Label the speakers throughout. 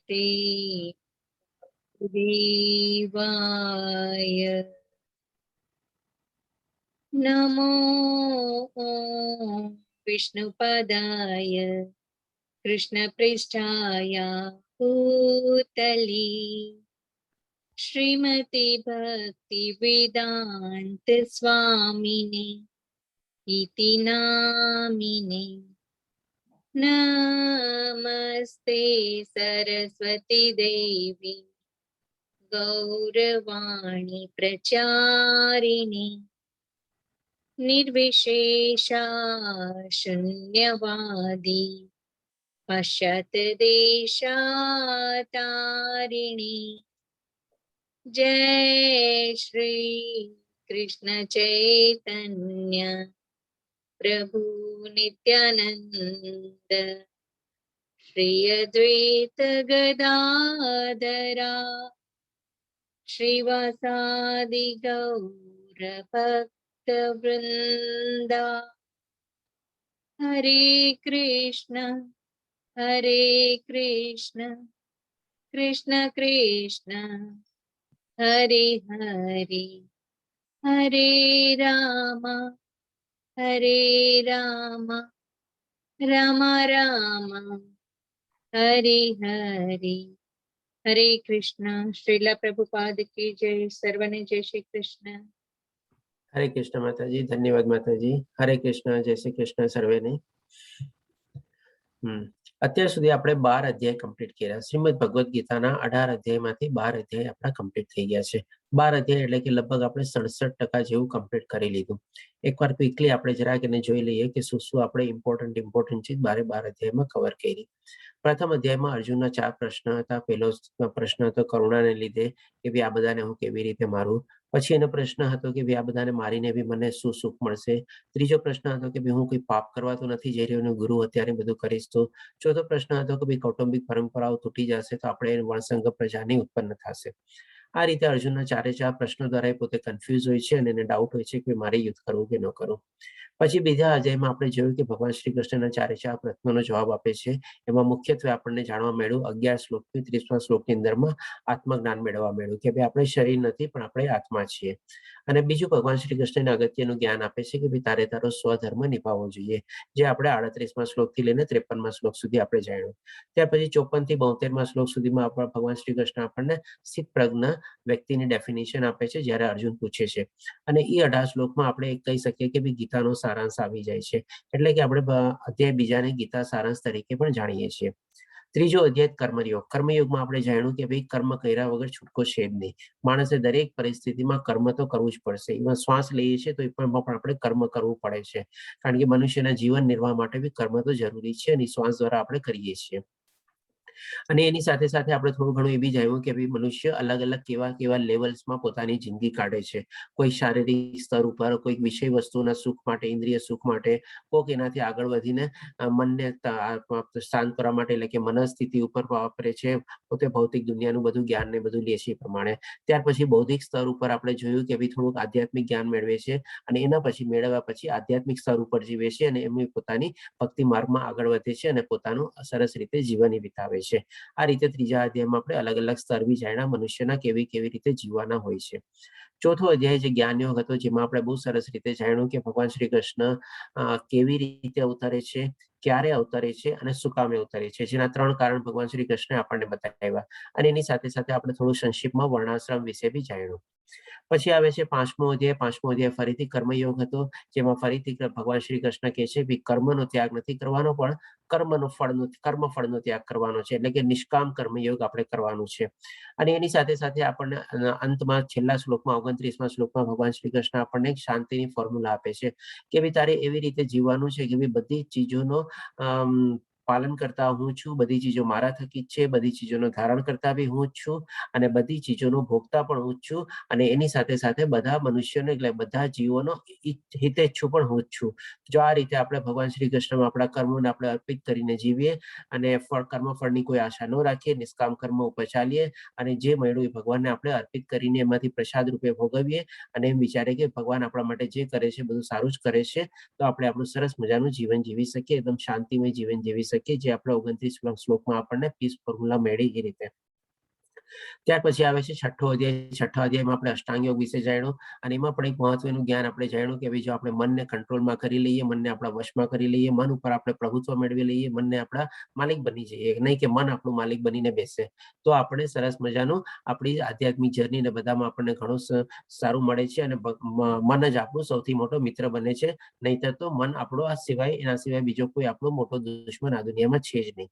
Speaker 1: श्री देवाय नमो विष्णुपदाय कृष्णपृष्ठाय भूतले श्रीमती भक्ति वेदांत स्वामिने इति नामिने नमस्ते सरस्वती देवी गौरवाणी प्रचारिणी निर्विशेषा शून्यवादी पश्चात्देशातारिणी जय श्री कृष्ण चैतन्य प्रभु नित्यानंद श्री अद्वैत गदाधरा श्रीवासादि गौर भक्त वृंदा हरे कृष्ण कृष्ण कृष्ण हरे हरे हरे राम राम राम हरे हरे हरे कृष्ण। श्रीला प्रभुपाद की जय। सर्वने जय श्री कृष्ण।
Speaker 2: हरे कृष्ण माताजी, धन्यवाद माताजी। हरे कृष्ण, जय श्री कृष्ण सर्वेने। અત્યાર સુધી આપણે 12 અધ્યાય કમ્પ્લીટ કર્યા। શ્રીમદ ભગવદ્ ગીતાના 18 અધ્યાયમાંથી 12 અધ્યાય આપણા કમ્પ્લીટ થઈ ગયા છે। 12 અધ્યાય એટલે કે લગભગ આપણે 67% જેવું કમ્પ્લીટ કરી લીધું। એકવાર ક્વિકલી આપણે જરાક એને જોઈ લઈએ કે શું શું આપણે ઇમ્પોર્ટન્ટ ચીજ 12 અધ્યાયમાં કવર કરી। પ્રથમ અધ્યાયમાં અર્જુનના 4 પ્રશ્ન હતા। પહેલો પ્રશ્ન હતો કરુણાને લીધે કે ભાઈ આ બધાને હું કેવી રીતે મારું। પછી એનો પ્રશ્ન હતો કે ભાઈ આ બધાને મારીને બી મને શું સુખ મળશે। ત્રીજો પ્રશ્ન હતો કે ભાઈ હું કોઈ પાપ કરવા તો નથી જઈ રહ્યો, ગુરુ અત્યારે બધું કરીશ તો। ચોથો પ્રશ્ન હતો કે ભાઈ કૌટુંબિક પરંપરાઓ તૂટી જશે તો આપણે વર્ણસંગ પ્રજાની ઉત્પન્ન થશે। આ રીતે અર્જુનના 4 પ્રશ્નો દ્વારા પોતે કન્ફ્યુઝ હોય છે અને એને ડાઉટ હોય છે કે મારે યુદ્ધ કરવું કે ન કરવું। પછી બીજા અધ્યાયમાં આપણે જોયું કે ભગવાન શ્રી કૃષ્ણના 4 પ્રશ્નોનો જવાબ આપે છે। એમાં મુખ્યત્વે આપણને જાણવા મળ્યું 11 શ્લોકથી 30મા શ્લોકની અંદરમાં આત્મજ્ઞાન મેળવવા મળ્યું કે ભાઈ આપણે શરીર નથી પણ આપણે આત્મા છીએ। અને બીજું ભગવાન શ્રી કૃષ્ણને અગત્યનું જ્ઞાન આપે છે કે ભાઈ તારે તારો સ્વધર્મ નિભાવવો જોઈએ, જે આપણે 38મા શ્લોકથી લઈને 53મા શ્લોક સુધી આપણે જાણ્યું। ત્યાર પછી 54 થી 72મા શ્લોક સુધીમાં ભગવાન શ્રી કૃષ્ણ આપણને સ્થિત પ્રજ્ઞ વ્યક્તિની ડેફિનેશન આપે છે જ્યારે અર્જુન પૂછે છે। અને એ 18 શ્લોકમાં આપણે કહી શકીએ કે ભાઈ ગીતાનો સારાંશ આવી જાય છે, એટલે કે આપણે અધ્યાય બીજાને ગીતા સારાંશ તરીકે પણ જાણીએ છીએ। ત્રીજો અધ્યાય કર્મયોગ। કર્મયોગમાં આપણે જાણ્યું કે ભાઈ કર્મ કર્યા વગર છૂટકો છે જ નહીં। માણસે દરેક પરિસ્થિતિમાં કર્મ તો કરવું જ પડશે। ઇવન શ્વાસ લઈએ છીએ તો પણ આપણે કર્મ કરવું પડે છે, કારણ કે મનુષ્યના જીવન નિર્વાહ માટે બી કર્મ તો જરૂરી છે અને શ્વાસ દ્વારા આપણે કરીએ છીએ। અને એની સાથે સાથે આપણે થોડું ઘણું એ બી જાણ્યું કે ભાઈ મનુષ્ય અલગ અલગ કેવા લેવલ્સમાં પોતાની જિંદગી કાઢે છે। કોઈ શારીરિક સ્તર ઉપર, કોઈક વિષય વસ્તુના સુખ માટે, ઇન્દ્રિય સુખ માટે, કોઈક એનાથી આગળ વધીને મનને શાંત કરવા માટે એટલે કે મનસ્થિતિ ઉપર વાપરે છે, પોતે ભૌતિક દુનિયાનું બધું જ્ઞાન ને બધું લે છે એ પ્રમાણે। ત્યાર પછી બૌદ્ધિક સ્તર ઉપર આપણે જોયું કે ભાઈ થોડુંક આધ્યાત્મિક જ્ઞાન મેળવે છે અને એના પછી મેળવ્યા પછી આધ્યાત્મિક સ્તર ઉપર જીવે છે અને એમની પોતાની ભક્તિ માર્ગમાં આગળ વધે છે અને પોતાનું સરસ રીતે જીવન વિતાવે છે। આ રીતે ત્રીજા અધ્યાયમાં આપણે અલગ અલગ સ્તર બી જાણ્યા મનુષ્યના કેવી રીતે જીવવાના હોય છે। ચોથો અધ્યાય જે જ્ઞાન યોગ હતો, જેમાં આપણે બહુ સરસ રીતે જાણ્યું કે ભગવાન શ્રી કૃષ્ણ કેવી રીતે અવતરે છે, ક્યારે અવતરે છે અને શું કામે અવતરે છે, જેના 3 કારણ ભગવાન શ્રી કૃષ્ણે આપણને બતાવ્યા। અને એની સાથે સાથે આપણે થોડું સંક્ષિપ્તમાં વર્ણાશ્રમ વિશે બી જાણ્યું। પછી આવે છે 5મો અધ્યાય। 5મો અધ્યાય ફરીથી કર્મયોગ હતો, જેમાં ફરીથી ભગવાન શ્રી કૃષ્ણ કહે છે કે કર્મનો ત્યાગ નથી કરવાનો, પણ કર્મફળનો ત્યાગ કરવાનો છે, એટલે કે નિષ્કામ કર્મયોગ આપણે કરવાનું છે। અને એની સાથે સાથે આપણને અંતમાં છેલ્લા શ્લોકમાં 29મા શ્લોકમાં ભગવાન શ્રી કૃષ્ણ આપણને એક શાંતિની ફોર્મ્યુલા આપે છે કે ભાઈ તારે એવી રીતે જીવવાનું છે કે ભાઈ બધી ચીજોનો પાલન કરતા હું છું, બધી ચીજો મારા થકી જ છે, બધી ચીજોનો ધારણ કરતા બી હું જ છું અને બધી ચીજોનો ભોગતા પણ હું જ છું। અને એની સાથે સાથે બધા મનુષ્યોને એટલે બધા જીવોનો હિતેચ્છુ પણ હું જ છું। જો આ રીતે આપણે ભગવાન શ્રી કૃષ્ણમાં આપણા કર્મોને આપણે અર્પિત કરીને જીવીએ અને કર્મફળની કોઈ આશા ન રાખીએ, નિષ્કામ કર્મ ઉપર ચાલીએ અને જે મળ્યું એ ભગવાનને આપણે અર્પિત કરીને એમાંથી પ્રસાદ રૂપે ભોગવીએ અને એમ વિચારે કે ભગવાન આપણા માટે જે કરે છે બધું સારું જ કરે છે, તો આપણે આપણું સરસ મજાનું જીવન જીવી શકીએ, એકદમ શાંતિમય જીવન જીવી શકીએ। શકીએ, જે આપણે 29 શ્લોકમાં આપણને પીસ ફોર્મ્યુલા મળી એ રીતે. ત્યાર પછી આવે છે છઠ્ઠો અધ્યાય. છઠ્ઠા અધ્યાયમાં આપણે અષ્ટાંગ યોગ વિશે જાણ્યું, અને એમાં પણ એક મહત્વનું જ્ઞાન આપણે જાણ્યું કે ભાઈ જો આપણે મનને કંટ્રોલમાં કરી લઈએ, મનને આપણા વશમાં કરી લઈએ, મન ઉપર આપણે પ્રભુત્વ મેળવી લઈએ, મનને આપણા માલિક બની જઈએ, નહીં કે મન આપણું માલિક બનીને બેસે, તો આપણે સરસ મજાનું આપણી આધ્યાત્મિક જર્ની ને બધામાં આપણને ઘણું સારું મળે છે, અને મન જ આપણું સૌથી મોટો મિત્ર બને છે. નહીતર તો મન આપણો આ સિવાય, એના સિવાય બીજો કોઈ આપણો મોટો દુશ્મન આ દુનિયામાં છે જ નહીં.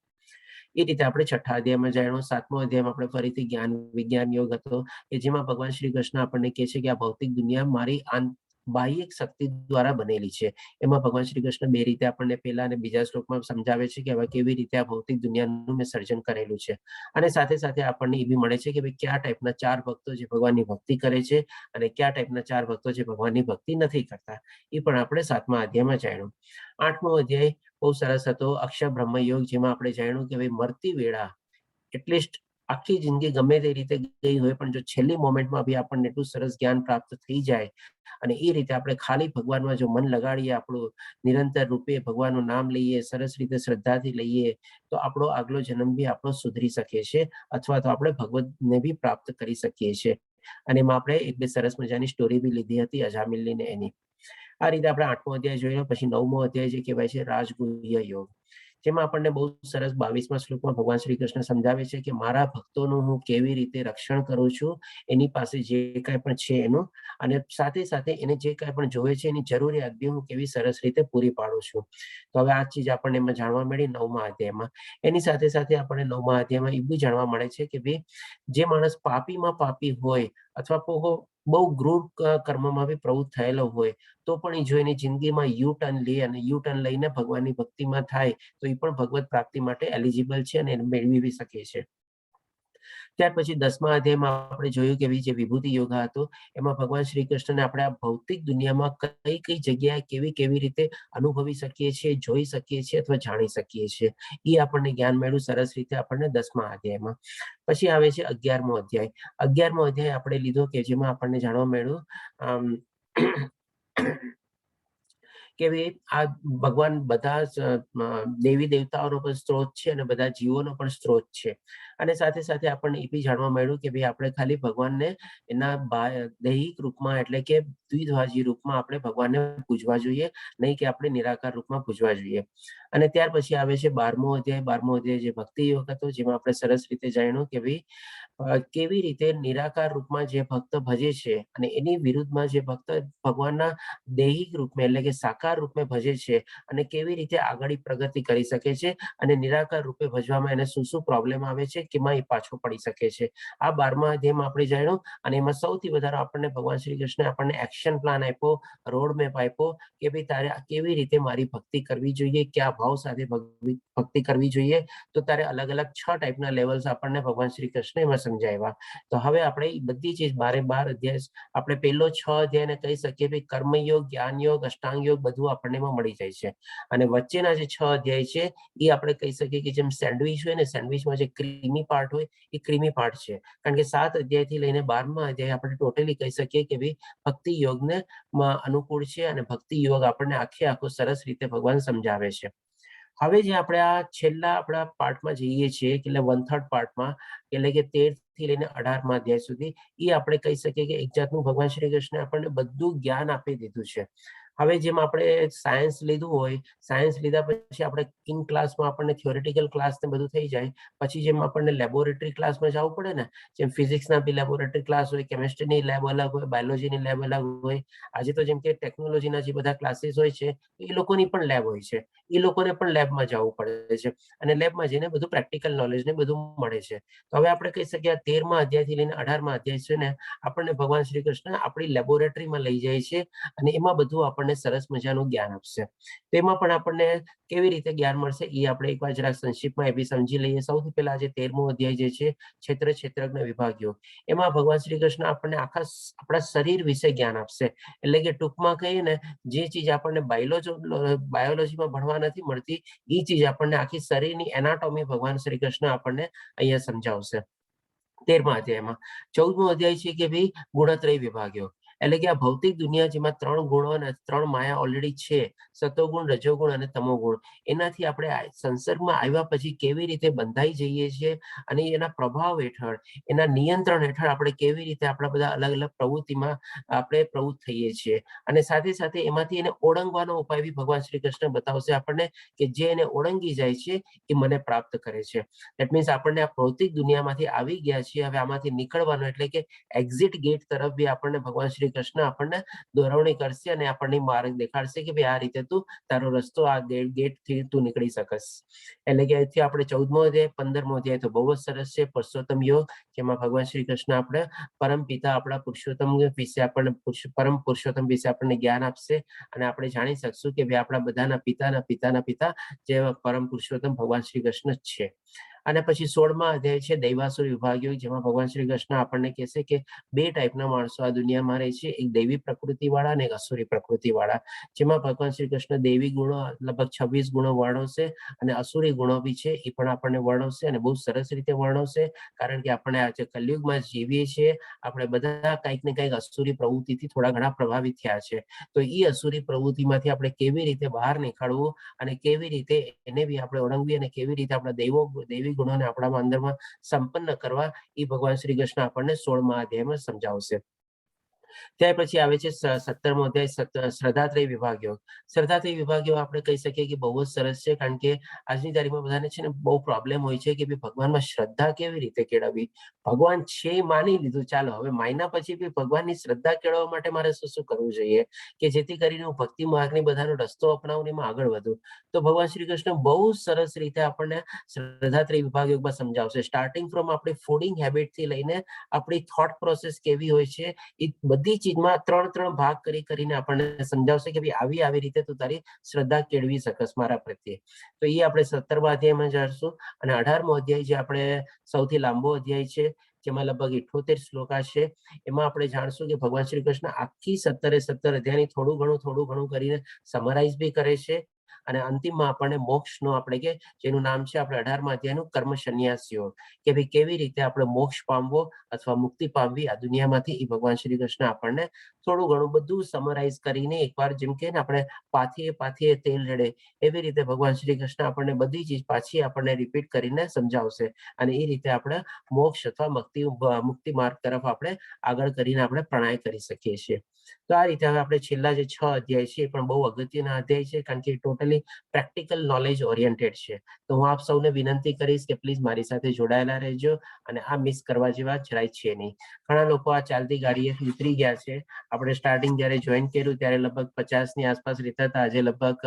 Speaker 2: એ રીતે આપણે છઠ્ઠા અધ્યાયમાં જાણ્યું. સાતમો અધ્યાયમાં આપણે ફરીથી જ્ઞાન વિજ્ઞાન યોગ હતો, કે જેમાં ભગવાન શ્રી કૃષ્ણ આપણને કહે છે કે આ ભૌતિક દુનિયા મારી બાહ્યિક શક્તિ દ્વારા બનેલી છે. એમાં ભગવાન શ્રી કૃષ્ણ બે રીતે આપણને પહેલા અને બીજા શ્લોકમાં સમજાવે છે કે હવે કેવી રીતે આ ભૌતિક દુનિયાનું મેં સર્જન કરેલું છે, અને સાથે સાથે આપણને એ બી મળે છે કે ભાઈ કયા ટાઈપના 4 ભક્તો જે ભગવાનની ભક્તિ કરે છે, અને કયા ટાઈપના 4 ભક્તો જે ભગવાનની ભક્તિ નથી કરતા, એ પણ આપણે સાતમા અધ્યાયમાં જાણ્યું. આઠમો અધ્યાય બહુ સરસ હતો, અક્ષર બ્રહ્મ યોગ, જેમાં આપણે જાણ્યું કે ભાઈ મરતી વેળા એટલીસ્ટ આખી જિંદગી ગમે તે રીતે ગઈ હોય, પણ જો છેલ્લી મોમેન્ટમાં બી આપણને એટલું સરસ જ્ઞાન પ્રાપ્ત થઈ જાય, અને એ રીતે આપણે ખાલી ભગવાનમાં જો મન લગાડીએ, આપણું નિરંતર રૂપે ભગવાનનું નામ લઈએ, સરસ રીતે શ્રદ્ધાથી લઈએ, તો આપણો આગલો જન્મ બી આપણો સુધરી શકે છે, અથવા તો આપણે ભગવતને બી પ્રાપ્ત કરી શકીએ છીએ. અને એમાં આપણે એક બે સરસ મજાની સ્ટોરી બી લીધી હતી અજામિલની ને એની. આ રીતે આપણે આઠમો અધ્યાય જોયો. પછી નવમો અધ્યાય જે કહેવાય છે રાજગુહ્ય યોગ, જેમાં આપણને બહુ સરસ 22મા શ્લોકમાં ભગવાન શ્રી કૃષ્ણ સમજાવે છે કે મારા ભક્તોનું હું કેવી રીતે રક્ષણ કરું છું, એની પાસે જે કાંઈ પણ છે એનું, અને સાથે સાથે એને જે કાંઈ પણ જોવે છે એની જરૂરિયાત બી હું કેવી સરસ રીતે પૂરી પાડું છું. તો હવે આ ચીજ આપણને એમાં જાણવા મળી નવમા અધ્યાયમાં. એની સાથે સાથે આપણને નવમા અધ્યાયમાં એ બી જાણવા મળે છે કે ભાઈ જે માણસ પાપીમાં પાપી હોય, અથવા બહુ ક્રૂર કર્મમાં બી પ્રવૃત્ત થયેલો હોય, તો પણ એ જો એની જિંદગીમાં યુ ટર્ન લે, અને યુ ટર્ન લઈને ભગવાનની ભક્તિમાં થાય, તો એ પણ ભગવત પ્રાપ્તિ માટે એલિજિબલ છે, અને એને મેળવી બી શકે છે. ત્યાર પછી 10મા અધ્યાયમાં આપણે જોયું કે જે વિભૂતિ યોગા હતો, એમાં ભગવાન શ્રી કૃષ્ણને આપણે આ ભૌતિક દુનિયામાં કઈ કઈ જગ્યાએ કેવી રીતે અનુભવી શકીએ છીએ, જોઈ શકીએ છીએ, અથવા જાણી શકીએ છીએ, એ આપણને જ્ઞાન મળ્યું સરસ રીતે આપણને 10મા અધ્યાયમાં. પછી આવે છે 11મો અધ્યાય. 11મો અધ્યાય આપણે લીધો કે જેમાં આપણને જાણવા મળ્યું કે આ ભગવાન બધા દેવી દેવતાઓનો પણ સ્ત્રોત છે, અને બધા જીવોનો પણ સ્ત્રોત છે. અને સાથે સાથે આપણને એ બી જાણવા મળ્યું કે ભાઈ આપણે ખાલી ભગવાનને એના દૈહિક રૂપમાં, એટલે કે દ્વિધ્વાજી રૂપમાં આપણે ભગવાનને પૂજવા જોઈએ, નહીં કે આપણે નિરાકાર રૂપમાં પૂજવા જોઈએ. અને ત્યાર પછી આવે છે 12મો અધ્યાય. 12મો અધ્યાય જે ભક્તિ યોગ હતો, જેમાં આપણે સરસ રીતે જાણ્યું કે ભાઈ કેવી રીતે નિરાકાર રૂપમાં જે ભક્ત ભજે છે, અને એની વિરુદ્ધમાં જે ભક્ત ભગવાનના દૈહિક રૂપમાં, એટલે કે સાકાર રૂપે ભજે છે, અને કેવી રીતે આગળ પ્રગતિ કરી શકે છે, અને નિરાકાર રૂપે ભજવામાં એને શું શું પ્રોબ્લેમ આવે છે, કેમાં એ પાછો પડી શકે છે. આ 12મા અધ્યાયમાં આપણે જાણ્યું, અને એમાં સૌથી વધારે આપણને ભગવાન શ્રી કૃષ્ણે આપણને એક્શન પ્લાન આપ્યો, રોડ મેપ આપ્યો, કે ભાઈ તારે કેવી રીતે મારી ભક્તિ કરવી જોઈએ, કયા ભાવ સાથે ભક્તિ કરવી જોઈએ. તો તારે અલગ અલગ 6 ટાઈપના લેવલ્સ આપણને ભગવાન શ્રી કૃષ્ણ એમાં સમજાવ્યા. તો હવે આપણે બધી ચીજ 12 અધ્યાય, આપણે પહેલો 6 અધ્યાયને કહી શકીએ ભાઈ કર્મયોગ, જ્ઞાન યોગ, અષ્ટાંગ યોગ બધું આપણને એમાં મળી જાય છે. અને વચ્ચેના જે 6 અધ્યાય છે, એ આપણે કહી શકીએ કે જેમ સેન્ડવિચ હોય ને, સેન્ડવિચમાં જે ક્રીમી પાર્ટ હોય, એ ક્રીમી પાર્ટ છે. કારણ કે 7 અધ્યાયથી લઈને 12મા અધ્યાય આપણે ટોટલી કહી શકીએ કે ભાઈ ભક્તિ યોગને અનુકૂળ છે, અને ભક્તિ યોગ આપણને આખો સરસ રીતે ભગવાન સમજાવે છે. હવે જે આપણે આ છેલ્લા આપણા પાર્ટમાં જઈએ છીએ, એટલે 1/3 પાર્ટમાં, એટલે કે 13 થી લઈને 18મા અધ્યાય સુધી, એ આપણે કહી શકીએ કે એક જાતનું ભગવાન શ્રી કૃષ્ણ આપણને બધું જ્ઞાન આપી દીધું છે. હવે જેમ આપણે સાયન્સ લીધું હોય, સાયન્સ લીધા પછી આપણે ઇન ક્લાસમાં આપણને થિયોરિટિકલ ક્લાસ ને બધું થઈ જાય, પછી જેમ આપણને લેબોરેટરી ક્લાસમાં જવું પડે ને, જેમ ફિઝિક્સના બી લેબોરેટરી ક્લાસ હોય, કેમિસ્ટ્રીની લેબ અલગ હોય, બાયોલોજીની લેબ અલગ હોય. આજે તો જેમ કે ટેકનોલોજીના જે બધા ક્લાસીસ હોય છે, એ લોકોની પણ લેબ હોય છે. એ લોકોને પણ લેબમાં જવું પડે છે, અને લેબમાં જઈને બધું પ્રેક્ટિકલ નોલેજ ને બધું મળે છે. તો હવે આપણે કહી શકીએ 13મા અધ્યાયથી લઈને 18મા અધ્યાય છે ને, આપણને ભગવાન શ્રી કૃષ્ણ આપણી લેબોરેટરીમાં લઈ જાય છે, અને એમાં બધું આપણને સરસ મજાનું જ્ઞાન આપશે. તેમાં પણ આપણને કેવી રીતે જ્ઞાન મળશે, એ આપણે એકવાર જરાક સંક્ષિપ્તમાં એ બી સમજી લઈએ. સૌથી પહેલા જે 13મો અધ્યાય જે છે, ક્ષેત્રજ્ઞ વિભાગ યોગ, એમાં ભગવાન શ્રી કૃષ્ણ આપણને આપણા શરીર વિશે જ્ઞાન આપશે. એટલે કે ટૂંકમાં કહીએ ને, જે ચીજ આપણને બાયોલોજીમાં ભણવા નથી મળતી, એ ચીજ આપણને આખી શરીરની એનાટોમી ભગવાન શ્રી કૃષ્ણ આપણને અહીંયા સમજાવશે 13મા અધ્યાયમાં. 14મો અધ્યાય છે કે ભાઈ ગુણત્રય વિભાગ યોગ, એટલે કે આ ભૌતિક દુનિયા જેમાં 3 ગુણો અને 3 માયા ઓલરેડી છે, સતોગુણ, રજોગુણ અને તમોગુણ, એનાથી આપણે સંસર્ગમાં આવ્યા પછી કેવી રીતે બંધાઈ જઈએ છીએ અને એના પ્રભાવ હેઠળ, એના નિયંત્રણ હેઠળ આપણે કેવી રીતે આપણા બધા અલગ અલગ પ્રવૃત્તિમાં આપણે પ્રવૃત્ત થઈએ છીએ. અને સાથે સાથે એમાંથી એને ઓળંગવાનો ઉપાય બી ભગવાન શ્રી કૃષ્ણ બતાવશે આપણને, કે જે એને ઓળંગી જાય છે એ મને પ્રાપ્ત કરે છે. દેટ મીન્સ આપણને આ ભૌતિક દુનિયામાંથી આવી ગયા છીએ, હવે આમાંથી નીકળવાનું એટલે કે એક્ઝિટ ગેટ તરફ બી આપણને ભગવાન શ્રી કૃષ્ણ આપણને દોરવણી કરશે અને આપણને માર્ગ દેખાડશે કે ભાઈ આ રીતે તું તારો રસ્તો આ ગેટ થી તું નીકળી શકસ. એટલે કે અહીંથી આપણે 14મો અધ્યાય 15મો અધ્યાય તો બહુ જ સરસ છે, પુરુષોત્તમ યોગ, જેમાં ભગવાન શ્રી કૃષ્ણ આપણે પરમ પિતા આપણા પુરુષોત્તમ વિશે આપણને પરમ પુરુષોત્તમ વિશે આપણને જ્ઞાન આપશે અને આપણે જાણી શકશું કે ભાઈ આપણા બધાના પિતાના પિતા જે પરમ પુરુષોત્તમ ભગવાન શ્રી કૃષ્ણ જ છે. અને પછી 16મા અધ્યાય છે દૈવાસુર વિભાગ યોગ, જેમાં ભગવાન શ્રી કૃષ્ણ આપણને કહેશે કે 2 ટાઈપના માણસો આ દુનિયામાં રહે છે, એક દૈવી પ્રકૃતિ વાળા અને એક અસુરી પ્રકૃતિ વાળા. જેમાં ભગવાન શ્રી કૃષ્ણ દૈવી ગુણો લગભગ 26 ગુણો વર્ણવશે અને અસુરી ગુણો બી છે એ પણ આપણને વર્ણવશે અને બહુ સરસ રીતે વર્ણવશે, કારણ કે આપણે આજે કલયુગમાં જીવીએ છીએ, આપણે બધા કંઈક ને કંઈક અસુરી પ્રવૃત્તિથી થોડા ઘણા પ્રભાવિત થયા છે. તો એ અસુરી પ્રવૃત્તિમાંથી આપણે કેવી રીતે બહાર નીકળવું અને કેવી રીતે એને બી આપણે ઓળંગવી અને કેવી રીતે આપણા દૈવી ગુણોને આપણા અંદરમાં સંપન્ન કરવા, એ ભગવાન શ્રી કૃષ્ણ આપણને 16મા અધ્યાયમાં સમજાવશે. ત્યાર પછી આવે છે 17મો અધ્યાય શ્રદ્ધાત્રય વિભાગ યોગ. શ્રદ્ધાત્રય વિભાગ યોગ આપણે કહી શકીએ કે બહુ જ સરસ છે, કારણ કે આજની તારીખમાં બધાને છે ને બહુ પ્રોબ્લેમ હોય છે કે ભગવાનમાં શ્રદ્ધા કેવી રીતે કેળવવી. ભગવાન છે માની લીધું, ચાલો હવે માયના પછી બી ભગવાનની શ્રદ્ધા કેળવવા માટે મારે શું શું કરવું જોઈએ કે જેથી કરીને હું ભક્તિ માર્ગની બધાનો રસ્તો અપનાવું એમાં આગળ વધું. તો ભગવાન શ્રી કૃષ્ણ બહુ સરસ રીતે આપણને શ્રદ્ધાત્રય વિભાગ યોગમાં સમજાવશે. સ્ટાર્ટિંગ ફ્રોમ આપણી ફૂડિંગ હેબિટથી લઈને આપણી થોટ પ્રોસેસ કેવી હોય છે, એ બધી ચીજમાં 3 ભાગ કરીને આપણને સમજાવશે કે ભાઈ આવી રીતે તું તારી શ્રદ્ધા કેળવી શકસ મારા પ્રત્યે. તો એ આપણે 17મા અધ્યાયમાં જાણશું. અને 18મો અધ્યાય જે આપણે સૌથી લાંબો અધ્યાય છે, જેમાં લગભગ 78 શ્લોકા છે, એમાં આપણે જાણશું કે ભગવાન શ્રી કૃષ્ણ આખી 17 અધ્યાયની થોડું ઘણું કરીને સમરાઈઝ બી કરે છે. અને અંતિમમાં આપણને મોક્ષનો આપણે કે જેનું નામ છે આપણે 18મા અધ્યાયનું કર્મ સંન્યાસ યોગ, કે ભાઈ કેવી રીતે આપણે મોક્ષ પામવો અથવા મુક્તિ પામવી આ દુનિયામાંથી, એ ભગવાન શ્રી કૃષ્ણ આપણને થોડું ઘણું બધું સમરાઈઝ કરીને એકવાર જેમ કે ને આપણે પાથીએ તેલ રેડે એવી રીતે ભગવાન શ્રી કૃષ્ણ આપણને બધી ચીજ પાછી આપણને રિપીટ કરીને સમજાવશે અને એ રીતે આપણે મોક્ષ અથવા મુક્તિ માર્ગ તરફ આપણે આગળ કરીને આપણે પ્રણય કરી શકીએ છીએ. તો આ રીતે હવે આપણે છેલ્લા જે 6 અધ્યાય છે એ પણ બહુ અગત્યના અધ્યાય છે, કારણ કે ટોટલી પ્રેક્ટિકલ નોલેજ ઓરિએન્ટેડ છે. તો હું આપ સૌને વિનંતી કરીશ કે પ્લીઝ મારી સાથે જોડાયેલા રહેજો અને આ મિસ કરવા જેવા જરાય છે નહીં. ઘણા લોકો આ ચાલતી ગાડીએથી ઉતરી ગયા છે. આપણે સ્ટાર્ટિંગ જયારે જોઈન કર્યું ત્યારે લગભગ 50ની આસપાસ રહેતા હતા, આજે લગભગ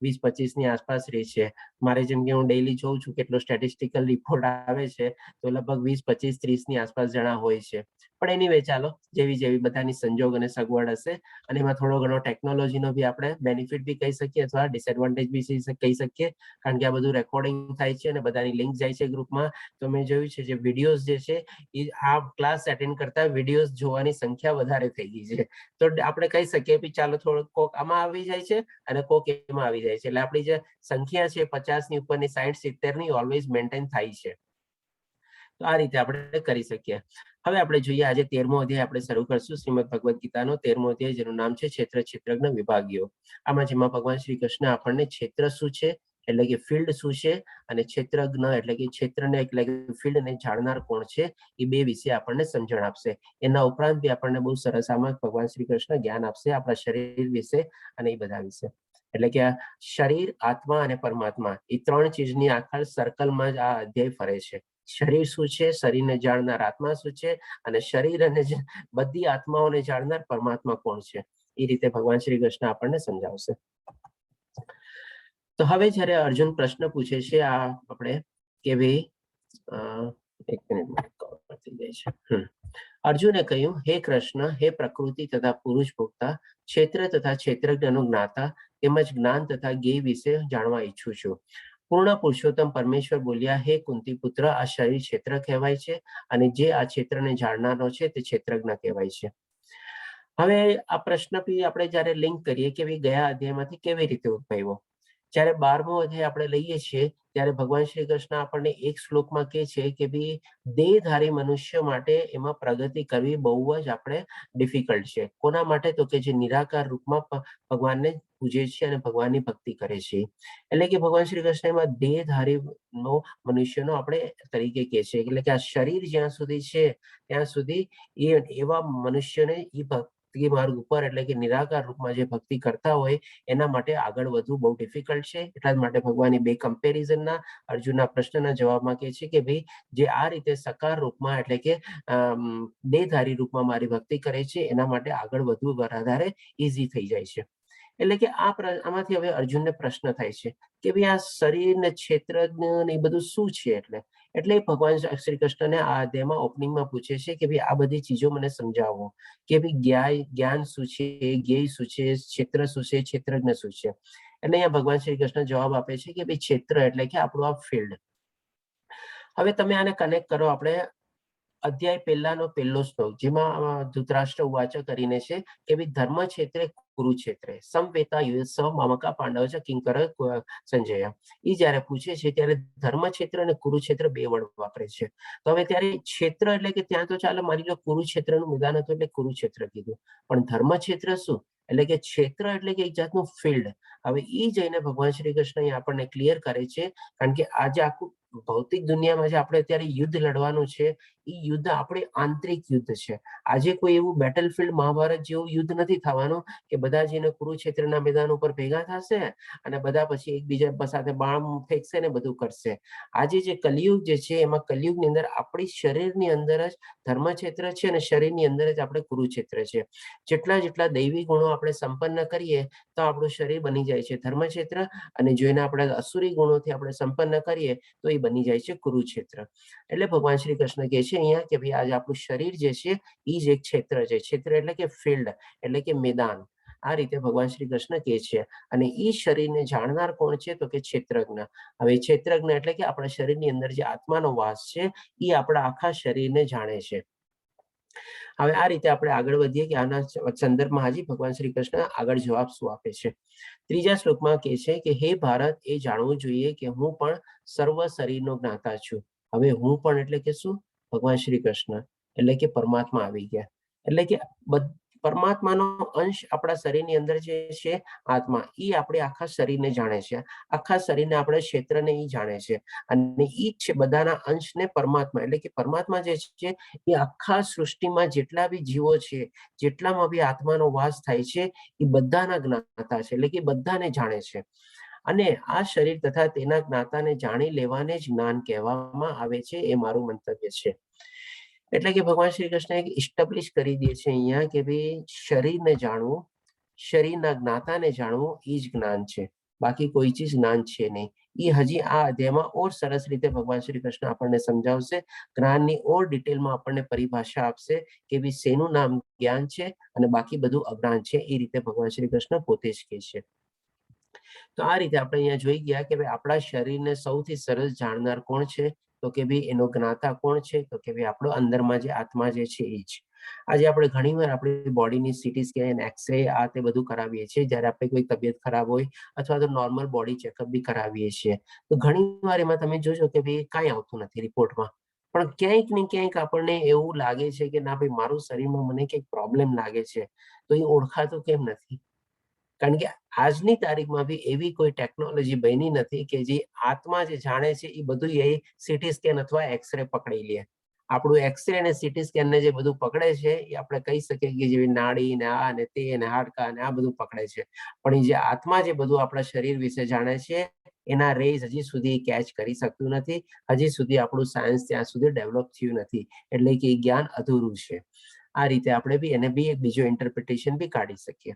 Speaker 2: 20-25ની આસપાસ રહી છે. મારે જેમ કે હું ડેઈલી જોઉં છું કેટલો સ્ટેટિસ્ટિકલ રિપોર્ટ આવે છે, તો લગભગ 20-25-30ની આસપાસ જણા હોય છે. પણ એનીવે ચાલો, જેવી બધાની સંજોગ અને સગવડ હશે. અને એમાં થોડો ઘણો ટેકનોલોજીનો બી આપણે બેનિફિટ બી કહી શકીએ અથવા ડિસએડવાન્ટેજ બી કહી શકીએ, કારણ કે આ બધું રેકોર્ડિંગ થાય છે અને બધાની લિંક જાય છે ગ્રુપમાં. તો મેં જોયું છે જે વિડીયોઝ જે છે એ આ ક્લાસ એટેન્ડ કરતા વિડીયોઝ જોવાની સંખ્યા વધારે થઈ ગઈ છે. તો આપણે કહી શકીએ કે ચાલો થોડું કોક આમાં આવી જાય છે અને કોક એમાં આવી જાય છે, એટલે આપણી જે સંખ્યા છે 50ની ઉપરની 60-70ની ઓલવેઝ મેન્ટેન થાય છે. તો આ રીતે આપણે કરી શકીએ. હવે આપણે જોઈએ આજે 13મો અધ્યાય આપણે શરૂ કરશું શ્રીમદ ભગવદ ગીતાનો 13મો અધ્યાય, જેનું નામ છે ક્ષેત્રજ્ઞ વિભાગ યોગ. આમાં જેમાં ભગવાન શ્રી કૃષ્ણ આપણને ક્ષેત્ર શું છે એટલે કે ફિલ્ડ શું છે અને ક્ષેત્રજ્ઞ એટલે કે ક્ષેત્રને એટલે કે ફિલ્ડને જાણનાર કોણ છે, એ બે વિશે આપણને સમજણ આપશે. એના ઉપરાંત બી આપણને બહુ સરસ આમાં ભગવાન શ્રી કૃષ્ણ જ્ઞાન આપશે આપણા શરીર વિશે અને એ બધા વિશે. એટલે કે શરીર, આત્મા અને પરમાત્મા એ 3 ચીજની આખા સર્કલમાં જ આ અધ્યાય ફરે છે. શરીર શું છે, શરીરને જાણનાર આત્મા શું છે અને શરીર અને બધી આત્માઓને જાણનાર પરમાત્મા કોણ છે, એ રીતે ભગવાન શ્રી કૃષ્ણ આપણને સમજાવશે. તો હવે જ્યારે અર્જુન પ્રશ્ન પૂછે છે આ આપણે કે ભાઈ એક મિનિટ થઈ જાય છે. અર્જુને કહ્યું, હે કૃષ્ણ, હે પ્રકૃતિ તથા પુરુષ ભોગતા, ક્ષેત્ર તથા ક્ષેત્રજ્ઞનો જ્ઞાતા તેમજ જ્ઞાન તથા જ્ઞેય વિશે જાણવા ઈચ્છું છું. પૂર્ણ પુરુષોત્તમ પરમેશ્વર બોલ્યા, હે કુંતી પુત્ર, આ શરીર ક્ષેત્ર કહેવાય છે અને જે આ ક્ષેત્રને જાણનારો છે તે ક્ષેત્રજ્ઞ કહેવાય છે. હવે આ પ્રશ્ન આપણે જયારે લિંક કરીએ કે ગયા અધ્યાયમાંથી કેવી રીતે ઉદ્ભવ્યો, જ્યારે 12મો અધ્યાય આપણે લઈએ છીએ ત્યારે ભગવાન શ્રી કૃષ્ણ આપણને એક શ્લોકમાં કહે છે કે ભાઈ દેહધારી મનુષ્ય માટે એમાં પ્રગતિ કરવી બહુ જ આપણે ડિફિકલ્ટ છે. કોના માટે? તો કે જે નિરાકાર રૂપમાં ભગવાનને પૂજે છે અને ભગવાનની ભક્તિ કરે છે. એટલે કે ભગવાન શ્રી કૃષ્ણ એમાં દેહધારી નો મનુષ્યનો આપણે તરીકે કહે છે. એટલે કે આ શરીર જ્યાં સુધી છે ત્યાં સુધી એવા મનુષ્યને એ ભક્તિ માર્ગ ઉપર એટલે કે નિરાકાર રૂપમાં જે ભક્તિ કરતા હોય એના માટે આગળ વધવું બહુ ડિફિકલ્ટ છે. એટલા જ માટે ભગવાન બે કમ્પેરિઝનના અર્જુનના પ્રશ્નના જવાબમાં કહે છે કે ભાઈ જે આ રીતે સકાર રૂપમાં એટલે કે દેહધારી રૂપમાં મારી ભક્તિ કરે છે એના માટે આગળ વધવું વધારે ઈઝી થઈ જાય છે. એટલે કે આમાંથી હવે અર્જુનને પ્રશ્ન થાય છે કે ભાઈ આ શરીર ને ક્ષેત્ર ને એ બધું શું છે? એટલે ભગવાન શ્રી કૃષ્ણને આ અધ્યાયમાં ઓપનિંગમાં પૂછે છે કે ભાઈ આ બધી ચીજો મને સમજાવો કે ભાઈ જ્ઞાન શું છે, જ્ઞેય શું છે, ક્ષેત્ર શું છે, ક્ષેત્રજ્ઞ શું છે. એટલે અહીંયા ભગવાન શ્રી કૃષ્ણ જવાબ આપે છે કે ભાઈ ક્ષેત્ર એટલે કે આપણું આ ફિલ્ડ. હવે તમે આને કનેક્ટ કરો આપણે અધ્યાય પહેલાનો પહેલો શ્લોક જેમાં ધૃતરાષ્ટ્ર ઉવાચ કરીને છે કે ભાઈ ધર્મ ક્ષેત્રે કુરુક્ષેત્રે સમવેતા યુત્સવ મામકા પાંડવ છે કિંકર સંજય. એ જયારે પૂછે છે ત્યારે ધર્મ ક્ષેત્ર અને કુરુક્ષેત્ર બે વર્ડ વાપરે છે. તો હવે ત્યારે ક્ષેત્ર એટલે કે ત્યાં તો ચાલો માની લો કુરુક્ષેત્રનું મેદાન હતું એટલે કુરુક્ષેત્ર કીધું, પણ ધર્મ ક્ષેત્ર શું? એટલે કે ક્ષેત્ર એટલે કે એક જાતનું ફિલ્ડ. હવે એ જઈને ભગવાન શ્રી કૃષ્ણ આપણને ક્લિયર કરે છે કારણ કે આજે આખું ભૌતિક દુનિયામાં જે આપણે અત્યારે યુદ્ધ લડવાનું છે એ યુદ્ધ આપણે આંતરિક યુદ્ધ છે. આજે કોઈ એવું બેટલફિલ્ડ મહાભારત જેવું યુદ્ધ નથી થવાનું કે બધા જઈને કુરુક્ષેત્રના મેદાન ઉપર ભેગા થશે અને બધા પછી એકબીજા સાથે બાણ ફેંકશે ને બધું કરશે. આજે જે કલિયુગ જે છે એમાં કલિયુગની અંદર આપણી શરીરની અંદર જ ધર્મક્ષેત્ર છે અને શરીરની અંદર જ આપણે કુરુક્ષેત્ર છે. જેટલા દૈવી ગુણો આપણે સંપન્ન કરીએ તો આપણું શરીર બની જાય છે ધર્મક્ષેત્ર, અને જો એને આપણે અસુરી ગુણોથી આપણે સંપન્ન કરીએ તો એ બની જાય છે કુરુક્ષેત્ર. એટલે ભગવાન શ્રી કૃષ્ણ કહે છે અહીંયા કે ભાઈ આજે આપણું શરીર જે છે એ જ એક ક્ષેત્ર છે. ક્ષેત્ર એટલે કે ફિલ્ડ એટલે કે મેદાન. આ રીતે ભગવાન શ્રી કૃષ્ણ કહે છે. અને એ શરીરને જાણનાર કોણ છે? તો કે ક્ષેત્રજ્ઞ. હવે ક્ષેત્રજ્ઞ એટલે કે આપણા શરીરની અંદર જે આત્માનો વાસ છે એ આપણા આખા શરીરને જાણે છે. હવે આ રીતે આપણે આગળ વધીએ કે આના સંદર્ભમાં હજી ભગવાન શ્રી કૃષ્ણ આગળ જવાબ શું આપે છે. ત્રીજા શ્લોકમાં કહે છે કે હે ભારત, એ જાણવું જોઈએ કે હું પણ સર્વ શરીરનો જ્ઞાતા છું. હવે હું પણ એટલે કે શું? ભગવાન શ્રી કૃષ્ણ એટલે કે પરમાત્મા આવી ગયા. એટલે કે પરમાત્માનો અંશ આપણા શરીરની અંદર જે છે આત્મા, એ આપણે આખા શરીરને જાણે છે. આખા શરીરને આપણે ક્ષેત્રને એ જાણે છે અને એ જ છે બધાના અંશને પરમાત્મા. એટલે કે પરમાત્મા જે છે એ આખા સૃષ્ટિમાં જેટલા બી જીવો છે, જેટલામાં બી આત્માનો વાસ થાય છે એ બધાના જ્ઞાતા છે. એટલે કે બધાને જાણે છે. અને આ શરીર તથા તેના જ્ઞાતાને જાણી લેવાને જ જ્ઞાન કહેવામાં આવે છે. એ મારું મંતવ્ય છે. એટલે કે ભગવાન શ્રી કૃષ્ણ ઇસ્ટાબ્લિશ કરી દે છે અહીંયા કે ભાઈ શરીરને જાણવું, શરીરના જ્ઞાતાને જાણવું એ જ જ્ઞાન છે. બાકી કોઈ ચીજ જ્ઞાન છે નહીં. એ હજી આ અધ્યાયમાં ઓર સરસ રીતે ભગવાન શ્રી કૃષ્ણ આપણને સમજાવશે. જ્ઞાનની ઓર ડિટેલમાં આપણને પરિભાષા આપશે કે ભાઈ શેનું નામ જ્ઞાન છે અને બાકી બધું અજ્ઞાન છે. એ રીતે ભગવાન શ્રી કૃષ્ણ પોતે જ કહે છે. તો આ રીતે આપણે અહીંયા જોઈ ગયા કે ભાઈ આપણા શરીરને સૌથી સરસ જાણનાર કોણ છે? તો કે ભાઈ એનો જ્ઞાતા કોણ છે? તો કે ભાઈ આપણો અંદરમાં જે આત્મા જે છે એ જ. આજે આપણે ઘણીવાર આપણી બોડીની સીટી સ્કેન, એક્સરે આ તે બધું કરાવીએ છીએ જ્યારે આપણે કોઈ તબિયત ખરાબ હોય અથવા તો નોર્મલ બોડી ચેકઅપ બી કરાવીએ છીએ. તો ઘણીવાર એમાં તમે જોજો કે ભાઈ કાંઈ આવતું નથી રિપોર્ટમાં, પણ ક્યાંક ને ક્યાંક આપણને એવું લાગે છે કે ના ભાઈ મારું શરીરમાં મને કંઈક પ્રોબ્લેમ લાગે છે. તો એ ઓળખાતું કેમ નથી? કારણ કે આજની તારીખમાં બી એવી કોઈ ટેકનોલોજી બની નથી કે જે આત્મા જે જાણે છે એ બધું એ સીટી સ્કેન અથવા એક્સરે પકડી લે. આપણું એક્સરે અને સીટી સ્કેન ને જે બધું પકડે છે એ આપણે કહી શકીએ કે જેવી નાડી ને આ ને તે ને હાડકા ને આ બધું પકડે છે. પણ એ જે આત્મા જે બધું આપણા શરીર વિશે જાણે છે એના રેઝ હજી સુધી કેચ કરી શકતું નથી. હજી સુધી આપણું સાયન્સ ત્યાં સુધી ડેવલપ થયું નથી. એટલે કે જ્ઞાન અધૂરું છે. આ રીતે આપણે બી એને બી એક બીજો ઇન્ટરપ્રિટેશન બી કાઢી શકીએ.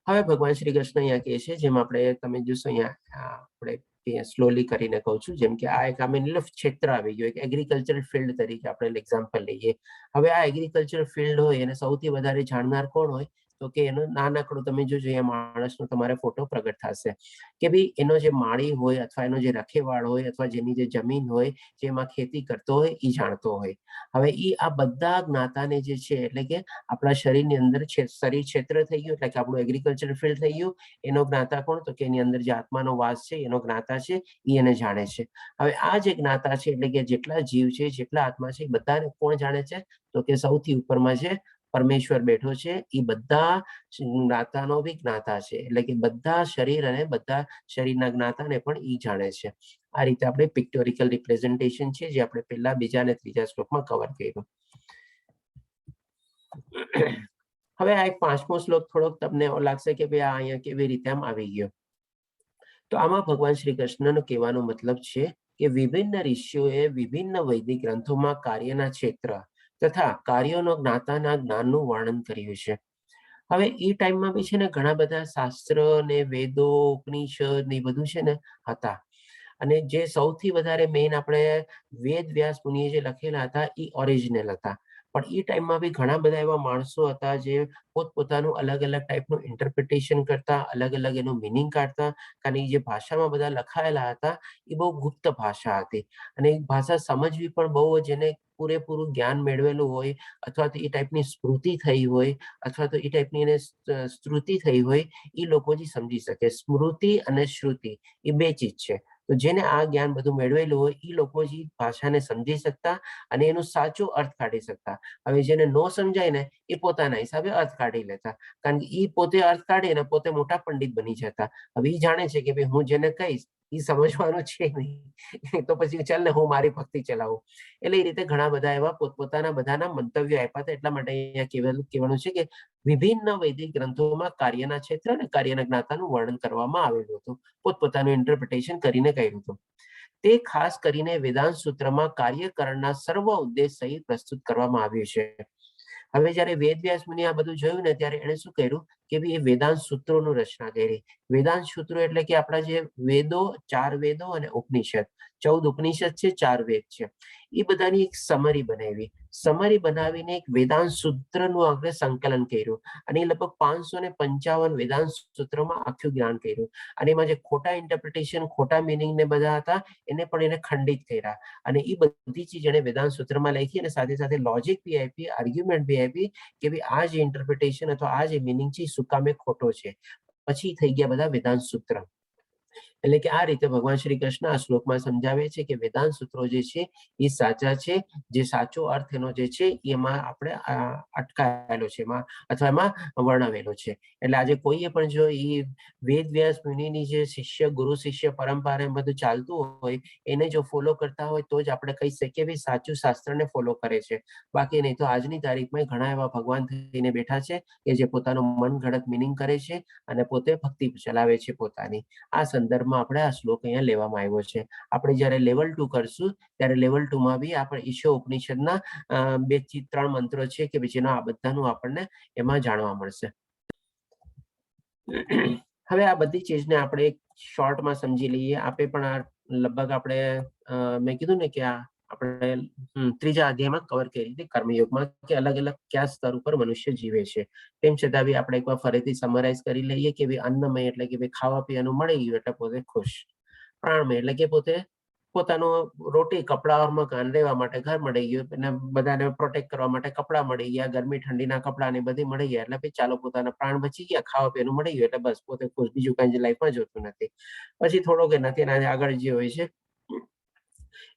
Speaker 2: હવે ભગવાન શ્રી કૃષ્ણ અહીંયા કહે છે, જેમ આપણે તમે જોશો અહીંયા આપણે સ્લોલી કરીને કહું છું, જેમ કે આ એક ક્ષેત્ર આવી ગયું, એક એગ્રીકલ્ચરલ ફિલ્ડ તરીકે આપણે એક્ઝામ્પલ લઈએ. હવે આ એગ્રીકલ્ચરલ ફિલ્ડ હોય એને સૌથી વધારે જાણનાર કોણ હોય? તો કે એનો નાનકડો તમે જોજો અહીંયા માણસનો તમારે ફોટો પ્રગટ થશે કે ભાઈ એનો જે માળી હોય અથવા એનો જે રખેવાળ હોય અથવા જેની જે જમીન હોય જેમાં ખેતી કરતો હોય એ જાણતો હોય. હવે એ આ બધા જ્ઞાતાને જે છે એટલે કે આપણા શરીરની અંદર શરીર ક્ષેત્ર થઈ ગયું એટલે કે આપણું એગ્રીકલ્ચર ફિલ્ડ થઈ ગયું. એનો જ્ઞાતા કોણ? તો કે એની અંદર જે આત્માનો વાસ છે એનો જ્ઞાતા છે, એ એને જાણે છે. હવે આ જે જ્ઞાતા છે એટલે કે જેટલા જીવ છે, જેટલા આત્મા છે, એ બધાને કોણ જાણે છે? તો કે સૌથી ઉપરમાં જે પરમેશ્વર બેઠો છે એ બધા જ્ઞાતાનો બી જ્ઞાતા છે. એટલે કે બધા શરીર અને બધા શરીરના જ્ઞાતાને પણ ઈ જાણે છે. આ રીતે આપણે પિક્ટોરિકલ રિપ્રેઝન્ટેશન છે જે આપણે પહેલા, બીજા અને ત્રીજા શ્લોકમાં કવર કર્યું. હવે આ એક 5મો શ્લોક થોડોક તમને એવો લાગશે કે ભાઈ આ અહીંયા કેવી રીતે આમ આવી ગયો. તો આમાં ભગવાન શ્રી કૃષ્ણનો કહેવાનો મતલબ છે કે વિભિન્ન ઋષિઓએ વિભિન્ન વૈદિક ગ્રંથોમાં કાર્યના ક્ષેત્ર તથા કાર્યોનો જ્ઞાતાના જ્ઞાનનું વર્ણન કર્યું છે. હવે એ ટાઈમમાં બી છે ને ઘણા બધા શાસ્ત્ર ને વેદો, ઉપનિષદ ને બધું છે ને હતા. અને જે સૌથી વધારે મેઇન આપણે વેદ વ્યાસ મુનિએ જે લખેલા હતા એ ઓરિજિનલ હતા. પણ એ ટાઈમમાં બી ઘણા બધા એવા માણસો હતા જે પોતપોતાનું અલગ અલગ ટાઈપનું ઇન્ટરપ્રિટેશન કરતા, અલગ અલગ એનું મિનિંગ કાઢતા. કારણ કે જે ભાષામાં બધા લખાયેલા હતા એ બહુ ગુપ્ત ભાષા હતી અને એ ભાષા સમજવી પણ બહુ, જેને પૂરેપૂરું જ્ઞાન મેળવેલું હોય અથવા તો એ ટાઈપની સ્મૃતિ થઈ હોય અથવા તો એ ટાઈપની એને સ્તુતિ થઈ હોય એ લોકો જ સમજી શકે. સ્મૃતિ અને શ્રુતિ એ બે ચીજ છે. તો જેને આ જ્ઞાન બધું મેળવેલું હોય એ લોકો જ ભાષાને સમજી શકતા અને એનો સાચો અર્થ કાઢી શકતા. હવે જેને ન સમજાય ને એ પોતાના હિસાબે અર્થ કાઢી લેતા, કારણ કે એ પોતે અર્થ કાઢીને પોતે મોટા પંડિત બની જતા. હવે એ જાણે છે કે ભાઈ હું જેને કહીશ એ સમજવાનું છે નહીં, તો પછી ચાલ ને હું મારી ભક્તિ ચલાવું. એટલે એ રીતે ઘણા બધા એવા પોતપોતાના બધાના મંતવ્યો આપ્યા હતા. એટલા માટે અહીંયા કહેવાનું છે કે વિભિન્ન વૈદિક ગ્રંથોમાં કાર્યના ક્ષેત્ર અને કાર્યના જ્ઞાતાનું વર્ણન કરવામાં આવેલું હતું. પોતપોતાનું ઇન્ટરપ્રિટેશન કરીને કર્યું હતું. તે ખાસ કરીને વેદાંત સૂત્રમાં કાર્યકરણના સર્વ ઉદ્દેશ સહિત પ્રસ્તુત કરવામાં આવ્યું છે. હવે જયારે વેદ વ્યાસ મુનિ આ બધું જોયું ને ત્યારે એને શું કર્યું કે ભાઈ એ વેદાંત સૂત્રોનું રચના કરી. વેદાંત સૂત્રો એટલે કે આપણા જે વેદો, 4 વેદો અને ઉપનિષદ, 14 ઉપનિષદ છે, 4 વેદ છે, એ બધાની એક સમરી બનાવી. સમરી બનાવીને એક વેદાંત સૂત્રનું આપણે સંકલન કર્યું અને એ લગભગ 555 વેદાંત સૂત્રોમાં આખું જ્ઞાન કર્યું. અને એમાં જે ખોટા ઇન્ટરપ્રિટેશન, ખોટા મિનિંગ ને બધા હતા એને પણ એને ખંડિત કર્યા. અને એ બધી ચીજ એને વેદાંત સૂત્રમાં લખી અને સાથે સાથે લોજિક બી આપી, આર્ગ્યુમેન્ટ બી આપી કે ભાઈ આ જે ઇન્ટરપ્રિટેશન અથવા આ જે મિનિંગ છે શું કામે ખોટો છે. પછી થઈ ગયા બધા વેદાંત સૂત્ર. એટલે કે આ રીતે ભગવાન શ્રી કૃષ્ણ આ શ્લોકમાં સમજાવે છે કે વેદાંત સૂત્રો જે છે એ સાચા છે. જે સાચો અર્થ એનો જે છે એમાં આપણે અટકાયેલો છે એમાં અથવા એમાં વર્ણવેલો છે. એટલે આજે કોઈએ પણ જો એ વેદ વ્યાસ મુનિની જે શિષ્ય ગુરુ શિષ્ય પરંપરા બધું ચાલતું હોય એને જો ફોલો કરતા હોય તો જ આપણે કહી શકીએ ભાઈ સાચું શાસ્ત્રને ફોલો કરે છે. બાકી નહીં તો આજની તારીખમાં ઘણા એવા ભગવાન થઈને બેઠા છે કે જે પોતાનું મન ઘડત મિનિંગ કરે છે અને પોતે ભક્તિ ચલાવે છે પોતાની. આ સંદર્ભમાં આપણે આ શ્લોક અહીંયા લેવામાં આવ્યો છે. આપણે જયારે લેવલ 2 કરશું ત્યારે લેવલ 2 માં બી આપણે ઈશો ઉપનિષદના 2 થી 3 મંત્રો છે કે જેનો આ બધાનું આપણને એમાં જાણવા મળશે. હવે આ બધી ચીજને આપણે એક શોર્ટમાં સમજી લઈએ. આપણે પણ આ લગભગ આપણે મેં કીધું ને કે આ આપણે 3જા અધ્યાયમાં કવર કરી હતી કર્મયોગમાં કે અલગ અલગ કયા સ્તર ઉપર મનુષ્ય જીવે છે. તેમ છતાં બી આપણે એકવાર ફરીથી સમરાઇઝ કરી લઈએ કે ભાઈ અન્નમય એટલે કે ભાઈ ખાવા પીવાનું મળી ગયું એટલે પોતે ખુશ. પ્રાણમય એટલે કે પોતે પોતાનું રોટી કપડા મકાન રહેવા માટે ઘર મળી ગયું અને બધાને પ્રોટેક્ટ કરવા માટે કપડા મળી ગયા, ગરમી ઠંડીના કપડા ને બધી મળી ગયા એટલે ભાઈ ચાલો પોતાના પ્રાણ બચી ગયા, ખાવા પીવાનું મળી ગયું એટલે બસ પોતે ખુશ. બીજું કઈ લાઈફમાં જોતું નથી. પછી થોડોક નથી આગળ જે હોય છે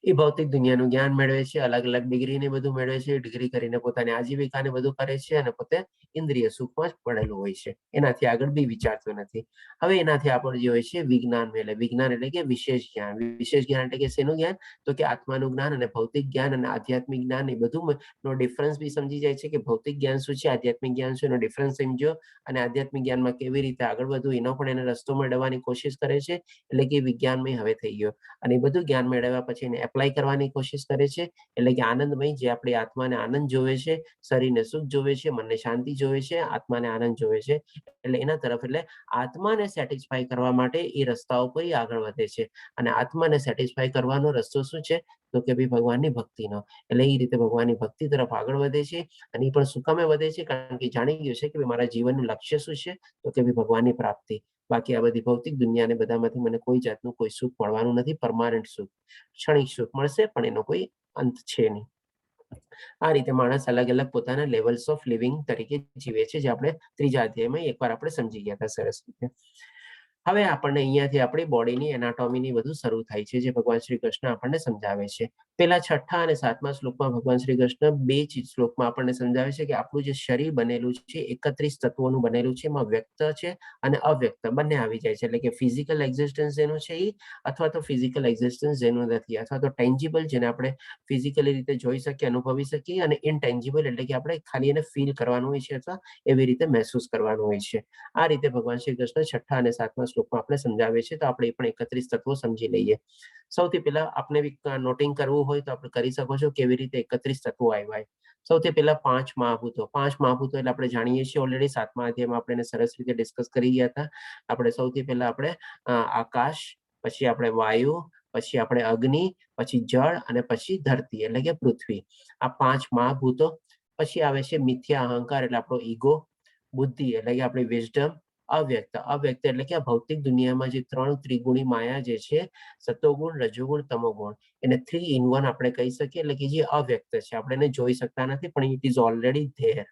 Speaker 2: એ ભૌતિક દુનિયાનું જ્ઞાન મેળવે છે, અલગ અલગ ડિગ્રી ને બધું મેળવે છે. ડિગ્રી કરીને પોતાની આજીવિકાને બધું કરે છે અને પોતે ઇન્દ્રિય સુખમાં જ પડેલું હોય છે. એનાથી આગળ બી વિચારતો નથી. હવે એનાથી આપણે જે હોય છે વિજ્ઞાન મેળવે. વિજ્ઞાન એટલે કે વિશેષ જ્ઞાન. વિશેષ જ્ઞાન એટલે કે શેનું જ્ઞાન? તો કે આત્માનું જ્ઞાન અને ભૌતિક જ્ઞાન અને આધ્યાત્મિક જ્ઞાન એ બધું નો ડિફરન્સ બી સમજી જાય છે કે ભૌતિક જ્ઞાન શું છે, આધ્યાત્મિક જ્ઞાન શું, એનો ડિફરન્સ સમજ્યો અને આધ્યાત્મિક જ્ઞાનમાં કેવી રીતે આગળ વધવું એનો પણ એને રસ્તો મેળવવાની કોશિશ કરે છે. એટલે કે વિજ્ઞાનમય હવે થઈ ગયો અને એ બધું જ્ઞાન મેળવ્યા પછી એને એપ્લાય કરવાની કોશિશ કરે છે. એટલે કે આનંદમય, જે આપણી આત્માને આનંદ જોવે છે, શરીરને સુખ જોવે છે, મનને શાંતિ જોવે છે, આત્માને આનંદ જોવે છે. એટલે એના તરફ એટલે આત્માને સેટિસ્ફાય કરવા માટે એ રસ્તા ઉપર આગળ વધે છે. અને આત્માને સેટિસ્ફાય કરવાનો રસ્તો શું છે? તો કે ભાઈ ભગવાનની ભક્તિનો. એટલે એ રીતે ભગવાનની ભક્તિ તરફ આગળ વધે છે અને એ પણ શું કામે વધે છે? કારણ કે જાણી ગયું છે કે ભાઈ મારા જીવનનું લક્ષ્ય શું છે? તો કે ભાઈ ભગવાનની પ્રાપ્તિ. બાકી આ બધી ભૌતિક દુનિયાને બધામાંથી મને કોઈ જાતનું કોઈ સુખ મળવાનું નથી. પરમાનન્ટ સુખ, ક્ષણિક સુખ મળશે પણ એનો કોઈ અંત છે નહીં. આ રીતે માણસ અલગ અલગ પોતાના લેવલ્સ ઓફ લિવિંગ તરીકે જીવે છે, જે આપણે ત્રીજા અધ્યાયમાં એકવાર આપણે સમજી ગયા હતા સરસ રીતે. હવે આપણને અહીંયાથી આપણી બોડીની એનાટોમીની બધું શરૂ થાય છે, જે ભગવાન શ્રી કૃષ્ણ આપણને સમજાવે છે. પેલા 6થા અને 7મા શ્લોકમાં ભગવાન શ્રી કૃષ્ણ બે શ્લોકમાં આપણને સમજાવે છે કે આપણું જે શરીર બનેલું છે 31 તત્વોનું બનેલું છે, એમાં વ્યક્ત છે અને અવ્યક્ત બંને આવી જાય છે. એટલે કે ફિઝિકલ એક્ઝિસ્ટન્સ જેનું છે એ, અથવા તો ફિઝિકલ એક્ઝિસ્ટન્સ જેનું નથી, અથવા તો ટેન્જિબલ જેને આપણે ફિઝિકલી રીતે જોઈ શકીએ, અનુભવી શકીએ, અને ઇનટેન્જિબલ એટલે કે આપણે ખાલી એને ફીલ કરવાનું હોય છે અથવા એવી રીતે મહેસૂસ કરવાનું હોય છે. આ રીતે ભગવાન શ્રી કૃષ્ણ 6થા અને 7મા શ્લોકમાં આપણે સમજાવે છે. તો આપણે પણ 31 તત્વો સમજી લઈએ. સૌથી પહેલા આપણે નોટિંગ કરવું હોય તો આપણે કરી શકો છો કેવી રીતે 31 તત્વો આવ્યા. સૌથી પહેલા 5 મહાભૂતો. 5 મહાભૂતો એટલે આપણે જાણીએ છીએ ઓલરેડી 7મા અધ્યાયમાં આપણે સરસ રીતે ડિસ્કસ કરી ગયા હતા. આપણે સૌથી પહેલા આપણે આકાશ, પછી આપણે વાયુ, પછી આપણે અગ્નિ, પછી જળ અને પછી ધરતી એટલે કે પૃથ્વી. આ 5 મહાભૂતો. પછી આવે છે મિથ્યા અહંકાર એટલે આપણો ઈગો, બુદ્ધિ એટલે કે આપણી વિઝડમ, અવ્યક્ત. અવ્યક્ત એટલે કે ભૌતિક દુનિયામાં જે 3 ત્રિગુણી માયા જે છે, સતોગુણ, રજોગુણ, તમોગુણ, એને 3 in 1 આપણે કહી શકીએ. એટલે કે જે અવ્યક્ત છે, આપણે એને જોઈ શકતા નથી પણ ઇટ ઇઝ ઓલરેડી ધેર,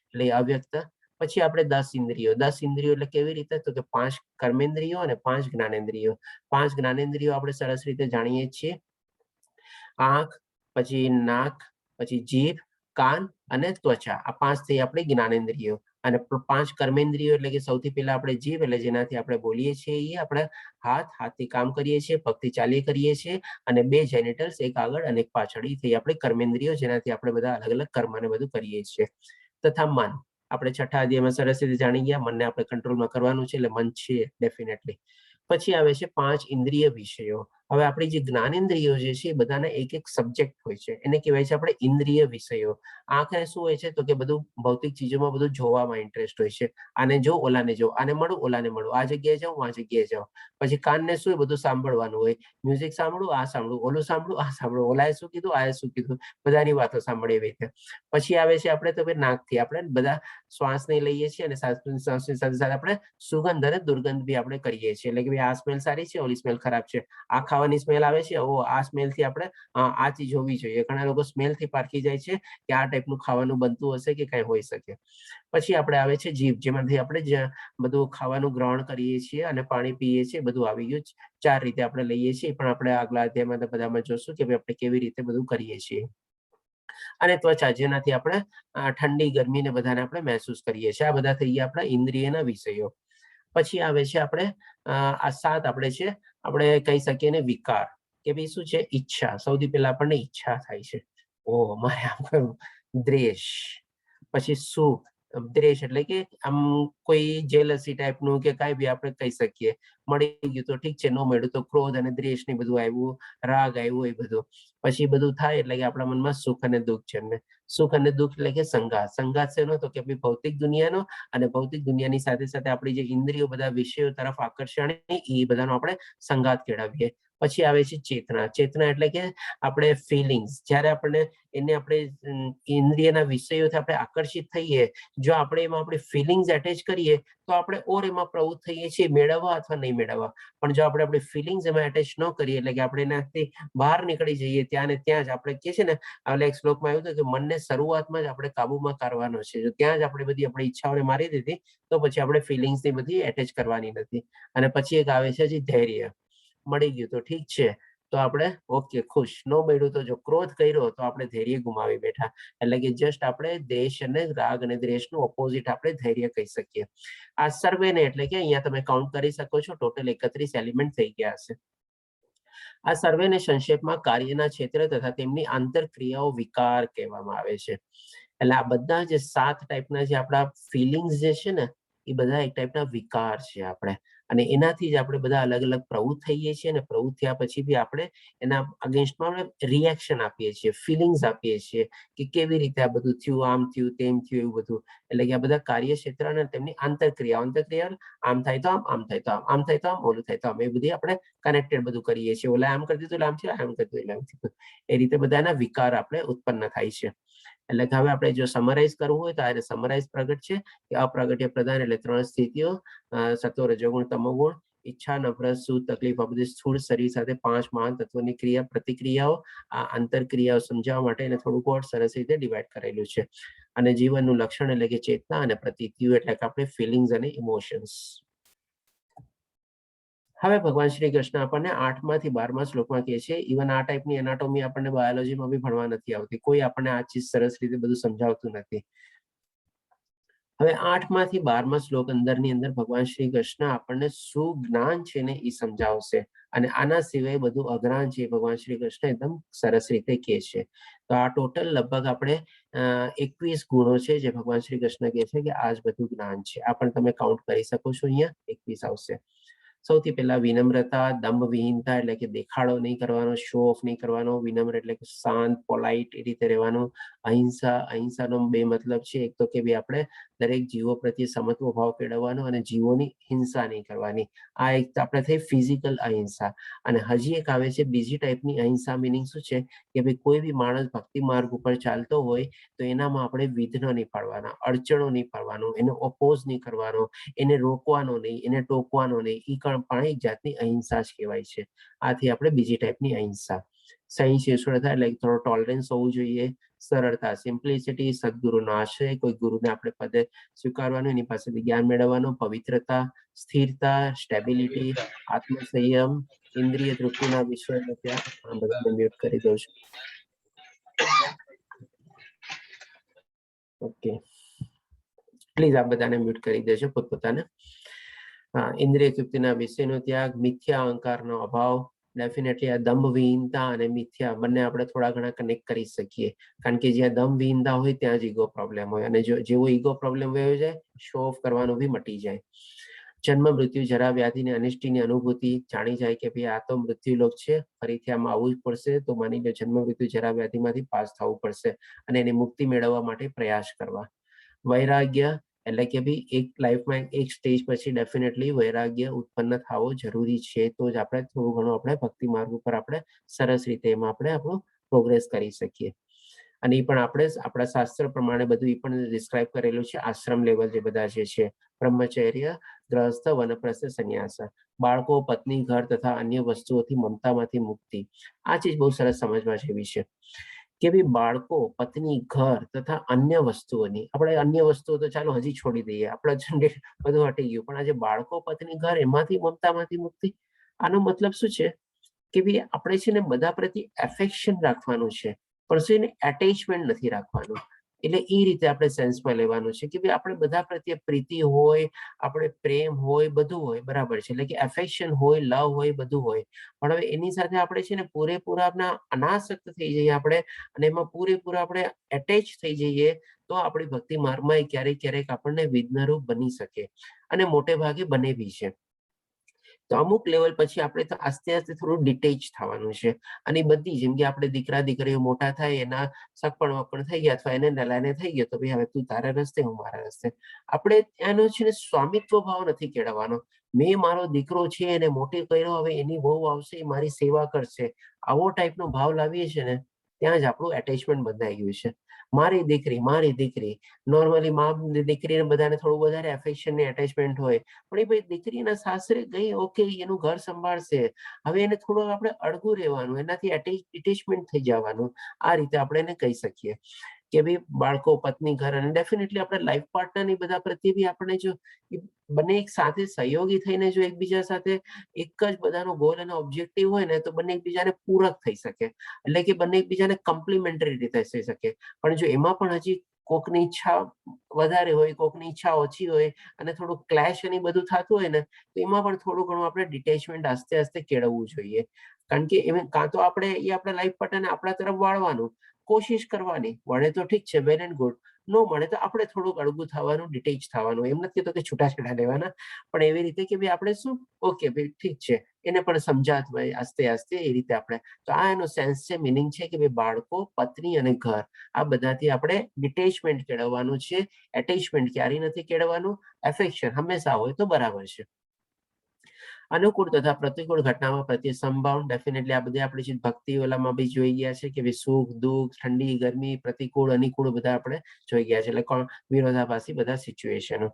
Speaker 2: એટલે અવ્યક્ત. પછી આપણે 10 ઇન્દ્રિયો. 10 ઇન્દ્રિયો એટલે કેવી રીતે? તો કે 5 કર્મેન્દ્રિયો અને 5 જ્ઞાનેન્દ્રિયો. 5 જ્ઞાનેન્દ્રિયો આપણે સરસ રીતે જાણીએ છીએ. આંખ, પછી નાક, પછી જીભ, કાન અને ત્વચા. આ 5 થઈ આપણી જ્ઞાનેન્દ્રિયો. અને 5 કર્મેન્દ્રિયો એટલે કે સૌથી પહેલા આપણે જીભ, એટલે જેનાથી આપણે બોલીએ છીએ, એ આપણે હાથથી કામ કરીએ છીએ, પગથી ચાલી કરીએ છીએ, અને 2 જેનિટલ્સ, એક આગળ અને એક પાછળ. એ થઈ આપણી કર્મેન્દ્રિયો, જેનાથી આપણે બધા અલગ અલગ કર્મ ને બધું કરીએ છીએ. તથા મન. આપણે 6થા અધ્યાયમાં સરસ રીતે જાણી ગયા, મનને આપણે કંટ્રોલમાં કરવાનું છે, એટલે મન છે ડેફિનેટલી. પછી આવે છે 5 ઇન્દ્રિય વિષયો. હવે આપણી જે જ્ઞાનેન્દ્રિયો જે છે, એ બધાના એક એક સબ્જેક્ટ હોય છે, એને કહેવાય છે આપણે ઇન્દ્રિય વિષયો. આંખને શું હોય છે? તો કે બધું ભૌતિક ચીજોમાં બધું જોવામાં ઇન્ટરેસ્ટ હોય છે. આને જો, ઓલાને જો, આને મળું, ઓલાને મળું, આ જગ્યાએ જાઉં, આ જગ્યાએ જાઉં. પછી કાનને શું? બધું સાંભળવાનું હોય, મ્યુઝિક સાંભળું, આ સાંભળું, ઓલું સાંભળું, આ સાંભળું, ઓલાએ શું કીધું, આએ શું કીધું, બધાની વાતો સાંભળે એવી રીતે. પછી આવે છે આપણે તો નાકથી આપણે બધા શ્વાસને લઈએ છીએ, અને શ્વાસની સાથે સાથે આપણે સુગંધ અને દુર્ગંધ બી આપણે કરીએ છીએ. એટલે કે આ સ્મેલ સારી છે, ઓલી સ્મેલ ખરાબ છે, આ ખાવાની સ્મેલ આવે છે, આ સ્મેલથી આપણે આ ચીજ હોવી જોઈએ. ઘણા લોકો સ્મેલથી પારખી જાય છે કે આ ટાઈપનું ખાવાનું બનતું હશે કે કઈ હોઈ શકે. પછી આપણે આવે છે જીભ, જેમાંથી આપણે બધું ખાવાનું ગ્રહણ કરીએ છીએ અને પાણી પીએ છીએ, બધું આવી ગયું. 4 રીતે આપણે લઈએ છીએ, પણ આપણે આગલા અધ્યાયમાં બધામાં જોશું કે આપણે કેવી રીતે બધું કરીએ છીએ. અને ત્વચા, જેનાથી આપણે ઠંડી, ગરમી ને બધાને આપણે મહેસૂસ કરીએ છીએ. આ બધા થઈ ગયા આપણા ઇન્દ્રિયના વિષયો. પછી આવે છે આપણે આ 7 આપણે છે, આપણે કહી શકીએ ને વિકાર, કે ભાઈ શું છે? ઈચ્છા. સૌથી પહેલા આપણને ઈચ્છા થાય છે, મારે આમ કરવું. દ્વેષ. પછી સુખ. દ્વેષ એટલે કે આમ કોઈ જેલસી ટાઈપનું કે કાંઈ બી આપણે કહી શકીએ. મળી ગયું તો ઠીક છે, ન મળ્યું તો ક્રોધ અને દ્વેષ ને બધું આવ્યું, રાગ આવ્યું, એ બધું. પછી બધું થાય એટલે કે આપણા મનમાં સુખ અને દુઃખ જન્મે. સુખ અને દુઃખ એટલે કે સંઘાત. સંઘાત શેનો? તો કે ભૌતિક દુનિયાનો, અને ભૌતિક દુનિયાની સાથે સાથે આપણી જે ઇન્દ્રિયો બધા વિષયો તરફ આકર્ષણ, એ બધાનો આપણે સંઘાત કેળવીએ. પછી આવે છે ચેતના. ચેતના એટલે કે આપણે ફિલિંગ્સ. જ્યારે આપણે એને આપણે ઇન્દ્રિયના વિષયોથી આપણે આકર્ષિત થઈએ, જો આપણે એમાં આપણી ફિલિંગ્સ એટેચ કરીએ તો આપણે એમાં પ્રવૃત્ત થઈએ છીએ, મેળવવા અથવા નહીં મેળવવા. પણ જો આપણે આપણી ફિલિંગ્સ એમાં એટેચ ન કરીએ, એટલે કે આપણે એનાથી બહાર નીકળી જઈએ, ત્યાં ને ત્યાં જ આપણે કહે છે ને, એટલે એક શ્લોકમાં આવ્યું હતું કે મનને શરૂઆતમાં જ આપણે કાબુમાં કરવાનો છે. જો ત્યાં જ આપણે બધી આપણી ઈચ્છાઓને મારી દીધી, તો પછી આપણે ફિલિંગ્સની બધી એટેચ કરવાની નથી. અને પછી એક આવે છે જે ધૈર્ય. મળી ગયું તો ઠીક છે, તો આપણે ઓકે, ખુશ. ન મળ્યું તો જો ક્રોધ કર્યો તો આપણે ધૈર્ય ગુમાવી બેઠા. એટલે કે જસ્ટ આપણે દ્વેષ અને રાગ અને દ્વેષનું ઓપોઝિટ આપણે ધૈર્ય કહી શકીએ. આ સર્વેને એટલે કે અહીંયા તમે કાઉન્ટ કરી શકો છો, ટોટલ 31 એલિમેન્ટ થઈ ગયા હશે. આ સર્વેને સંક્ષેપમાં કાર્યના ક્ષેત્ર તથા તેમની આંતરક્રિયાઓ વિકાર કહેવામાં આવે છે. એટલે આ બધા જે 7 ટાઈપના જે આપણા ફિલિંગ્સ જે છે ને, એ બધા એક ટાઈપના વિકાર છે. આપણે અને એનાથી જ આપણે બધા અલગ અલગ પ્રવૃત્ત થઈએ છીએ, અને પ્રવૃત્ત થયા પછી બી આપણે એના અગેન્સ્ટમાં આપણે રિએક્શન આપીએ છીએ, ફિલિંગ્સ આપીએ છીએ કે કેવી રીતે આ બધું થયું, આમ થયું, તેમ થયું, એવું બધું. એટલે કે આ બધા કાર્યક્ષેત્ર અને તેમની આંતરક્રિયા આમ થાય તો આમ થાય તો આમ થાય તો આમ, ઓલું થાય તો આમ, એ બધી આપણે કનેક્ટેડ બધું કરીએ છીએ. ઓલા આમ કરી દીધું આમ થયું, આમ કરી દીધું આમ થયું. એ રીતે બધાના વિકાર આપણે ઉત્પન્ન થાય છે. એટલે કે હવે આપણે જો સમરાઇઝ કરવું હોય તો આ સમરાઇઝ પ્રગટ છે કે અપ્રાગટ્ય પ્રધાન એટલે 3 સ્થિતિઓ, સત્વ, રજોગુણ, તમોગુણ, ઈચ્છા, નફરત, સુખ, તકલીફ, આ બધી સ્થૂળ શરીર સાથે 5 મહાન તત્વોની ક્રિયા પ્રતિક્રિયાઓ, આ આંતરક્રિયાઓ સમજાવવા માટે એને થોડું બહુ સરસ રીતે ડિવાઈડ કરેલું છે. અને જીવનનું લક્ષણ એટલે કે ચેતના અને પ્રતીતિઓ એટલે કે આપણે ફિલિંગ્સ અને ઇમોશન્સ. હવે ભગવાન શ્રી કૃષ્ણ આપણને 8માંથી 12મા શ્લોકમાં કહે છે, ઇવન આ ટાઈપની એનાટોમી આપણને બાયોલોજીમાં બી ભણવા નથી આવતી, કોઈ આપણને આ ચીજ સરસ રીતે બધું સમજાવતું નથી. હવે 8માંથી 12મા શ્લોક અંદરની અંદર ભગવાન શ્રી કૃષ્ણ આપણને શું જ્ઞાન છે ને એ સમજાવશે, અને આના સિવાય બધું અજ્ઞાન છે ભગવાન શ્રી કૃષ્ણ એકદમ સરસ રીતે કહે છે. તો આ ટોટલ લગભગ આપણે 21 ગુણો છે જે ભગવાન શ્રી કૃષ્ણ કહે છે કે આ જ બધું જ્ઞાન છે. આ પણ તમે કાઉન્ટ કરી શકો છો, અહીંયા 21 આવશે. સૌથી પહેલા વિનમ્રતા, દંભ વિહીનતા એટલે કે દેખાડો નહીં કરવાનો, શો ઓફ નહીં કરવાનો. વિનમ્ર એટલે કે શાંત, પોલાઇટ એ રીતે રહેવાનું. અહિંસા, અહિંસાનો 2 મતલબ છે, એક તો કે ભાઈ આપણે દરેક જીવો પ્રત્યે સમત્વ ભાવ કેળવવાનો અને જીવોની હિંસા નહીં કરવાની. આ એક આપણે થઈ ફિઝિકલ અહિંસા. અને હજી એક આવે છે બીજી ટાઈપની અહિંસા. મિનિંગ શું છે કે ભાઈ કોઈ બી માણસ ભક્તિ માર્ગ ઉપર ચાલતો હોય તો એનામાં આપણે વિઘ્ન નહીં પાડવાના, અડચણો નહીં પાડવાનું, એને ઓપોઝ નહીં કરવાનો, એને રોકવાનો નહીં, એને ટોકવાનો નહીં. એ પણ એક જાતની અહિંસા જ કહેવાય છે. આથી આપણે બીજી ટાઈપની અહિંસા. સહિષ્ણુતા એટલે થોડો ટોલરન્સ હોવું જોઈએ. સરળતા, સિમ્પ્લિસિટી, સદગુરુનો આશ્રય, કોઈ ગુરુને આપણે પદે સ્વીકારવાનું, એની પાસેથી જ્ઞાન મેળવવાનું. પવિત્રતા, સ્થિરતા, સ્ટેબિલિટી, આત્મસંયમ, ઇન્દ્રિય તૃપ્તિના વિષય. ત્યાં બધાને મ્યુટ કરી દઉં છું. ઓકે, પ્લીઝ આ બધાને મ્યુટ કરી દેજો પોતપોતાને. ઇન્દ્રિય તૃપ્તિના વિષયનો ત્યાગ, મિથ્યા અહંકારનો અભાવ. ડેફિનેટલી આ દંભવિહીનતા અને મિથ્યા બંને આપણે થોડા ઘણા કનેક્ટ કરી શકીએ, કારણ કે જ્યાં દંભવિહીનતા હોય ત્યાં જ ઈગો પ્રોબ્લેમ હોય, અને જેવો ઈગો પ્રોબ્લેમ વયો જાય, શો ઓફ કરવાનું બી મટી જાય. જન્મ, મૃત્યુ, જરા, વ્યાધિ ને અનિષ્ટની અનુભૂતિ. જાણી જાય કે ભાઈ આ તો મૃત્યુલોક છે, ફરીથી આમાં આવવું જ પડશે. તો માની લો જન્મ, મૃત્યુ, જરા, વ્યાધિમાંથી પાસ થવું પડશે અને એની મુક્તિ મેળવવા માટે પ્રયાસ કરવા. વૈરાગ્ય એટલે કે ભાઈ એક લાઈફમાં એક સ્ટેજ પછી ડેફિનેટલી વૈરાગ્ય ઉત્પન્ન થવો જરૂરી છે, તો જ આપણે થોડું ઘણું આપણે ભક્તિ માર્ગ ઉપર આપણે સરસ રીતે એમાં આપણે આપણું પ્રોગ્રેસ કરી શકીએ. અને એ પણ આપણે આપણા શાસ્ત્ર પ્રમાણે બધું એ પણ ડિસ્ક્રાઇબ કરેલું છે. આશ્રમ લેવલ જે બધા જે છે, બ્રહ્મચર્ય, ગ્રહસ્થ, વનપ્રસ્થ, સંન્યાસ. બાળકો, પત્ની, ઘર તથા અન્ય વસ્તુઓથી મમતામાંથી મુક્તિ. આ ચીજ બહુ સરસ સમજવા જેવી છે કે ભાઈ બાળકો, પત્ની, ઘર તથા અન્ય વસ્તુઓની, આપણે અન્ય વસ્તુઓ તો ચાલો હજી છોડી દઈએ, આપણા જનરેશન બધું હટી ગયું, પણ આજે બાળકો, પત્ની, ઘર એમાંથી મમતામાંથી મુક્તિ. આનો મતલબ શું છે કે ભાઈ આપણે છે ને બધા પ્રત્યે એફેક્શન રાખવાનું છે, પણ શું એને એટેચમેન્ટ નથી રાખવાનું. એટલે એ રીતે આપણે સેન્સમાં લેવાનું છે કે ભાઈ આપણે બધા પ્રત્યે પ્રીતિ હોય, આપણે પ્રેમ હોય, બધું હોય, બરાબર છે, એટલે કે એફેક્શન હોય, લવ હોય, બધું હોય. પણ હવે એની સાથે આપણે છે ને પૂરેપૂરા આપણા અનાસક્ત થઈ જઈએ આપણે, અને એમાં પૂરેપૂરા આપણે એટેચ થઈ જઈએ, તો આપણી ભક્તિ માર્ગમાં ક્યારેક ક્યારેક આપણને વિઘ્નરૂપ બની શકે, અને મોટે ભાગે બને બી છે. તો અમુક લેવલ પછી આપણે તો આસ્તે આસ્તે થોડું ડિટેચ થવાનું છે. અને બધી જેમ કે આપણે દીકરા દીકરીઓ મોટા થાય, એના સગપણ વપણ થઈ ગયા, અથવા એને નલાને થઈ ગયો, તો ભાઈ હવે તું તારા રસ્તે, હું મારા રસ્તે. આપણે ત્યાંનો છે ને સ્વામિત્વ ભાવ નથી કેળવવાનો. મેં મારો દીકરો છે એને મોટી કર્યો, હવે એની વહુ આવશે, મારી સેવા કરશે, આવો ટાઈપનો ભાવ લાવીએ છીએ ને, ત્યાં જ આપણું એટેચમેન્ટ બંધાઈ ગયું છે. મારી દીકરી, મારી દીકરી. નોર્મલી મા દીકરીને બધાને થોડું વધારે એફેક્શન ને એટેચમેન્ટ હોય, પણ એ ભાઈ દીકરીના સાસરે ગઈ, ઓકે, એનું ઘર સંભાળશે, હવે એને થોડું આપણે અડગું રહેવાનું, એનાથી એટેચમેન્ટ થઈ જવાનું. આ રીતે આપણે એને કહી શકીએ કે ભાઈ બાળકો, પત્ની, ઘર, અને ડેફિનેટલી આપણે લાઈફ પાર્ટનર ની બધા પ્રત્યે બી આપણે જો બંને એક સાથે સહયોગી થઈને જો એકબીજા સાથે એક જ બધાનો ગોલ અને ઓબ્જેક્ટિવ હોય ને, તો બંને એકબીજાને પૂરક થઈ શકે, એટલે કે બંને એકબીજાને કમ્પ્લિમેન્ટરી રીતે થઈ શકે. પણ જો એમાં પણ હજી કોકની ઈચ્છા વધારે હોય, કોકની ઈચ્છા ઓછી હોય, અને થોડું ક્લેશ અને બધું થતું હોય ને, તો એમાં પણ થોડું ઘણું આપણે ડિટેચમેન્ટ આસ્તે આસ્તે કેળવવું જોઈએ. કારણ કે કાં તો આપણે એ આપણા લાઈફ પાર્ટનરને આપણા તરફ વાળવાનું કોશિશ કરવાની, વળે તો ઠીક છે, વેલ એન્ડ ગુડ, ન મળે તો આપણે થોડુંક અળગું થવાનું, ડિટેચ થવાનું. એમ નથી કહેતો કે છૂટાછેડા લેવાના, પણ એવી રીતે કે ભાઈ આપણે શું, ઓકે ભાઈ ઠીક છે, એને પણ સમજાત ભાઈ આસ્તે આસ્તે એ રીતે આપણે. તો આ એનો સેન્સ છે, મિનિંગ છે કે ભાઈ બાળકો, પત્ની અને ઘર આ બધાથી આપણે ડિટેચમેન્ટ કેળવવાનું છે. એટેચમેન્ટ ક્યારેય નથી કેળવવાનું. એફેક્શન હંમેશા હોય તો બરાબર છે. અનુકૂળ તથા પ્રતિકૂળ ઘટનામાં પ્રત્યે સંભાવ, ડેફિનેટલી આ બધી આપણે જે ભક્તિ ઓલામાં બી જોઈ ગયા છે કે ભાઈ સુખ દુઃખ, ઠંડી ગરમી, પ્રતિકૂળ અનુકૂળ બધા આપણે જોઈ ગયા છે. એટલે વિરોધાભાસી બધા સિચ્યુએશનો.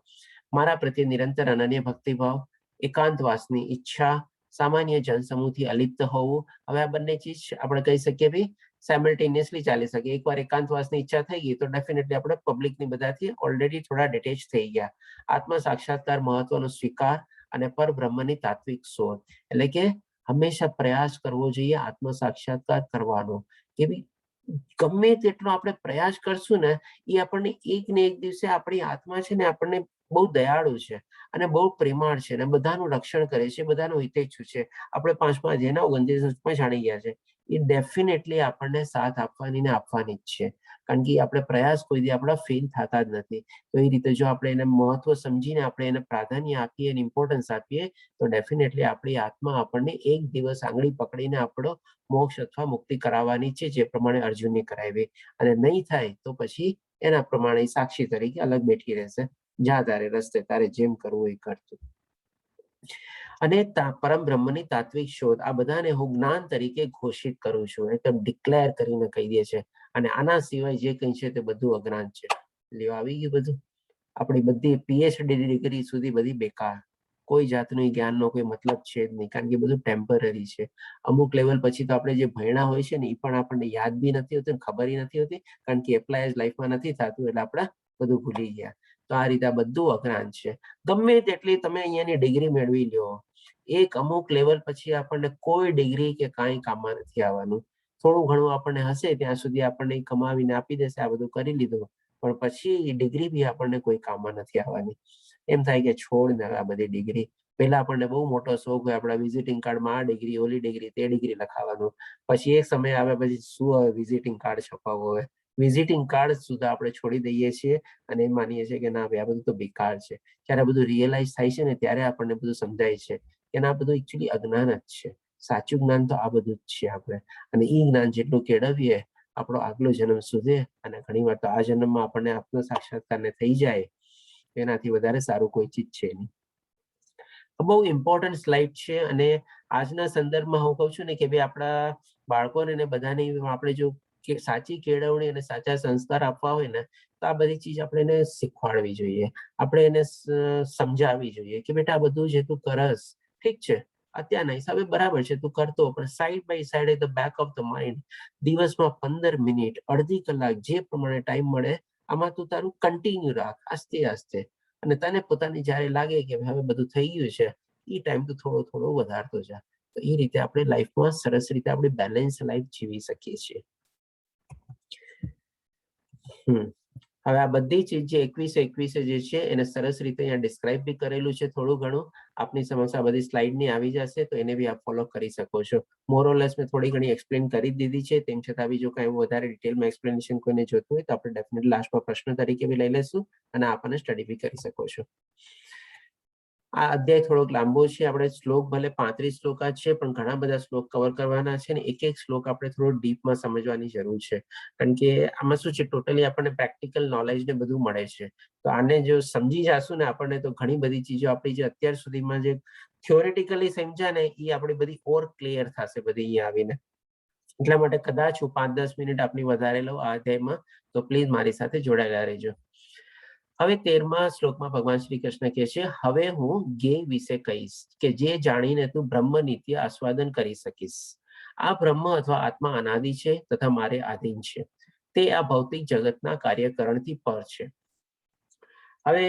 Speaker 2: મારા પ્રત્યે નિરંતર અનન્ય ભક્તિભાવ, એકાંતવાસની ઈચ્છા, સામાન્ય જનસમૂહથી અલિપ્ત હોવું. હવે આ બંને ચીજ આપણે કહી શકીએ ભાઈ સાયમલ્ટેનિયસલી ચાલી શકે. એકવાર એકાંતવાસની ઈચ્છા થઈ ગઈ તો ડેફિનેટલી આપણે પબ્લિકની બધાથી ઓલરેડી થોડા ડિટેચ થઈ ગયા. આત્મ સાક્ષાત્કાર મહત્વનો સ્વીકાર અને પરબ્રહ્મની તાત્વિક શોધ. એટલે કે હંમેશા પ્રયાસ કરવો જોઈએ આત્મ સાક્ષાત્કાર કરવાનો. કે ગમે તેટલો આપણે પ્રયાસ કરશું ને એ આપણને એક ને એક દિવસે આપણી આત્મા છે ને આપણને બહુ દયાળુ છે અને બહુ પ્રેમાળ છે અને બધાનું રક્ષણ કરે છે, બધાનું હિતેચ્છુ છે. આપણે 5મા અધ્યાયના 29 જાણી ગયા છે. એ ડેફિનેટલી આપણને સાથ આપવાની ને આપવાની જ છે. કારણ કે આપણે પ્રયાસ કોઈ દી આપણા ફેલ થતા જ નથી. તો એ રીતે જો આપણે એને મહત્વ સમજીને આપણે એને પ્રાધાન્ય આપીએ અને ઇમ્પોર્ટન્સ આપીએ તો ડેફિનેટલી આપણી આત્મા આપણને એક દિવસ આંગળી પકડીને આપણો મોક્ષ અથવા મુક્તિ કરાવવાની છે, જે પ્રમાણે અર્જુનને કરાવી. અને નહીં થાય તો પછી એના પ્રમાણે સાક્ષી તરીકે અલગ બેઠી રહેશે. જા તારે રસ્તે, તારે જેમ કરવું એ કરતું. અને પરમ બ્રહ્મની તાત્વિક શોધ, આ બધાને હું જ્ઞાન તરીકે ઘોષિત કરું છું. એકદમ ડિક્લેર કરીને કહી દે છે. અને આના સિવાય જે કંઈ છે તે બધું અજ્ઞાન છે. લ્યો આવી ગયું બધું. આપણી બધી પીએચડી ડિગ્રી સુધી બધી બેકાર. કોઈ જાતનું જ્ઞાનનો કોઈ મતલબ છે જ નહીં, કારણ કે બધું ટેમ્પરરી છે. અમુક લેવલ પછી તો આપણે જે ભણ્યા હોય છે ને એ પણ આપણને યાદ બી નથી હોતું, ખબર નથી હોતી, કારણ કે એપ્લાય લાઈફમાં નથી થતું, એટલે આપણે બધું ભૂલી ગયા. તો આ રીતે આ બધું અજ્ઞાન છે. ગમે તેટલી તમે અહીંયાની ડિગ્રી મેળવી લો, એક અમુક લેવલ પછી આપણને કોઈ ડિગ્રી કે કાંઈ કામમાં નથી આવવાનું. થોડું ઘણું આપણને હશે ત્યાં સુધી આપણને કમાવીને આપી દેશે, આ બધું કરી લીધું, પણ પછી એ ડિગ્રી બી આપણને કોઈ કામમાં નથી આવવાની. એમ થાય કે છોડ ને આ બધી ડિગ્રી. પહેલા આપણને બહુ મોટો શોખ હોય આપણા વિઝિટિંગ કાર્ડમાં આ ડિગ્રી, ઓલી ડિગ્રી, તે ડિગ્રી લખાવાનું. પછી એક સમય આવે પછી શું હવે વિઝિટિંગ કાર્ડ છપાવવો હોય. વિઝિટિંગ કાર્ડ સુધા આપણે છોડી દઈએ છીએ અને એમ માનીએ છીએ કે ના ભાઈ આ બધું તો બેકાર છે. જ્યારે બધું રિયલાઇઝ થાય છે ને ત્યારે આપણને બધું સમજાય છે કે ના બધું એકચ્યુઅલી અજ્ઞાન જ છે. સાચું જ્ઞાન તો આ બધું જ છે આપણે. અને એ જ્ઞાન જેટલું કેળવીએ આપણો આગલો જન્મ સુધે, અને ઘણી વાર તો આ જન્મમાં આપણને આત્મ સાક્ષાત્કારને થઈ જાય, એનાથી વધારે સારું કોઈ ચીજ છે નહીં. બહુ ઇમ્પોર્ટન્ટ સ્લાઇડ છે. અને આજના સંદર્ભમાં હું કહું છું ને કે ભાઈ આપણા બાળકોને ને બધાને આપણે જો સાચી કેળવણી અને સાચા સંસ્કાર આપવા હોય ને તો આ બધી ચીજ આપણે એને શીખવાડવી જોઈએ. આપણે એને સમજાવવી જોઈએ કે બેટા આ બધું જે તું કરસ ઠીક છે, અત્યારના હિસાબે બરાબર છે તું કરતો, પણ side by side the back of the mind દિવસમાં 15 મિનિટ, અડધી કલાક, જે પ્રમાણે ટાઈમ મળે આમાં તું તારું કન્ટિન્યુ રાખ આસ્તે આસ્તે. અને તને પોતાની જ્યારે લાગે કે હવે બધું થઈ ગયું છે એ ટાઈમ તો થોડો થોડો વધારતો જા. તો એ રીતે આપણે લાઈફમાં સરસ રીતે આપણે બેલેન્સ લાઈફ જીવી શકીએ છીએ. હવે આ બધી ચીજ જે 21 જે છે એને સરસ રીતે અહીંયા ડિસ્ક્રાઇબ બી કરેલું છે. થોડું ઘણું આપની સમક્ષ આ બધી સ્લાઇડ ની આવી જશે તો એને બી આપ ફોલો કરી શકો છો. મોરઓલેસ મેં થોડી ઘણી એક્સપ્લેન કરી દીધી છે. તેમ છતાં બી જો કાંઈ વધારે ડિટેલમાં એક્સપ્લેનેશન કોઈને જોતું હોય તો આપણે ડેફિનેટલી લાસ્ટમાં પ્રશ્ન તરીકે બી લઈ લેશું અને આપણને સ્ટડી બી કરી શકો છો. આ અધ્યાય થોડોક લાંબો છે. આપણે શ્લોક ભલે 35 શ્લોક જ છે, પણ ઘણા બધા શ્લોક કવર કરવાના છે ને એક એક શ્લોક આપણે થોડો ડીપમાં સમજવાની જરૂર છે. કારણ કે આમાં શું છે, ટોટલી આપણને પ્રેક્ટિકલ નોલેજ ને બધું મળે છે. તો આને જો સમજી જાશું ને આપણને તો ઘણી બધી ચીજો આપણી જે અત્યાર સુધીમાં જે થિયોરેટિકલી સમજ્યા ને એ આપણી બધી ઓર ક્લિયર થશે બધી અહીંયા આવીને. એટલા માટે કદાચ હું 5-10 મિનિટ આપની વધારે લઉં આ અધ્યાયમાં, તો પ્લીઝ મારી સાથે જોડાયેલા રહેજો. હવે 13મા શ્લોકમાં ભગવાન શ્રી કૃષ્ણ કહે છે, હવે હું જ્ઞેય વિશે કહીશ કે જે જાણીને તું બ્રહ્મ નિત્ય આસ્વાદન કરી શકીશ. આ બ્રહ્મ અથવા આત્મા અનાદિ છે તથા મારે આધીન છે. તે આ ભૌતિક જગતના કાર્યકરણથી પર છે. હવે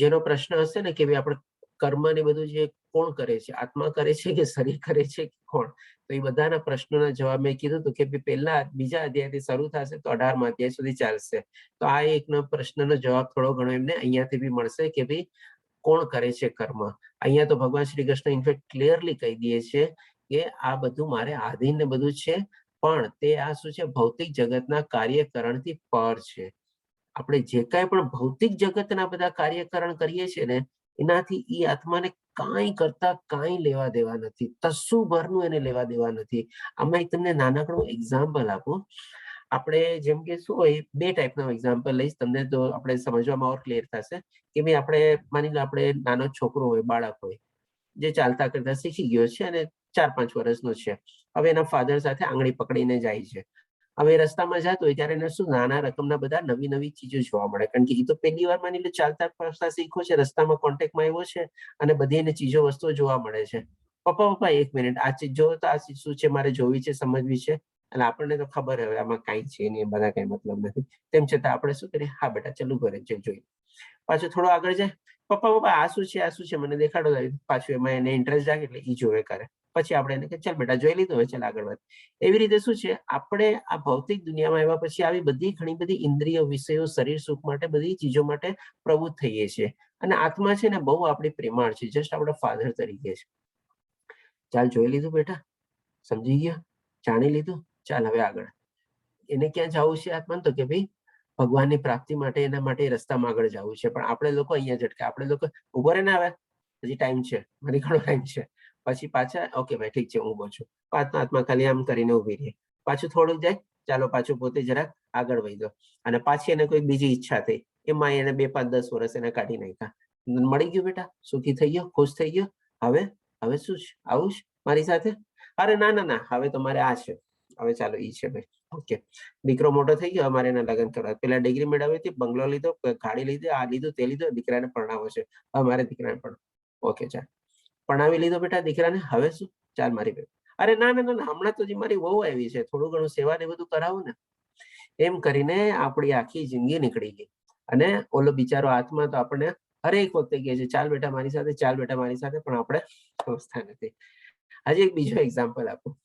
Speaker 2: જેનો પ્રશ્ન હશે ને કે ભાઈ આપણે કર્મ ને બધું જે કોણ કરે છે, આત્મા કરે છે કે શરીર કરે છે કે કોણ, તો એ બધાના પ્રશ્નોના જવાબ મેં કીધું હતું કે પહેલા બીજા અધ્યાયથી શરૂ થશે તો 18મા અધ્યાય સુધી ચાલશે. તો આ એકનો પ્રશ્નનો જવાબ થોડો ઘણો એમને અહીંયાથી બી મળશે કે ભાઈ કોણ કરે છે કર્મ. અહીંયા તો ભગવાન શ્રી કૃષ્ણ ઇનફેક્ટ ક્લિયરલી કહી દે છે કે આ બધું મારે આધીન ને બધું છે, પણ તે આ શું છે ભૌતિક જગતના કાર્યકરણથી પર છે. આપણે જે કાંઈ પણ ભૌતિક જગતના બધા કાર્યકરણ કરીએ છીએ ને એનાથી એ આત્માને કાંઈ કરતા કાંઈ લેવા દેવા નથી, તસ્સું ભરનું એને લેવા દેવા નથી. આમાં એક તમને નાનકડું એક્ઝામ્પલ આપું. આપણે જેમ કે શું હોય, બે ટાઈપના એક્ઝામ્પલ લઈશ તમને તો આપણે સમજવામાં ઓર ક્લિયર થશે કે ભાઈ આપણે માની લો આપણે નાનો છોકરો હોય, બાળક હોય, જે ચાલતા કરતા શીખી ગયો છે અને 4-5 વર્ષનો છે. હવે એના ફાધર સાથે આંગળી પકડીને જાય છે. હવે રસ્તામાં જતો હોય ત્યારે એને શું નાના રકમના બધા નવી નવી ચીજો જોવા મળે, કારણ કે એ તો પહેલી વાર માની લો ચાલતા ફરતા શીખ્યો છે, રસ્તામાં કોન્ટેક્ટમાં આવ્યો છે અને બધી એને ચીજો વસ્તુઓ જોવા મળે છે. પપ્પા એક મિનિટ, આ ચીજ જોવો તો આ ચીજ શું છે, મારે જોવી છે, સમજવી છે. અને આપણને તો ખબર હવે આમાં કાંઈ છે નહીં, બધા કઈ મતલબ નથી. તેમ છતાં આપણે શું કરીએ, હા બેટા ચાલુ કરે છે, જોઈ. પાછું થોડો આગળ જાય, પપ્પા આ શું છે, આ શું છે, મને દેખાડો. પાછું એમાં એને ઇન્ટરેસ્ટ જાગે એટલે ઈ જોવે કરે. પછી આપણે એને કે ચાલ બેટા જોઈ લીધું, હવે ચાલ આગળ વધ. એવી રીતે શું છે, આપણે આ ભૌતિક દુનિયામાં આવ્યા પછી આવી બધી ઘણી બધી ઇન્દ્રિય વિષયો, શરીર સુખ માટે, બધી ચીજો માટે પ્રવૃત્ત થઈએ છીએ. અને આત્મા છે ને બહુ આપણી પ્રેમાળ છે, જસ્ટ આપણા ફાધર તરીકે છે. ચાલ જોઈ લીધું બેટા, સમજી ગયા, જાણી લીધું, ચાલ હવે આગળ. એને ક્યાં જવું છે આત્માને, તો કે ભાઈ ભગવાનની પ્રાપ્તિ માટે, એના માટે રસ્તામાં આગળ જવું છે. પણ આપણે લોકો અહીંયા ઝટકે, આપણે લોકો ઉભો રહે ને, આવે હજી ટાઈમ છે, મારી ઘણો ટાઈમ છે. પછી પાછા ઓકે ભાઈ ઠીક છે, હું ઉભો છું. આત્મા ખાલી આમ કરીને ઉભી રહી. પાછું થોડુંક જાય, ચાલો પાછું પોતે જરાક આગળ વધ્યો. અને પાછી એને કોઈ બીજી ઈચ્છા થઈ, એમાં એને 2, 5, 10 વર્ષ એને કાઢી નાખ્યા. મળી ગયું બેટા, સુખી થઈ ગયો, ખુશ થઈ ગયો. હવે શું છે, આવું છે મારી સાથે? અરે ના, હવે તમારે આ છે, હવે ચાલો ઈ છે ભાઈ. ઓકે, દીકરો મોટો થઈ ગયો, અમારે એના લગ્ન કરવા. પેલા ડિગ્રી મેળવી હતી, બંગલો લીધો, ગાડી લીધી, આ લીધું, તે લીધું, દીકરાને પરણાવો છે. અમારે દીકરાને પણ ઓકે ચાલ પરણાવી લીધો બેટા દીકરાને. હવે શું, ચાલ મારી બેન. અરે ના, હમણાં તો મારી વહુ આવી છે, થોડું ઘણું સેવા ને બધું કરાવું ને. એમ કરીને આપણી આખી જિંદગી નીકળી ગઈ. અને ઓલો બિચારો આત્મા તો આપણને હરેક વખતે કહે છે ચાલ બેટા મારી સાથે, ચાલ બેટા મારી સાથે, પણ આપણે સમજતા નથી. હજી એક બીજો એક્ઝામ્પલ આપું.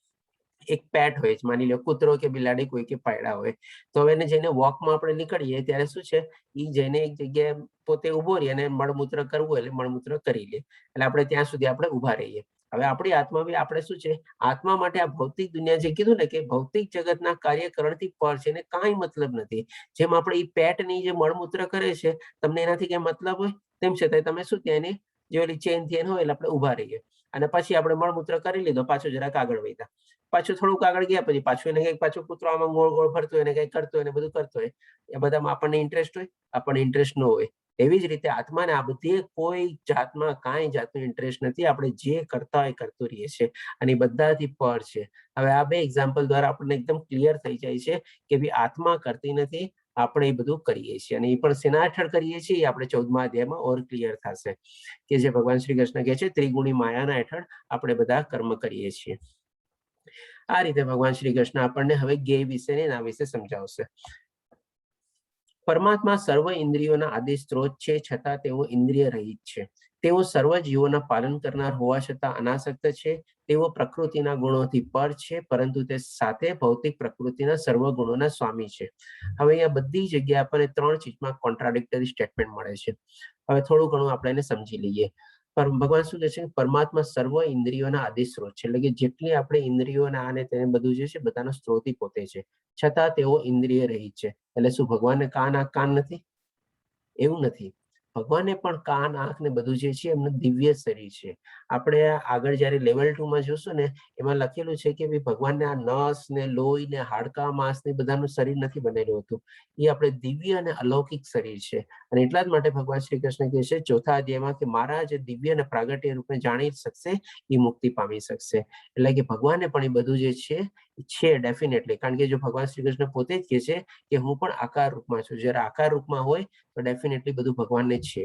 Speaker 2: એક પેટ હોય છે, માની લો કૂતરો કે બિલાડી કોઈ કે પાયડા હોય, તો હવે એને જઈને વોકમાં આપણે નીકળીએ ત્યારે શું છે, ઈ જઈને એક જગ્યાએ પોતે ઉભો રહી અને મળમૂત્ર કરવું એટલે મળમૂત્ર કરી લે. એટલે આપણે ત્યાં સુધી આપણે ઉભા રહીએ. હવે આપણી આત્મા બી આપણે શું છે, આત્મા માટે આ ભૌતિક દુનિયા જે કીધું ને કે ભૌતિક જગતના કાર્યકરણથી પર છે, એને કાંઈ મતલબ નથી. જેમ આપણે ઈ પેટની જે મળમૂત્ર કરે છે, તમને એનાથી કઈ મતલબ હોય, તેમ છતાં તમે શું ત્યાં એની જે ઓલી ચેન થેન હોય એટલે આપણે ઉભા રહીએ. અને પછી આપણે મળમૂત્ર કરી લીધો, પાછું જરાક આગળ વધ્યા. પાછું થોડુંક આગળ ગયા પછી પાછું એને કઈક પાછું કૂતરો આમાં ગોળ ગોળ ફરતો હોય, એને કઈ કરતો હોય, બધું કરતો હોય. એ બધામાં આપણને ઇન્ટરેસ્ટ હોય, આપણને ઇન્ટરેસ્ટ ન હોય. એવી જ રીતે આત્માને આ બધી કોઈ જાતમાં કાંઈ જાતનો ઇન્ટરેસ્ટ નથી. આપણે જે કરતા હોય કરતું રહીએ છીએ અને એ બધાથી પર છે. હવે આ બે એક્ઝામ્પલ દ્વારા આપણને એકદમ ક્લિયર થઈ જાય છે કે ભાઈ આત્મા કરતી નથી, આપણે એ બધું કરીએ છીએ. અને એ પણ શેના હેઠળ કરીએ છીએ, આપણે 14મા અધ્યાયમાં ઓર ક્લિયર થશે કે જે ભગવાન શ્રી કૃષ્ણ કહે છે ત્રિગુણી માયાના હેઠળ આપણે બધા કર્મ કરીએ છીએ. આ રીતે ભગવાન શ્રી કૃષ્ણ આપણને હવે જ્ઞેય વિશે ને એના વિશે સમજાવશે. પરમાત્મા સર્વ ઇન્દ્રિયોના આદિ સ્ત્રોત છે, છતાં તેઓ ઇન્દ્રિય રહિત છે. તેઓ સર્વ જીવોના પાલન કરનાર હોવા છતાં અનાસક્ત છે. તેઓ પ્રકૃતિના ગુણોથી પર છે, પરંતુ તે સાથે ભૌતિક પ્રકૃતિના સર્વ ગુણોના સ્વામી છે. હવે અહીંયા બધી જગ્યાએ આપણને 3 ચીજમાં કોન્ટ્રાડિક્ટરી સ્ટેટમેન્ટ મળે છે. હવે થોડું ઘણું આપણે એને સમજી લઈએ. ભગવાન શું કહે છે, પરમાત્મા સર્વ ઇન્દ્રિયોના આદિ સ્ત્રોત છે, એટલે કે જેટલી આપણે ઇન્દ્રિયોના આને તેને બધું જે છે બધાનો સ્ત્રોત પોતે છે, છતાં તેઓ ઇન્દ્રિય રહિત છે. એટલે શું ભગવાનને કાન નથી? એવું નથી. ભગવાનને પણ કાન, આંખ ને બધું જે છે એમનું દિવ્ય શરીર છે. આપણે આગળ જયારે લેવલ 2 માં જોશું ને, એમાં લખેલું છે કે ભગવાનને આ નસ ને લોહી ને હાડકા માંસ ને બધાનું શરીર નથી બનેલું હતું. એ આપણે દિવ્ય અને અલૌકિક શરીર છે. અને એટલા જ માટે ભગવાન શ્રી કૃષ્ણ કહે છે 4થા અધ્યાયમાં કે મારા જે દિવ્ય અને પ્રાગટ્ય રૂપને જાણી શકશે એ મુક્તિ પામી શકશે. એટલે કે ભગવાનને પણ એ બધું જે છે ડેફિનેટલી, કારણ કે જો ભગવાન શ્રી કૃષ્ણ પોતે જ કહે છે કે હું પણ આકાર રૂપમાં છું. જયારે આકાર રૂપમાં હોય તો ડેફિનેટલી બધું ભગવાનને જ છે.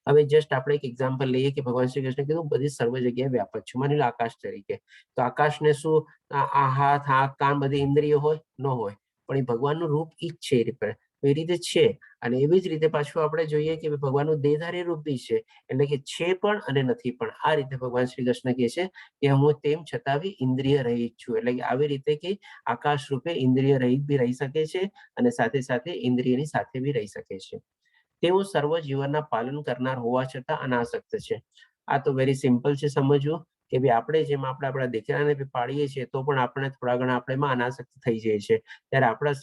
Speaker 2: હવે જસ્ટ આપણે એક એક્ઝામ્પલ લઈએ કે ભગવાન શ્રી કૃષ્ણ કીધું બધી સર્વ જગ્યાએ વ્યાપક છે. માની લો આકાશ તરીકે, તો આકાશને શું આ હાથ, આંખ, કાન બધી ઇન્દ્રિયો હોય? ન હોય. પણ એ ભગવાનનું રૂપ ઈ જ છે, એ રીતે છે. અને એવી જ રીતે પાછું આપણે જોઈએ કે ભગવાનનું દેહધારી રૂપ બી છે, એટલે કે છે પણ અને નથી પણ. આ રીતે ભગવાન શ્રી કૃષ્ણ કહે છે કે હું તેમ છતાં બી ઇન્દ્રિય રહિત છું. એટલે કે આવી રીતે કે આકાશ રૂપે ઇન્દ્રિય રહિત બી રહી શકે છે અને સાથે સાથે ઇન્દ્રિયની સાથે બી રહી શકે છે. તેઓ સર્વ જીવનના પાલન કરનાર હોવા છતાં અનાસક્ત છે. આ તો વેરી સિમ્પલ છે સમજવું કે ભાઈ આપણે જેમ આપણે આપણા દીકરાને બી પાડીએ છીએ તો પણ આપણે થોડા ઘણા આપણે અનાસક્ત થઈ જાય છે. ત્યારે આપણા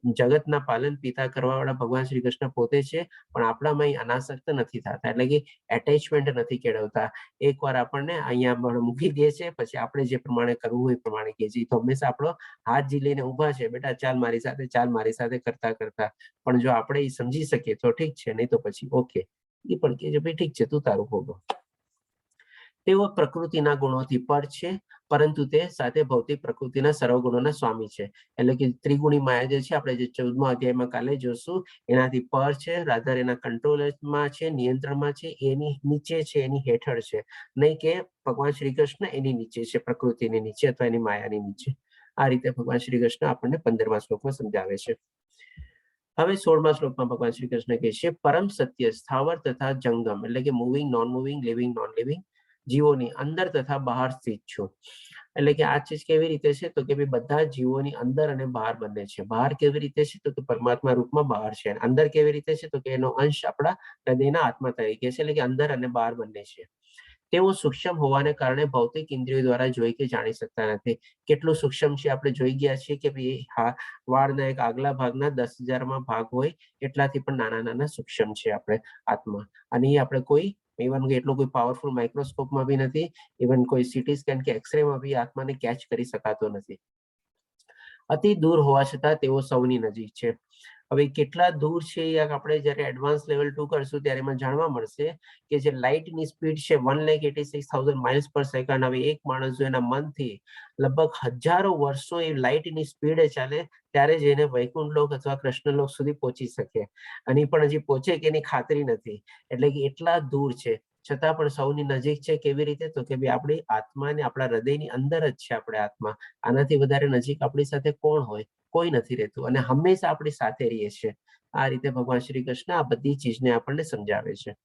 Speaker 2: જગતના પાલન પિતા કરવા વાળા ભગવાન શ્રી કૃષ્ણ પોતે છે, પણ આપણામાં અનાસક્ત નથી થતા, એટલે કે એટેચમેન્ટ નથી કેળવતા. એકવાર આપણને અહીંયા મૂકી દે છે, પછી આપણે જે પ્રમાણે કરવું હોય એ પ્રમાણે કહે છે. તો હંમેશા આપણો હાથ લઈને ઊભા છે, બેટા ચાલ મારી સાથે, ચાલ મારી સાથે કરતા કરતા. પણ જો આપણે એ સમજી શકીએ તો ઠીક છે, નહીં તો પછી ઓકે, એ પણ કે ભાઈ ઠીક છે, તું તારું ભોગવ. તેઓ પ્રકૃતિના ગુણોથી પર છે, પરંતુ તે સાથે ભૌતિક પ્રકૃતિના સર્વ ગુણોના સ્વામી છે. એટલે કે ત્રિગુણી માયા જે છે, આપણે જે 14મા અધ્યાયમાં કાલે જોશું, એનાથી પર છે, રાધર એના કંટ્રોલમાં છે, નિયંત્રણમાં છે, એની નીચે છે, એની હેઠળ છે. નહીં કે ભગવાન શ્રી કૃષ્ણ એની નીચે છે, પ્રકૃતિની નીચે અથવા એની માયાની નીચે. આ રીતે ભગવાન શ્રી કૃષ્ણ આપણને 15મા શ્લોકમાં સમજાવે છે. હવે 16મા શ્લોકમાં ભગવાન શ્રી કૃષ્ણ કહે છે, પરમ સત્ય સ્થાવર તથા જંગમ, એટલે કે moving, non moving, living, non living જીવોની અંદર તથા બહાર સ્થિત છું. એટલે કે આ ચીજ કેવી રીતે છે, તો કે બધા જીવોની અંદર અને બહાર બંને છે. બહાર કેવી રીતે છે, તો કે પરમાત્મા રૂપમાં બહાર છે. અંદર કેવી રીતે છે, તો કે એનો અંશ આપણા હૃદયના આત્મા તરીકે છે, એટલે કે અંદર અને બહાર બંને છે. તેઓ સૂક્ષ્મ હોવાને કારણે ભૌતિક ઇન્દ્રિયો દ્વારા જોઈ કે જાણી શકતા નથી. કેટલું સૂક્ષ્મ છે આપણે જોઈ ગયા છીએ કે ભાઈ વાળના એક આગલા ભાગના 10,000માં ભાગ હોય એટલાથી પણ નાના નાના સૂક્ષ્મ છે આપણે આત્મા. અને એ આપણે કોઈ ઇવન એટલો કોઈ પાવરફુલ માઇક્રોસ્કોપમાં બી નથી, ઇવન કોઈ સીટી સ્કેન કે એક્સરેમાં બી આત્માને કેચ કરી શકાતો નથી. અતિ દૂર હોવા છતાં તેઓ સૌની નજીક છે. હવે કેટલા દૂર છે એ આપણે જ્યારે એડવાન્સ લેવલ 2 કરશું ત્યારે એમાં જાણવા મળશે કે જે લાઇટની સ્પીડ છે 1,86,000 માઇલ્સ પર સેકન્ડ. હવે એક માણસ જો એના મનથી લગભગ હજારો વર્ષો એ લાઇટની સ્પીડે ચાલે ત્યારે જ એને વૈકુંઠ લોક અથવા કૃષ્ણ લોક સુધી પહોંચી શકે. અને પણ હજી પહોંચે કે એની ખાતરી નથી. એટલે કે એટલા દૂર છે, છતાં પણ સૌની નજીક છે. કેવી રીતે, તો કે ભાઈ આપણી આત્મા ને આપણા હૃદયની અંદર જ છે આપણે આત્મા. આનાથી વધારે નજીક આપણી સાથે કોણ હોય? કોઈ નથી રહેતું, અને હંમેશા આપણી સાથે રહીએ છીએ. આ રીતે ભગવાન શ્રી કૃષ્ણ આ બધી ચીજને આપણને સમજાવે છે.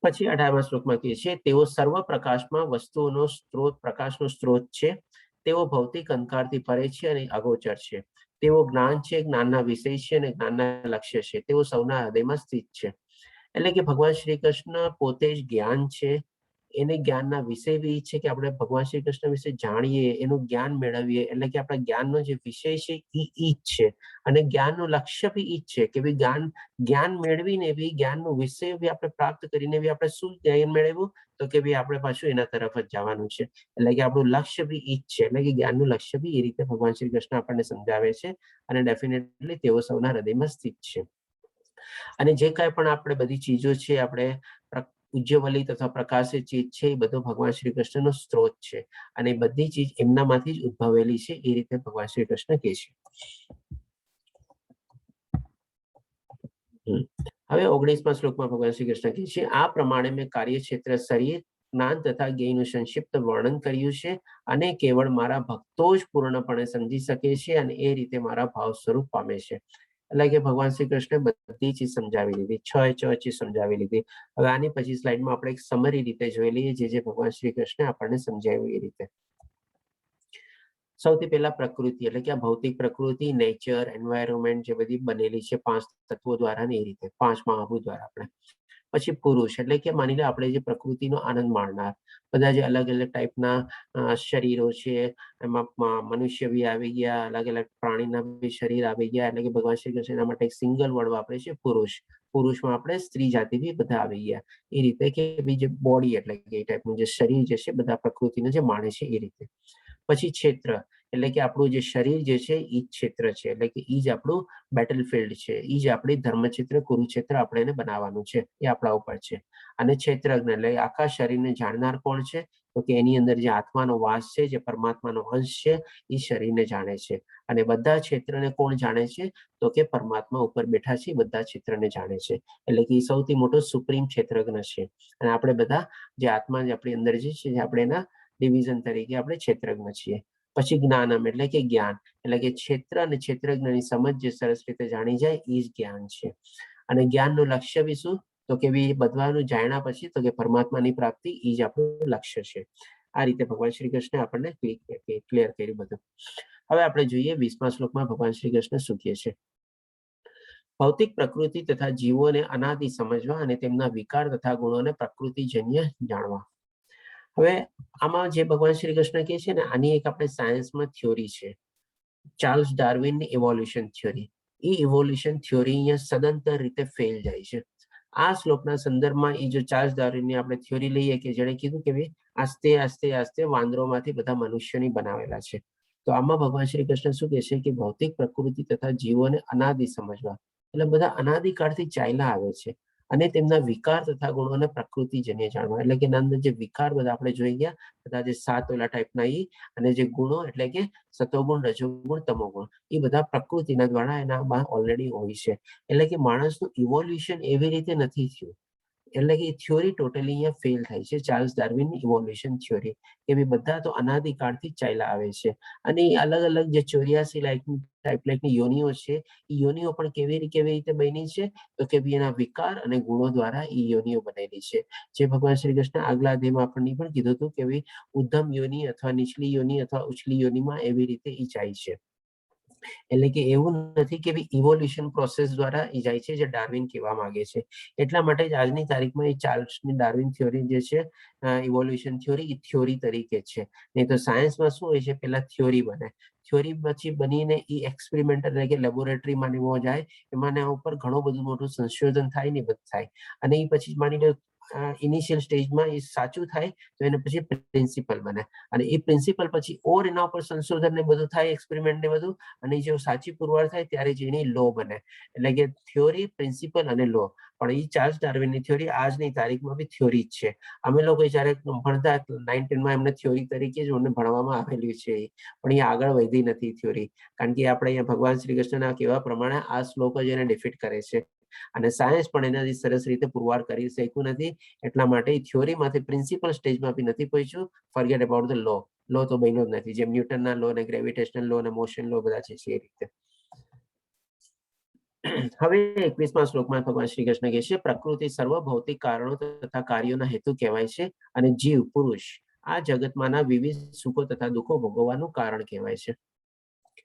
Speaker 2: પછી 18મા શ્લોકમાં કહે છે, તેઓ સર્વ પ્રકાશમાં વસ્તુઓનો સ્ત્રોત, પ્રકાશનો સ્ત્રોત છે. તેઓ ભૌતિક અંધકારથી પરે છે અને અગોચર છે. તેઓ જ્ઞાન છે, જ્ઞાનના વિષય છે અને જ્ઞાનના લક્ષ્ય છે. તેઓ સૌના હૃદયમાં સ્થિત છે. એટલે કે ભગવાન શ્રી કૃષ્ણ પોતે જ જ્ઞાન છે. એને જ્ઞાનના વિષય બી છે કે આપણે ભગવાન શ્રી કૃષ્ણ વિશે જાણીએ, એનું જ્ઞાન મેળવીએ. એટલે કે આપણા જ્ઞાનનો જે વિષય છે એ ઈ જ છે, અને જ્ઞાનનું લક્ષ્ય બી ઈ જ છે કે ભાઈ જ્ઞાન મેળવીને બી જ્ઞાનનું વિષય બી આપણે પ્રાપ્ત કરીને બી આપણે શું જ્ઞાન મેળવ્યું, તો કે ભાઈ આપણે પાછું એના તરફ જ જવાનું છે. એટલે કે આપણું લક્ષ્ય બી ઈ જ છે. એટલે કે જ્ઞાનનું લક્ષ્ય બી એ રીતે ભગવાન શ્રી કૃષ્ણ આપણને સમજાવે છે. અને ડેફિનેટલી તેઓ સૌના હૃદયમાં સ્થિત છે. અને જે કાંઈ પણ આપણે બધી ચીજો છે, આપણે ઉજ્જવલી તથા પ્રકાશિત ચીજ છે, એ બધો ભગવાન શ્રી કૃષ્ણનો સ્ત્રોત છે. અને બધી ચીજ એમનામાંથી જ ઉદ્ભવેલી છે. એ રીતે ભગવાન શ્રી કૃષ્ણ કહે છે. હવે 19મા શ્લોકમાં ભગવાન શ્રી કૃષ્ણ કહે છે, આ પ્રમાણે મેં કાર્યક્ષેત્ર, શરીર, જ્ઞાન તથા જ્ઞેયનું સંક્ષિપ્ત વર્ણન કર્યું છે. અને કેવળ મારા ભક્તો જ પૂર્ણપણે સમજી શકે છે અને એ રીતે મારા ભાવ સ્વરૂપ પામે છે. એટલે કે ભગવાન શ્રી કૃષ્ણ બધી ચીજ સમજાવી લીધી, છ ચીજ સમજાવી લીધી. હવે આની પછી સ્લાઇડમાં આપણે એક સમરી રીતે જોઈ લઈએ, જે ભગવાન શ્રી કૃષ્ણ આપણને સમજાવ્યું એ રીતે. સૌથી પહેલા પ્રકૃતિ, એટલે કે આ ભૌતિક પ્રકૃતિ, નેચર, એન્વાયરમેન્ટ જે બધી બનેલી છે 5 તત્વો દ્વારા ને એ રીતે 5 મહાભૂત દ્વારા આપણે. પછી પુરુષ, એટલે કે માની લો આપણે જે પ્રકૃતિનો આનંદ માણનાર, બધા જે અલગ અલગ ટાઈપના શરીરો છે, એમાં મનુષ્ય બી આવી ગયા, અલગ અલગ પ્રાણીના બી શરીર આવી ગયા. એટલે કે ભગવાન શ્રી કૃષ્ણ એના માટે એક સિંગલ વર્ડ વાપરે છે, પુરુષ. પુરુષમાં આપણે સ્ત્રી જાતિ બી બધા આવી ગયા. એ રીતે કે જે બોડી, એટલે કે એ ટાઈપનું જે શરીર જે છે બધા પ્રકૃતિને જે માણે છે એ રીતે. પછી ક્ષેત્ર, એટલે કે આપણું જે શરીર જે છે એ જ ક્ષેત્ર છે. એટલે કે એ જ આપણું બેટલફિલ્ડ છે, એ જ આપણી ધર્મક્ષેત્ર, કુરુક્ષેત્ર આપણે એને બનાવવાનું છે, એ આપણા ઉપર છે. અને ક્ષેત્રજ્ઞ, એટલે આખા શરીરને જાણનાર કોણ છે, તો કે એની અંદર જે આત્માનો વાસ છે, જે પરમાત્માનો અંશ છે, એ શરીરને જાણે છે. અને બધા ક્ષેત્રને કોણ જાણે છે, તો કે પરમાત્મા ઉપર બેઠા છે, બધા ક્ષેત્રને જાણે છે. એટલે કે એ સૌથી મોટો સુપ્રીમ ક્ષેત્રજ્ઞ છે. અને આપણે બધા જે આત્મા આપણી અંદર જે છે, આપણે એના ડિવિઝન તરીકે આપણે ક્ષેત્રજ્ઞ છીએ. પછી જ્ઞાનમ, એટલે કે જ્ઞાન, એટલે કે ક્ષેત્ર અને ક્ષેત્રજ્ઞની સમજ જે સરસ રીતે જાણી જાય એ જ જ્ઞાન છે. અને જ્ઞાનનું લક્ષ્ય બી શું, તો કે બધાનું જાણ્યા પછી તો કે પરમાત્માની પ્રાપ્તિ એ જ આપણું લક્ષ્ય છે. આ રીતે ભગવાન શ્રી કૃષ્ણ આપણને ક્લિયર કર્યું બધું. હવે આપણે જોઈએ 20મા શ્લોકમાં ભગવાન શ્રી કૃષ્ણ શું કહે છે. ભૌતિક પ્રકૃતિ તથા જીવોને અનાદિ સમજવા અને તેમના વિકાર તથા ગુણોને પ્રકૃતિજન્ય જાણવા. હવે આમાં જે ભગવાન શ્રી કૃષ્ણ કહે છે ને, આની એક આપણે સાયન્સમાં થિયોરી છે. ચાર્લ્સ ડાર્વિનની ઇવોલ્યુશન થિયોરી, એ ઇવોલ્યુશન થિયોરી અહીંયા સદંતર રીતે ફેલ જાય છે. આ શ્લોકના સંદર્ભમાં એ જો ચાર્લ્સ ડાર્વિનની આપણે થિયોરી લઈએ કે જેણે કીધું કે ભાઈ આસ્તે આસ્તે આસ્તે વાંદરોમાંથી બધા મનુષ્યની બનાવેલા છે, તો આમાં ભગવાન શ્રી કૃષ્ણ શું કહે છે કે ભૌતિક પ્રકૃતિ તથા જીવોને અનાદિ સમજવા, એટલે બધા અનાદિકાળથી ચાલ્યા આવે છે, અને તેમના વિકાર તથા ગુણોને પ્રકૃતિજન્ય જાણવા, એટલે કે એના અંદર જે વિકાર બધા આપણે જોઈ ગયા, બધા જે 7 ઓલા ટાઈપના ઈ, અને જે ગુણો એટલે કે સતોગુણ, રજોગુણ, તમોગુણ, એ બધા પ્રકૃતિના દ્વારા એનામાં ઓલરેડી હોય છે. એટલે કે માણસનું ઇવોલ્યુશન એવી રીતે નથી થયું, એટલે કે થિયોરી ટોટલી અહીંયા ફેલ થાય છે, ચાર્લ્સ ડાર્વિનની ઇવોલ્યુશન થિયોરી, કે ભાઈ બધા તો અનાદિકાળથી જ ચાલ્યા આવે છે. અને એ અલગ અલગ જે 84 ટાઈપની યોનિઓ છે, એ યોનિઓ પણ કેવી રીતે બની છે, તો કે ભાઈ એના વિકાર અને ગુણો દ્વારા એ યોનિઓ બનેલી છે. જે ભગવાન શ્રી કૃષ્ણ આગલા અધ્યાયમાં આપણને પણ કીધું હતું કે ભાઈ ઉદ્ધમ યોનિ અથવા નીચલી યોનિ અથવા ઉચલી યોનિમાં એવી રીતે એ જાય છે. એટલે કે એવું નથી કે ભાઈ ઇવોલ્યુશન પ્રોસેસ દ્વારા એ જાય છે, જે ડાર્વિન કહેવા માંગે છે. એટલા માટે જ આજની તારીખમાં એ ચાર્લ્સની ડાર્વિન થિયોરી જે છે, ઇવોલ્યુશન થિયોરી, એ થિયોરી તરીકે છે. નહીં તો સાયન્સમાં શું હોય છે, પેલા થિયોરી બને, થિયોરી પછી બનીને એ એક્સપેરિમેન્ટ એટલે કે લેબોરેટરીમાં જાય, એમાં ઉપર ઘણું બધું મોટું સંશોધન થાય ને બધું થાય, અને એ પછી માની લો ઇનિશિયલ સ્ટેજમાં એ સાચું થાય તો એને પછી પ્રિન્સિપલ બને, અને એ પ્રિન્સિપલ પછી ઓર એના ઉપર સંશોધન ને બધું થાય, એક્સપેરિમેન્ટ ને બધું, અને જે સાચી પુરવાર થાય ત્યારે જ એની લો બને. એટલે કે થિયોરી, પ્રિન્સિપલ અને લો. પણ એ ચાર્લ્સ ડાર્વિનની થિયોરી આજની તારીખમાં બી થિયોરી જ છે. અમે લોકો જયારે ભણતા 9-10માં એમને થિયોરી તરીકે જ અમને ભણવામાં આવેલી છે, પણ એ આગળ વધી નથી થિયોરી, કારણ કે આપણે અહીંયા ભગવાન શ્રી કૃષ્ણના કહેવા પ્રમાણે આ શ્લોક જ એને ડિફીટ કરે છે, અને સાયન્સ પણ એનાથી સરસ રીતે પુરવાર કરી શક્યું નથી. એટલા માટે થિયોરીમાંથી પ્રિન્સિપલ સ્ટેજમાં બી નથી પહોંચ્યું. ફોરગેટ અબાઉટ ધ લો, લો તો બન્યો જ નથી, જેમ ન્યૂટનના લો ને ગ્રેવિટેશનલ લો અને મોશન લો બધા છે એ રીતે. હવે 21મા શ્લોકમાં ભગવાન શ્રી કૃષ્ણ કહે છે, પ્રકૃતિ સર્વ ભૌતિક કારણો તથા કાર્યોના હેતુ કહેવાય છે, અને જીવ પુરુષ આ જગતમાંના વિવિધ સુખો તથા દુઃખો ભોગવવાનું કારણ કહેવાય છે.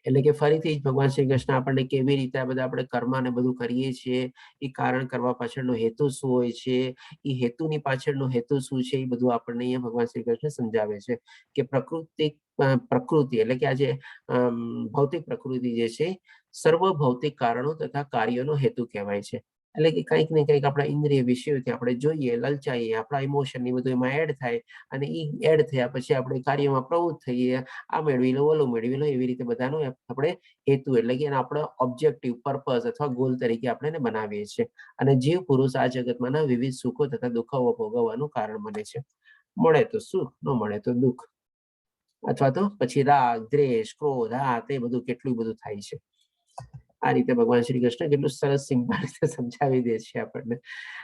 Speaker 2: એટલે કે ફરીથી ભગવાન શ્રી કૃષ્ણ આપણને કેવી રીતે આ બધા આપણે કર્મ ને બધું કરીએ છીએ, એ કારણ કરવા પાછળનો હેતુ શું હોય છે, એ હેતુની પાછળનો હેતુ શું છે, એ બધું આપણને અહીંયા ભગવાન શ્રી કૃષ્ણ સમજાવે છે. કે પ્રકૃતિ એટલે કે આ જે ભૌતિક પ્રકૃતિ જે છે, સર્વ ભૌતિક કારણો તથા કાર્યોનો હેતુ કહેવાય છે. એટલે કે કંઈક ને કંઈક આપણા ઇન્દ્રિય વિષયોથી આપણે જોઈએ, લલચાઈએ, આપણા ઇમોશન ની બધું એમાં એડ થાય, અને એ એડ થયા પછી આપણે કાર્યમાં પ્રવૃત્ત થઈએ, આ મેળવી લો, ઓલો મેળવી લો, એવી રીતે બધાનો આપણે હેતુ એટલે કે આપણો ઓબ્જેક્ટિવ, પર્પઝ અથવા ગોલ તરીકે આપણે એને બનાવીએ છીએ. અને જીવ પુરુષ આ જગતમાંના વિવિધ સુખો તથા દુઃખો ભોગવવાનું કારણ બને છે. મળે તો સુખ, ન મળે તો દુઃખ, અથવા તો પછી રાગ, દ્વેષ, ક્રોધ, આ તે બધું કેટલું બધું થાય છે. આ રીતે ભગવાન શ્રી કૃષ્ણ કેટલું સરસ સિમ્પલ રીતે સમજાવી દે છે આપણને.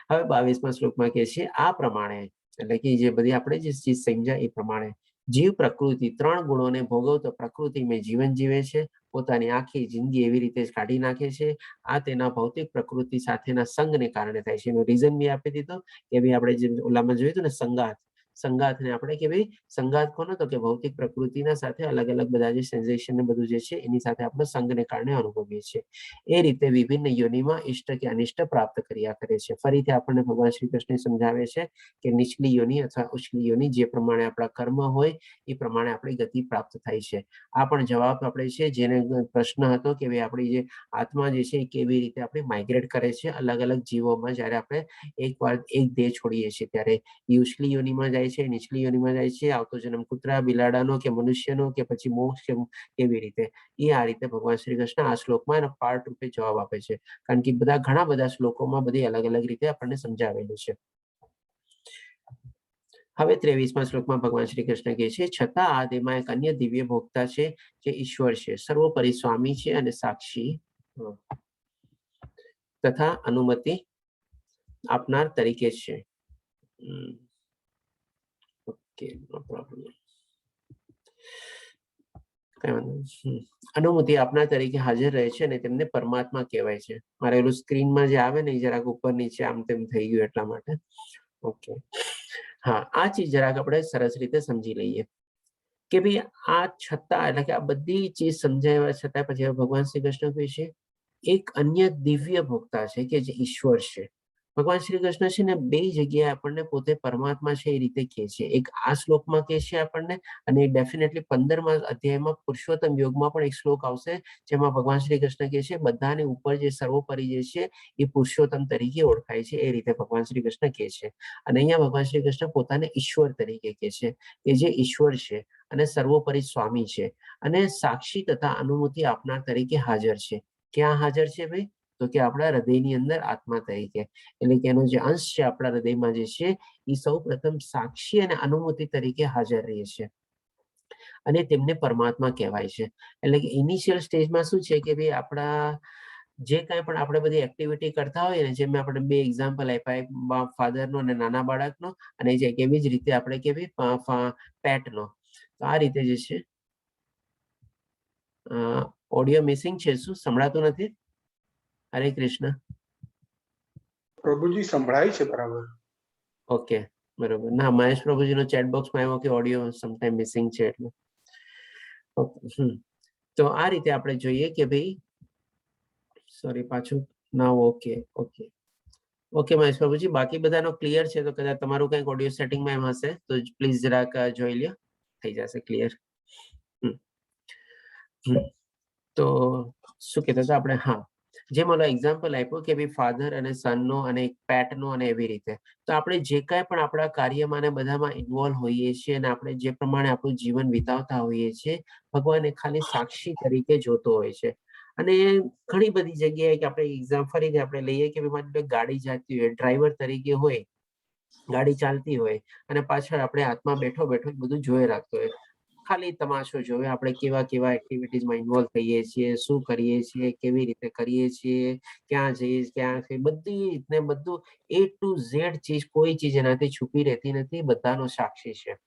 Speaker 2: હવે 22મા શ્લોકમાં કહે છે, આ પ્રમાણે એટલે કે જે બધી આપણે જે ચીજ સમજ્યા એ પ્રમાણે જીવ પ્રકૃતિ 3 ગુણોને ભોગવતો પ્રકૃતિમાં જીવન જીવે છે, પોતાની આખી જિંદગી એવી રીતે જ કાઢી નાખે છે. આ તેના ભૌતિક પ્રકૃતિ સાથેના સંગને કારણે થાય છે. એનું રીઝન બી આપી દીધું કે ભાઈ આપણે જે ઓલામાં જોયું હતું ને, સંગાતને આપણે કે ભાઈ સંગાત કોનો, તો કે ભૌતિક પ્રકૃતિના સાથે અલગ અલગ બધા જે સેન્સેશન ને બધું જે છે એની સાથે આપણે સંગને કારણે અનુભવીએ છીએ. એ રીતે વિભિન્ન યોનિમાં ઇષ્ટ કે અનિષ્ટ પ્રાપ્ત કર્યા કરે છે. ફરીથી આપણને ભગવાન શ્રી કૃષ્ણ સમજાવે છે કે નીચલી યોનિ અથવા ઉચલી યોનિ જે પ્રમાણે આપણા કર્મ હોય એ પ્રમાણે આપણી ગતિ પ્રાપ્ત થાય છે. આ પણ જવાબ આપણે છે, જેને પ્રશ્ન હતો કે ભાઈ આપણી જે આત્મા જે છે એ કેવી રીતે આપણે માઇગ્રેટ કરે છે અલગ અલગ જીવોમાં, જ્યારે આપણે એકવાર એક દેહ છોડીએ છીએ ત્યારે એ ઉચલી યોનિમાં જાય છે, નીચલી યોનિમાં જાય છે, આવતો જન્મ કૂતરા બિલાડાનો કે મનુષ્યનો કે પછી મોક્ષ કેવી રીતે, એ આ રીતે ભગવાન શ્રી કૃષ્ણ આ શ્લોકમાં એના પાર્ટ રૂપે જવાબ આપે છે. કારણ કે ઘણા બધા શ્લોકોમાં બધી અલગ અલગ રીતે આપણને સમજાવેલું છે. હવે 23મા શ્લોકમાં ભગવાન શ્રી કૃષ્ણ કહે છે, છતાં આ દેહમાં એક અન્ય દિવ્ય ભોગતા છે, જે ઈશ્વર છે, સર્વોપરી સ્વામી છે અને સાક્ષી તથા અનુમતિ આપનાર તરીકે છે. ઓકે, નો પ્રોબ્લેમ. અનુમતિ આપનાર તરીકે હાજર રહે છે અને તેમને પરમાત્મા કહેવાય છે. મારે એલું સ્ક્રીનમાં જે આવે ને એ જરાક ઉપર નીચે આમ તેમ થઈ ગયું એટલા માટે. ઓકે, હા, આ ચીજ જરાક આપણે સરસ રીતે સમજી લઈએ કે ભાઈ આ છતાં એટલે કે આ બધી ચીજ સમજાવ્યા છતાં પછી ભગવાન શ્રી કૃષ્ણ કહે છે એક અન્ય દિવ્ય ભોગતા છે કે જે ઈશ્વર છે. ભગવાન શ્રી કૃષ્ણ છે ને બે જગ્યાએ આપણને પોતે પરમાત્મા છે એ રીતે કહે છે. એક આ શ્લોકમાં કહે છે આપણને, અને ડેફિનેટલી 15મા અધ્યાયમાં પુરુષોત્તમ યોગમાં પણ એક શ્લોક આવશે જેમાં ભગવાન શ્રી કૃષ્ણ કહે છે બધાને ઉપર જે સર્વોપરી જે છે એ પુરુષોત્તમ તરીકે ઓળખાય છે. એ રીતે ભગવાન શ્રી કૃષ્ણ કહે છે. અને અહીંયા ભગવાન શ્રી કૃષ્ણ પોતાને ઈશ્વર તરીકે કહે છે કે જે ઈશ્વર છે અને સર્વોપરી સ્વામી છે અને સાક્ષી તથા અનુમતિ આપનાર તરીકે હાજર છે. ક્યાં હાજર છે ભાઈ? તો કે આપણા હૃદયની અંદર આત્મા તરીકે, એટલે કે એનો જે અંશ છે આપણા હૃદયમાં જે છે એ સૌ પ્રથમ સાક્ષી અને અનુમતિ તરીકે હાજર રહે છે અને તેમને પરમાત્મા કહેવાય છે. એટલે કે ઇનિશિયલ સ્ટેજમાં શું છે કે ભાઈ આપણા જે કાંઈ પણ આપણે બધી એક્ટિવિટી કરતા હોઈએ ને, જેમ આપણે બે એક્ઝામ્પલ આપ્યા, ફાધરનો અને નાના બાળકનો, અને જે કેવી જ રીતે આપણે કેવી પેટનો. તો આ રીતે જે છે ઓડિયો મિસિંગ છે, શું સંભળાતું નથી? હરે કૃષ્ણ.
Speaker 3: પ્રભુજી સંભળાય છે બરાબર.
Speaker 2: ઓકે, બરોબર. ના, મહેશ પ્રભુજીનો ચેટ બોક્સમાં આવ્યો કે ઓડિયો સમટાઈમ મિસિંગ છે એટલે. ઓકે, તો આ રીતે આપણે જોઈએ કે ભાઈ, સોરી પાછું ના, ઓકે ઓકે ઓકે મહેશ પ્રભુજી, બાકી બધાનો ક્લિયર છે? તો કદાચ તમારું કંઈક ઓડિયો સેટિંગમાં એમ હશે તો પ્લીઝ જરાક જોઈ લ્યો, થઈ જશે ક્લિયર. તો શું કહેતા હતા આપણે? હા, જે મને એક્ઝામ્પલ આપ્યું કે ભાઈ ફાધર અને સનનો અને પેટનો અને એવી રીતે. તો આપણે જે કાંઈ પણ આપણા કાર્યમાં ને બધામાં ઇન્વોલ્વ હોઈએ છીએ અને આપણે જે પ્રમાણે આપણું જીવન વિતાવતા હોઈએ છીએ, ભગવાન એ ખાલી સાક્ષી તરીકે જોતો હોય છે. અને ઘણી બધી જગ્યાએ કે આપણે એક્ઝામ ફરીથી આપણે લઈએ કે ભાઈ ગાડી જતી હોય, ડ્રાઈવર તરીકે હોય, ગાડી ચાલતી હોય અને પાછળ આપણે હાથમાં બેઠો બેઠો બધું જોઈ રાખતો હોય, ખાલી તમાશો જોવે આપણે કેવા કેવા એક્ટિવિટીઝમાં ઇન્વોલ્વ થઈએ છીએ, શું કરીએ છીએ, કેવી રીતે કરીએ છીએ, ક્યાં જઈએ, ક્યાં બધી ને બધું A to Z ચીજ, કોઈ ચીજ એનાથી છુપી રહેતી નથી, બધાનો સાક્ષી છે.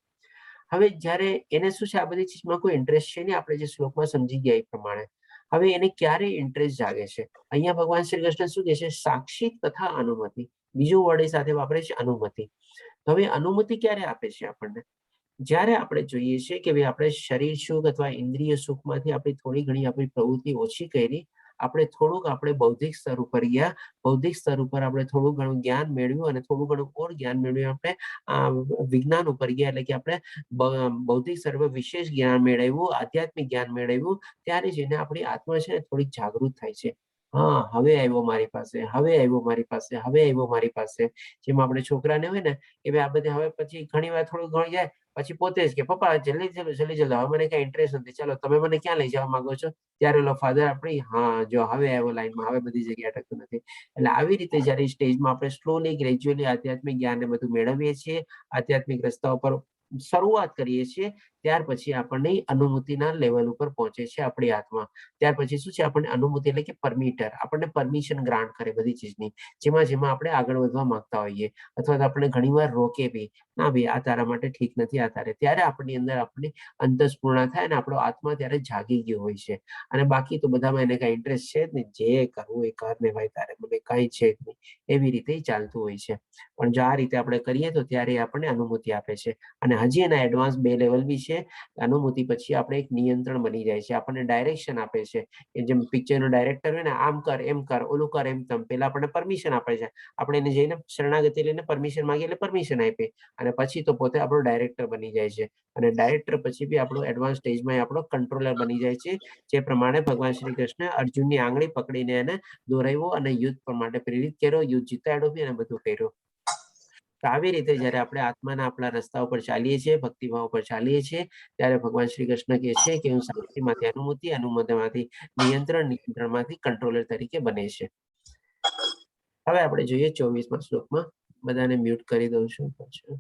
Speaker 2: હવે જ્યારે એને શું છે, આ બધી ચીજમાં કોઈ ઇન્ટરેસ્ટ છે નહીં, આપણે જે શ્લોકમાં સમજી ગયા એ પ્રમાણે. હવે એને ક્યારે ઇન્ટરેસ્ટ જાગે છે? અહીંયા ભગવાન શ્રી કૃષ્ણ શું કહે છે? સાક્ષી તથા અનુમતિ. બીજું વર્ડ એ સાથે વાપરે છે, અનુમતિ. હવે અનુમતિ ક્યારે આપે છે આપણને? જ્યારે આપણે જોઈએ છીએ કે ભાઈ આપણે શરીર સુખ અથવા ઇન્દ્રિય સુખમાંથી આપણી થોડી ઘણી આપણી પ્રવૃત્તિ ઓછી કરી, આપણે થોડુંક આપણે બૌદ્ધિક સ્તર ઉપર ગયા, બૌદ્ધિક સ્તર ઉપર આપણે થોડું ઘણું જ્ઞાન મેળવ્યું અને થોડું ઘણું ઓર જ્ઞાન મેળવ્યું આપણે વિજ્ઞાન ઉપર ગયા, એટલે કે આપણે બૌદ્ધિક સ્તર પર વિશેષ જ્ઞાન મેળવ્યું, આધ્યાત્મિક જ્ઞાન મેળવ્યું, ત્યારે જઈને આપણી આત્મા છે ને થોડીક જાગૃત થાય છે. હા, હવે આવ્યો મારી પાસે, હવે આવ્યો મારી પાસે, હવે આવ્યો મારી પાસે. જેમ આપણે છોકરાને હોય ને કે ભાઈ આ બધી, હવે પછી ઘણી વાર થોડું ઘણું જાય પછી પોતે જ કે પપ્પા જલ્દી ચલો, જલ્દી ચલો, હવે મને કઈ ઇન્ટરેસ્ટ નથી, ચાલો તમે મને ક્યાં લઈ જવા માંગો છો? ત્યારે ઓલો ફાધર આપણી, હા જો હવે આવ્યો લાઈનમાં, હવે બધી જગ્યાએ અટકતું નથી. એટલે આવી રીતે જયારે સ્ટેજમાં આપણે સ્લોલી ગ્રેજ્યુઅલી આધ્યાત્મિક જ્ઞાન ને બધું મેળવીએ છીએ, આધ્યાત્મિક રસ્તા ઉપર શરૂઆત કરીએ છીએ, ત્યાર પછી આપણને અનુમતિના લેવલ ઉપર પહોંચે છે આપણી આત્મા. ત્યાર પછી શું છે? આપણને અનુમતિ એટલે કે પરમિટર, આપણને પરમિશન ગ્રાન્ટ કરે બધી ચીજની, જેમાં જેમાં આપણે આગળ વધવા માંગતા હોઈએ, અથવા તો આપણે ઘણીવાર રોકે બી, ના ભાઈ આ તારા માટે ઠીક નથી, આ તારે. ત્યારે આપણી અંદર આપણી અંતસ્ફૂર્ણા થાય અને આપણો આત્મા ત્યારે જાગી ગયો હોય છે. અને બાકી તો બધામાં એને કઈ ઇન્ટરેસ્ટ છે જ નહીં, જે કરવું એ કર ને ભાઈ, તારે મને કઈ છે જ નહીં, એવી રીતે ચાલતું હોય છે. પણ જો આ રીતે આપણે કરીએ તો ત્યારે આપણને અનુમતિ આપે છે. અને હજી એના એડવાન્સ 2 લેવલ બી છે. અનુમતિ પછી આપણે એક નિયંત્રણ બની જાય છે, આપણને ડાયરેક્શન આપે છે. કે જેમ પિક્ચરનો ડાયરેક્ટર હોય ને, આમ કર, એમ કર, ઓલું કર, એમ તેમ, પેલા આપણને પરમિશન આપે છે. આપણે એને જઈને શરણાગતિ લઈને પરમિશન માંગીએ એટલે પરમિશન આપે, અને પછી તો પોતે આપણો ડાયરેક્ટર બની જાય છે. અને ડાયરેક્ટર પછી બી આપણો એડવાન્સ સ્ટેજમાં આપણો કંટ્રોલર બની જાય છે. જે પ્રમાણે ભગવાન શ્રી કૃષ્ણ અર્જુનની આંગળી પકડીને એને દોરાવ્યો અને યુદ્ધ માટે પ્રેરિત કર્યો, યુદ્ધ જીતાડ્યો બી અને બધું કર્યું. તો આવી રીતે જયારે આપણે આત્માના આપણા રસ્તા ઉપર ચાલીએ છીએ, ભક્તિભાવ ઉપર ચાલીએ છીએ, ત્યારે ભગવાન શ્રી કૃષ્ણ કહે છે કે હું શાંતિમાંથી અનુમતિ, અનુમતિમાંથી નિયંત્રણ, નિયંત્રણમાંથી કંટ્રોલર તરીકે બને છે. હવે આપણે જોઈએ 24મા શ્લોકમાં. બધાને મ્યુટ કરી દઉં છું પાછું.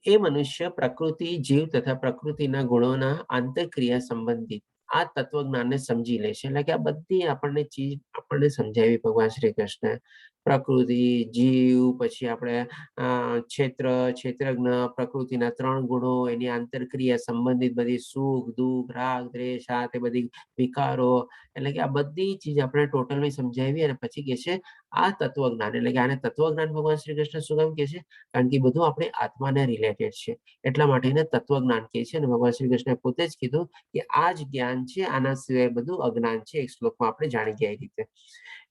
Speaker 2: એ મનુષ્ય પ્રકૃતિ, જીવ તથા પ્રકૃતિના ગુણોના આંતરક્રિયા સંબંધિત આ તત્વજ્ઞાનને સમજી લે છે. એટલે કે આ બધી આપણને ચીજ આપણને સમજાવી ભગવાન શ્રી કૃષ્ણ પ્રકૃતિ, જીવ, પછી આપણે ક્ષેત્ર, ક્ષેત્રજ્ઞ, પ્રકૃતિના 3 ગુણો, એની આંતરક્રિયા સંબંધિત બધી સુખ, દુઃખ, રાગ, દ્વેષ, આ તે બધી વિકારો, એટલે કે આ બધી ચીજ આપણે ટોટલમાં સમજાવી અને પછી કે છે આ તત્વજ્ઞાન, એટલે કે આને તત્વજ્ઞાન ભગવાન શ્રી કૃષ્ણ શું કામ કે છે? કારણ કે બધું આપણે આત્માને રિલેટેડ છે, એટલા માટે એને તત્વજ્ઞાન કહે છે. અને ભગવાન શ્રી કૃષ્ણે પોતે જ કીધું કે આ જ જ્ઞાન છે, આના સિવાય બધું અજ્ઞાન છે. એક શ્લોકમાં આપણે જાણી ગયા એ રીતે.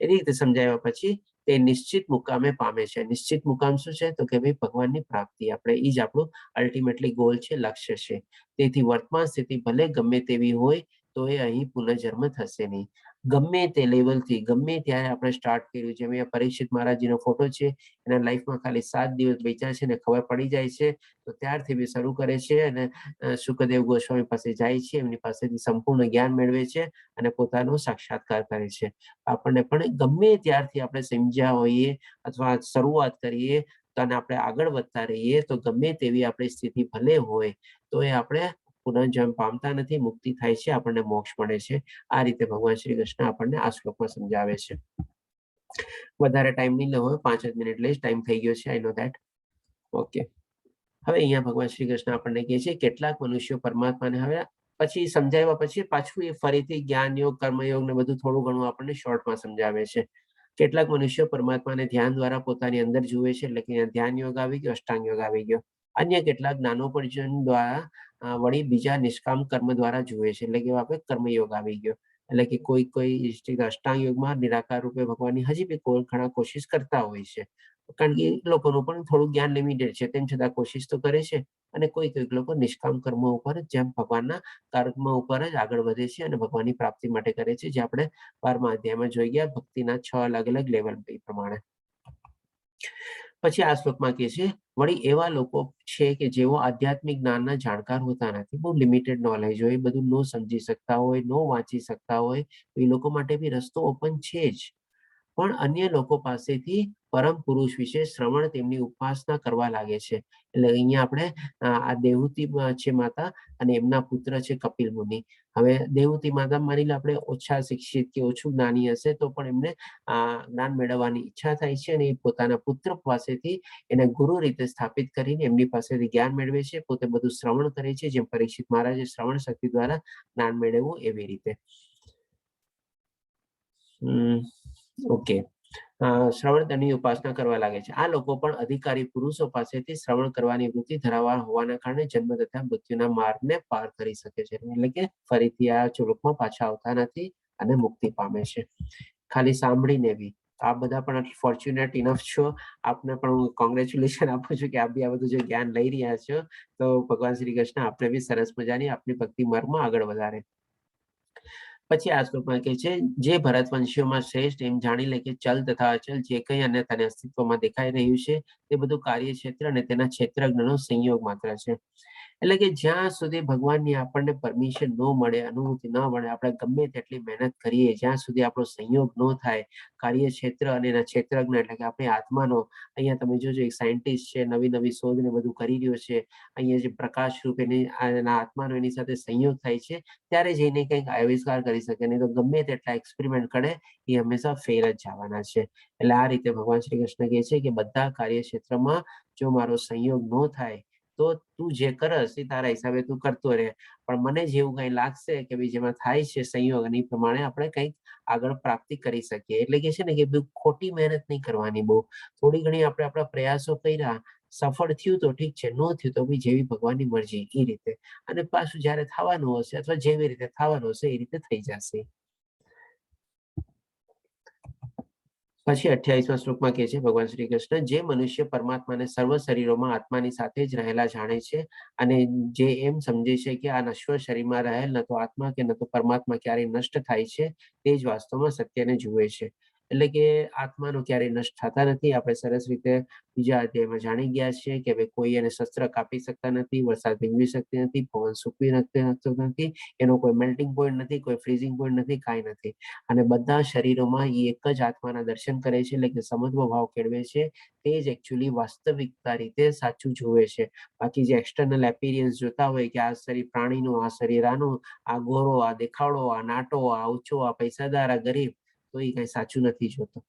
Speaker 2: એની રીતે સમજાવ્યા પછી તે નિશ્ચિત મુકામે પામે છે. નિશ્ચિત મુકામ શું છે? તો કે ભાઈ ભગવાનની પ્રાપ્તિ, આપણે એ જ આપણું અલ્ટિમેટલી ગોલ છે, લક્ષ્ય છે. તેથી વર્તમાન સ્થિતિ ભલે ગમે તેવી હોય તો એ અહીં પુનર્જન્મ થશે નહીં. ગમે તે લેવલથી, ગમે ત્યારે આપણે સ્ટાર્ટ કર્યું છે. મેં પરીક્ષિત મહારાજજીનો ફોટો છે, એના લાઈફમાં ખાલી 7 દિવસ બચ્યા છે ને ખબર પડી જાય છે તો ત્યારથી બી શરૂ કરે છે અને શુકદેવ ગોસ્વામી પાસે જાય છે, એમની પાસેથી સંપૂર્ણ જ્ઞાન મેળવે છે અને પોતાનો સાક્ષાત્કાર કરે છે. આપણને પણ ગમે ત્યારથી આપણે સમજ્યા હોઈએ અથવા શરૂઆત કરીએ અને આપણે આગળ વધતા રહીએ તો ગમે તેવી આપણી સ્થિતિ ભલે હોય તો એ આપણે પુનર્જન્મ પામતા નથી, મુક્તિ થાય છે, આપણને મોક્ષ મળે છે. આ રીતે ભગવાન શ્રી કૃષ્ણ આપણને આ શ્લોકમાં સમજાવે છે. વધારે ટાઈમ નહીં લેવો, 5 જ મિનિટ લઈશ, ટાઈમ થઈ ગયો છે, આઈ નો ધેટ. ઓકે, હવે અહીંયા ભગવાન શ્રી કૃષ્ણ આપણને કહે છે કેટલાક મનુષ્યો પરમાત્માને હવે પછી સમજાવ્યા પછી પાછું એ ફરીથી જ્ઞાન યોગ, કર્મયોગ ને બધું થોડું ઘણું આપણને શોર્ટમાં સમજાવે છે. કેટલાક મનુષ્યો પરમાત્માને ધ્યાન દ્વારા પોતાની અંદર જુએ છે, એટલે કે ધ્યાન યોગ આવી ગયો, અષ્ટાંગ યોગ આવી ગયો. અન્ય કેટલાક જ્ઞાનોપર્જન દ્વારા વળી બીજા નિષ્કામ કર્મ દ્વારા જુએ છે, એટલે કે આપણે કર્મયોગ આવી ગયો. એટલે કે કોઈ અષ્ટાંગ યોગમાં નિરાકાર રૂપે ભગવાનની હજી બી ઘણા કોશિશ કરતા હોય છે, કારણ કે લોકોનું પણ થોડું જ્ઞાન લિમિટેડ છે, તેમ છતાં કોશિશ તો કરે છે. અને કોઈક લોકો નિષ્કામ કર્મ ઉપર જેમ ભગવાનના કર્મ ઉપર જ આગળ વધે છે અને ભગવાનની પ્રાપ્તિ માટે કરે છે, જે આપણે 12મા અધ્યાયમાં જોઈ ગયા ભક્તિના 6 અલગ અલગ લેવલ પ્રમાણે. પછી આ શ્લોકમાં કહે છે વળી એવા લોકો છે કે જેઓ આધ્યાત્મિક જ્ઞાનના જાણકાર હોતા નથી, બહુ લિમિટેડ નોલેજ હોય, બધું ન સમજી શકતા હોય, ન વાંચી શકતા હોય, એ લોકો માટે બી રસ્તો ઓપન છે જ. પણ અન્ય લોકો પાસેથી પરમ પુરુષ વિશે શ્રવણ, તેમની ઉપાસના કરવા લાગે છે. એટલે અહીંયા આપણે આ દેવહૂતિ છે માતા અને એમના પુત્ર છે કપિલ મુનિ. હવે દેવહૂતિ માતા માની લે આપણે ઓછા શિક્ષિત કે ઓછું જ્ઞાની હશે તો પણ એમને જ્ઞાન મેળવવાની ઈચ્છા થાય છે અને એ પોતાના પુત્ર પાસેથી એને ગુરુ રીતે સ્થાપિત કરીને એમની પાસેથી જ્ઞાન મેળવે છે, પોતે બધું શ્રવણ કરે છે, જેમ પરીક્ષિત મહારાજે શ્રવણ શક્તિ દ્વારા જ્ઞાન મેળવવું એવી રીતે. ઓકે, શ્રવણની ઉપાસના કરવા લાગે છે. આ લોકો પણ અધિકારી પુરુષો પાસેથી શ્રવણ કરવાની વૃત્તિ ધરાવવા હોવાના કારણે જન્મ તથા મૃત્યુના માર્ગને પાર કરી શકે છે, એટલે કે ફરીથી આ ચુરુકમાં પાછા આવતા નથી અને મુક્તિ પામે છે. ખાલી સાંભળીને બી આ બધા પણ ફોર્ચ્યુનેટ ઇનફ છો, આપને પણ હું કોંગ્રેચ્યુલેશન આપું છું કે આપ બી આ બધું જો જ્ઞાન લઈ રહ્યા છો તો ભગવાન શ્રી કૃષ્ણ આપણે બી સરસ મજાની આપની ભક્તિ માર્ગમાં આગળ વધારે. પછી આ શ્લોકમાં કહે છે જે ભરતવંશીઓમાં શ્રેષ્ઠ એમ જાણી લે કે ચલ તથા અચલ જે કંઈ અને તને અસ્તિત્વમાં દેખાઈ રહ્યું છે તે બધું કાર્યક્ષેત્ર અને તેના ક્ષેત્રજ્ઞનો સંયોગ માત્ર છે. એટલે કે જ્યાં સુધી ભગવાનની આપણને પરમિશન ન મળે, અનુમતિ ન મળે, આપણે ગમે તેટલી મહેનત કરીએ, જ્યાં સુધી આપણો સંયોગ ન થાય કાર્યક્ષેત્ર અને એના ક્ષેત્રજ્ઞ એટલે કે આપણી આત્માનો, અહીંયા તમે જોજો એક સાયન્ટિસ્ટ છે, નવી નવી શોધ ને બધું કરી રહ્યો છે, અહીંયા જે પ્રકાશ રૂપ એના આત્માનો એની સાથે સંયોગ થાય છે ત્યારે જઈને કંઈક આવિષ્કાર કરી શકે, નહીં તો ગમે તેટલા એક્સપેરિમેન્ટ કરે એ હંમેશા ફેલ જ જવાના છે. એટલે આ રીતે ભગવાન શ્રી કૃષ્ણ કહે છે કે બધા કાર્યક્ષેત્રમાં જો મારો સંયોગ ન થાય તો તું જે કરસ એ તારા હિસાબે તું કરતો રહે, પણ મને જેવું કંઈ લાગશે કે ભાઈ જેમાં થાય છે સંયોગ અને એ પ્રમાણે આપણે કંઈક આગળ પ્રાપ્તિ કરી શકીએ. એટલે કે છે ને કે ખોટી મહેનત નહીં કરવાની, બહુ થોડી ઘણી આપણે આપણા પ્રયાસો કર્યા, સફળ થયું તો ઠીક છે, ન થયું તો બી જેવી ભગવાનની મરજી એ રીતે, અને પાછું જયારે થવાનું હશે અથવા જેવી રીતે થવાનું હશે એ રીતે થઈ જશે. પછી 28મા શ્લોકમાં કહે છે ભગવાન શ્રી કૃષ્ણ જે મનુષ્ય પરમાત્માને સર્વ શરીરોમાં આત્માની સાથે જ રહેલા જાણે છે અને જે એમ સમજે છે કે આ નશ્વર શરીરમાં રહેલ ન તો આત્મા કે ન તો પરમાત્મા ક્યારેય નષ્ટ થાય છે, તે જ વાસ્તવમાં સત્યને જુએ છે. એટલે કે આત્માનો ક્યારેય નષ્ટ થતા નથી. આપણે સરસ રીતે બીજા અધ્યાયમાં જાણી ગયા છીએ કે ભાઈ કોઈ એને શસ્ત્ર કાપી શકતા નથી, વરસાદ ભીંગવી શકતી નથી, પવન સૂકવી શકતો નથી, એનો કોઈ મેલ્ટિંગ પોઈન્ટ નથી, કોઈ ફ્રીઝિંગ પોઈન્ટ નથી, કાંઈ નથી. અને બધા શરીરોમાં એ એક જ આત્માના દર્શન કરે છે, એટલે કે સમત્વ ભાવ કેળવે છે, તે જ એકચ્યુઅલી વાસ્તવિકતા રીતે સાચું જોવે છે. બાકી જે એક્સટર્નલ એપિરિયન્સ જોતા હોય કે આ શરીર પ્રાણીનું, આ શરીર આનું, આ ગોરો, આ દેખાડો, આ નાટો, આ ઊંચો, આ પૈસાદાર, આ ગરીબ, તો એ કઈ સાચું નથી જોતો.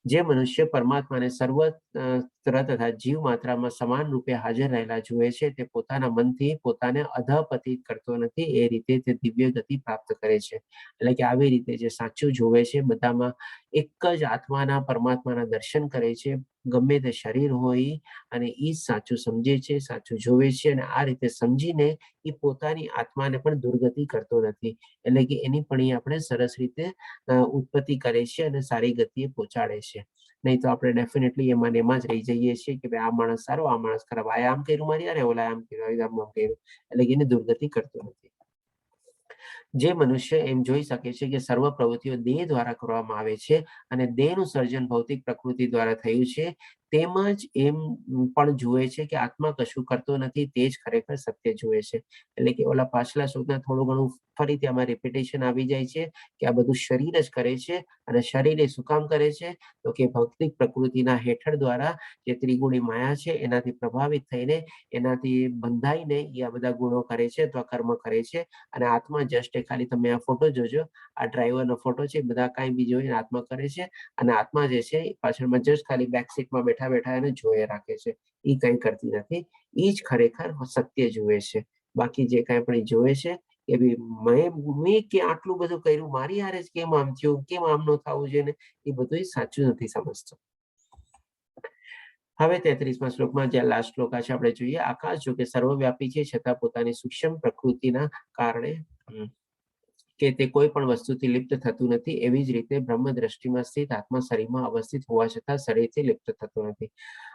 Speaker 2: જે મનુષ્ય પરમાત્માને સર્વત્ર તથા જીવ માત્રામાં સમાન રૂપે હાજર રહેલા જુએ છે તે પોતાના મનથી પોતાને અધપતિત કરતો નથી, એ રીતે તે દિવ્ય ગતિ પ્રાપ્ત કરે છે. એટલે કે આવી રીતે જે સાચું જોવે છે, બધામાં એક જ આત્માના પરમાત્માના દર્શન કરે છે, ગમે તે શરીર હોય, અને એ સાચું સમજે છે, સાચું જોવે છે, અને આ રીતે સમજીને એ પોતાની આત્માને પણ દુર્ગતિ કરતો નથી. એટલે કે એની પણ એ આપણે સરસ રીતે ઉત્પત્તિ કરે છે અને સારી ગતિએ પહોંચાડે છે. નહીં તો આપણે ડેફિનેટલી એમાં ને એમાં જ રહી જઈએ છીએ કે ભાઈ આ માણસ સારો, આ માણસ ખરાબ, આ આમ કર્યું મારી યારે, ઓલા આમ કર્યું, આમ કર્યું, એટલે કે એને દુર્ગતિ કરતો નથી. જે મનુષ્ય એમ જોઈ શકે છે કે સર્વ પ્રવૃત્તિઓ દેહ દ્વારા કરવામાં આવે છે અને દેહનું સર્જન ભૌતિક પ્રકૃતિ દ્વારા થયું છે, તેમજ એમ પણ જુએ છે કે આત્મા કશું કરતો નથી, તે જ ખરેખર સત્ય જુએ છે. એટલે કે ઓલા પાછલા શ્લોકના થોડું ઘણું ફરીથી આમાં રિપીટેશન આવી જાય છે કે આ બધું શરીર જ કરે છે, અને શરીર એ શું કામ કરે છે? તો કે ભૌતિક પ્રકૃતિના હેઠળ દ્વારા જે ત્રિગુણી માયા છે એનાથી પ્રભાવિત થઈને, એનાથી બંધાઈને એ આ બધા ગુણો કરે છે, અથવા કર્મ કરે છે. અને આત્મા જસ્ટ ખાલી તમે આ ફોટો જોજો, આ ડ્રાઈવરનો ફોટો છે, બધા કાંઈ બી જોઈને આત્મા કરે છે, અને આત્મા જે છે પાછળમાં જસ્ટ ખાલી બેક સીટમાં બેઠા બેઠા એને જોયે રાખે છે, એ કંઈ કરતી નથી. એ જ ખરેખર સત્ય જુએ છે. બાકી જે કાંઈ પણ જોવે છે કે મેં કે આટલું બધું કર્યું, મારી હારે જ કેમ આમ થયું, કેમ આમ ન થવું જોઈએ ને, એ બધું સાચું નથી સમજતો. હવે 33મા શ્લોકમાં જે લાસ્ટ શ્લોક છે આપણે જોઈએ. આકાશ જો કે સર્વવ્યાપી છે, છતાં પોતાની સૂક્ષ્મ પ્રકૃતિના કારણે કે તે કોઈ પણ વસ્તુથી લિપ્ત થતું નથી, એવી જ રીતે બ્રહ્મ દ્રષ્ટિમાં સ્થિત આત્મા શરીરમાં અવસ્થિત હોવા છતાં શરીરથી લિપ્ત થતો નથી.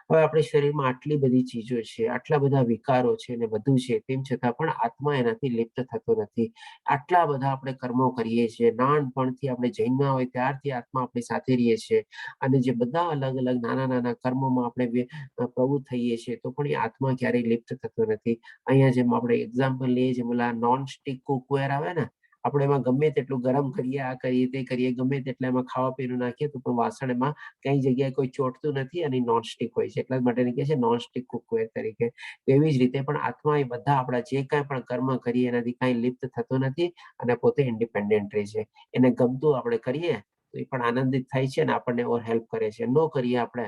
Speaker 2: હવે આપણે શરીરમાં આટલી બધી ચીજો છે, આટલા બધા વિકારો છે ને બધું છે, તેમ છતાં પણ આત્મા એનાથી લિપ્ત થતો નથી. આટલા બધા આપણે કર્મો કરીએ છીએ, નાનપણથી આપણે જન્મ્યા હોય ત્યારથી આત્મા આપણી સાથે રહીએ છીએ, અને જે બધા અલગ અલગ નાના નાના કર્મોમાં આપણે પ્રવૃત્ત થઈએ છીએ, તો પણ એ આત્મા ક્યારેય લિપ્ત થતો નથી. અહીંયા જેમ આપણે એક્ઝામ્પલ લઈએ, જેમ ઓલા નોન સ્ટિક કુકવેર આવે ને, આપણે એમાં ગમે તેટલું ગરમ કરીએ, આ કરીએ, તે કરીએ, ગમે તેટલા એમાં ખાવા પીવાનું નાખીએ, તો પણ વાસણ એમાં કઈ જગ્યાએ કોઈ ચોટતું નથી, અને નોનસ્ટિક હોય છે, એટલા માટે કહે છે નોનસ્ટિક કુકવેર તરીકે. એવી જ રીતે પણ આત્મા એ બધા આપણા જે કાંઈ પણ કર્મ કરીએ એનાથી કાંઈ લિપ્ત થતો નથી, અને પોતે ઇન્ડિપેન્ડન્ટ રહે છે. એને ગમતું આપણે કરીએ તો એ પણ આનંદિત થાય છે, અને આપણને હેલ્પ કરે છે. ન કરીએ આપણે,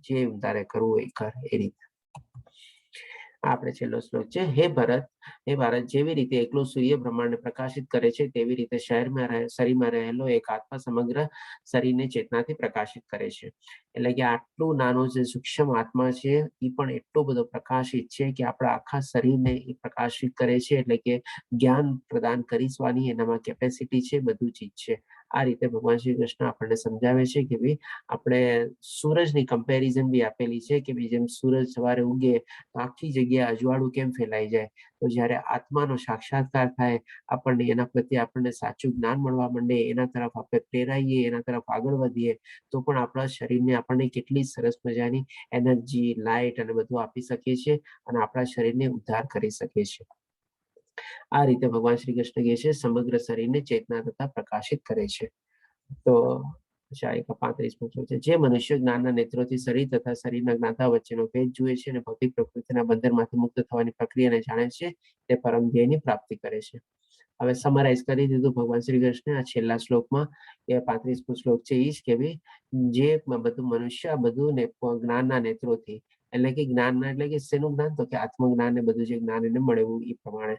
Speaker 2: જે તારે કરવું હોય કર, એ રીતે. આપણે છેલ્લો શ્લોક છે. હે ભારત, જેવી રીતે એકલો સૂર્ય બ્રહ્માંડને પ્રકાશિત કરે છે, તેવી રીતે શરીરમાં રહેલો એક આત્મા સમગ્ર શરીરને ચેતનાથી પ્રકાશિત કરે છે. એટલે કે આટલું નાનું જે સૂક્ષ્મ આત્મા છે, એ પણ એટલો બધો પ્રકાશિત છે કે આપણા આખા શરીરને એ પ્રકાશિત કરે છે. એટલે કે જ્ઞાન પ્રદાન કરીશવાની એનામાં કેપેસિટી છે, બધું ચીજ છે. આ રીતે ભગવાન શ્રી કૃષ્ણ આપણને સમજાવે છે કે ભાઈ આપણે સૂરજની કમ્પેરિઝન બી આપેલી છે કે ભાઈ જેમ સૂરજ સવારે ઉગે તો આખી જગ્યાએ અજવાળું કેમ ફેલાઈ જાય, તો જ્યારે આત્માનો સાક્ષાત્કાર થાય, આપણને એના પ્રત્યે આપણને સાચું જ્ઞાન મળવા માંડે, એના તરફ આપણે પ્રેરાઈએ, એના તરફ આગળ વધીએ, તો પણ આપણા શરીરને આપણને કેટલી સરસ મજાની એનર્જી, લાઇટ અને બધું આપી શકીએ છીએ, અને આપણા શરીરને ઉદ્ધાર કરી શકીએ છીએ. આ રીતે ભગવાન શ્રી કૃષ્ણ કહે છે સમગ્ર શરીરને ચેતના તથા પ્રકાશિત કરે છે. તો 35મો શ્લોક છે. જે મનુષ્ય જ્ઞાનના નેત્રોથી શરીર તથા શરીરના જ્ઞાતા વચ્ચેનો ભેદ જુએ છે અને ભૌતિક પ્રકૃતિના બંધનમાંથી મુક્ત થવાની પ્રક્રિયાને જાણે છે, તે પરમ ધ્યેયની પ્રાપ્તિ કરે છે. હવે સમરાઇઝ કરી દીધું ભગવાન શ્રી કૃષ્ણ આ છેલ્લા શ્લોકમાં. એ 35મો શ્લોક છે એ જ કે ભાઈ જે બધું મનુષ્ય આ બધું જ્ઞાનના નેત્રોથી, એટલે કે જ્ઞાનના એટલે કે શેનું જ્ઞાન, તો કે આત્મજ્ઞાન ને બધું જે જ્ઞાન એને મળ્યું એ પ્રમાણે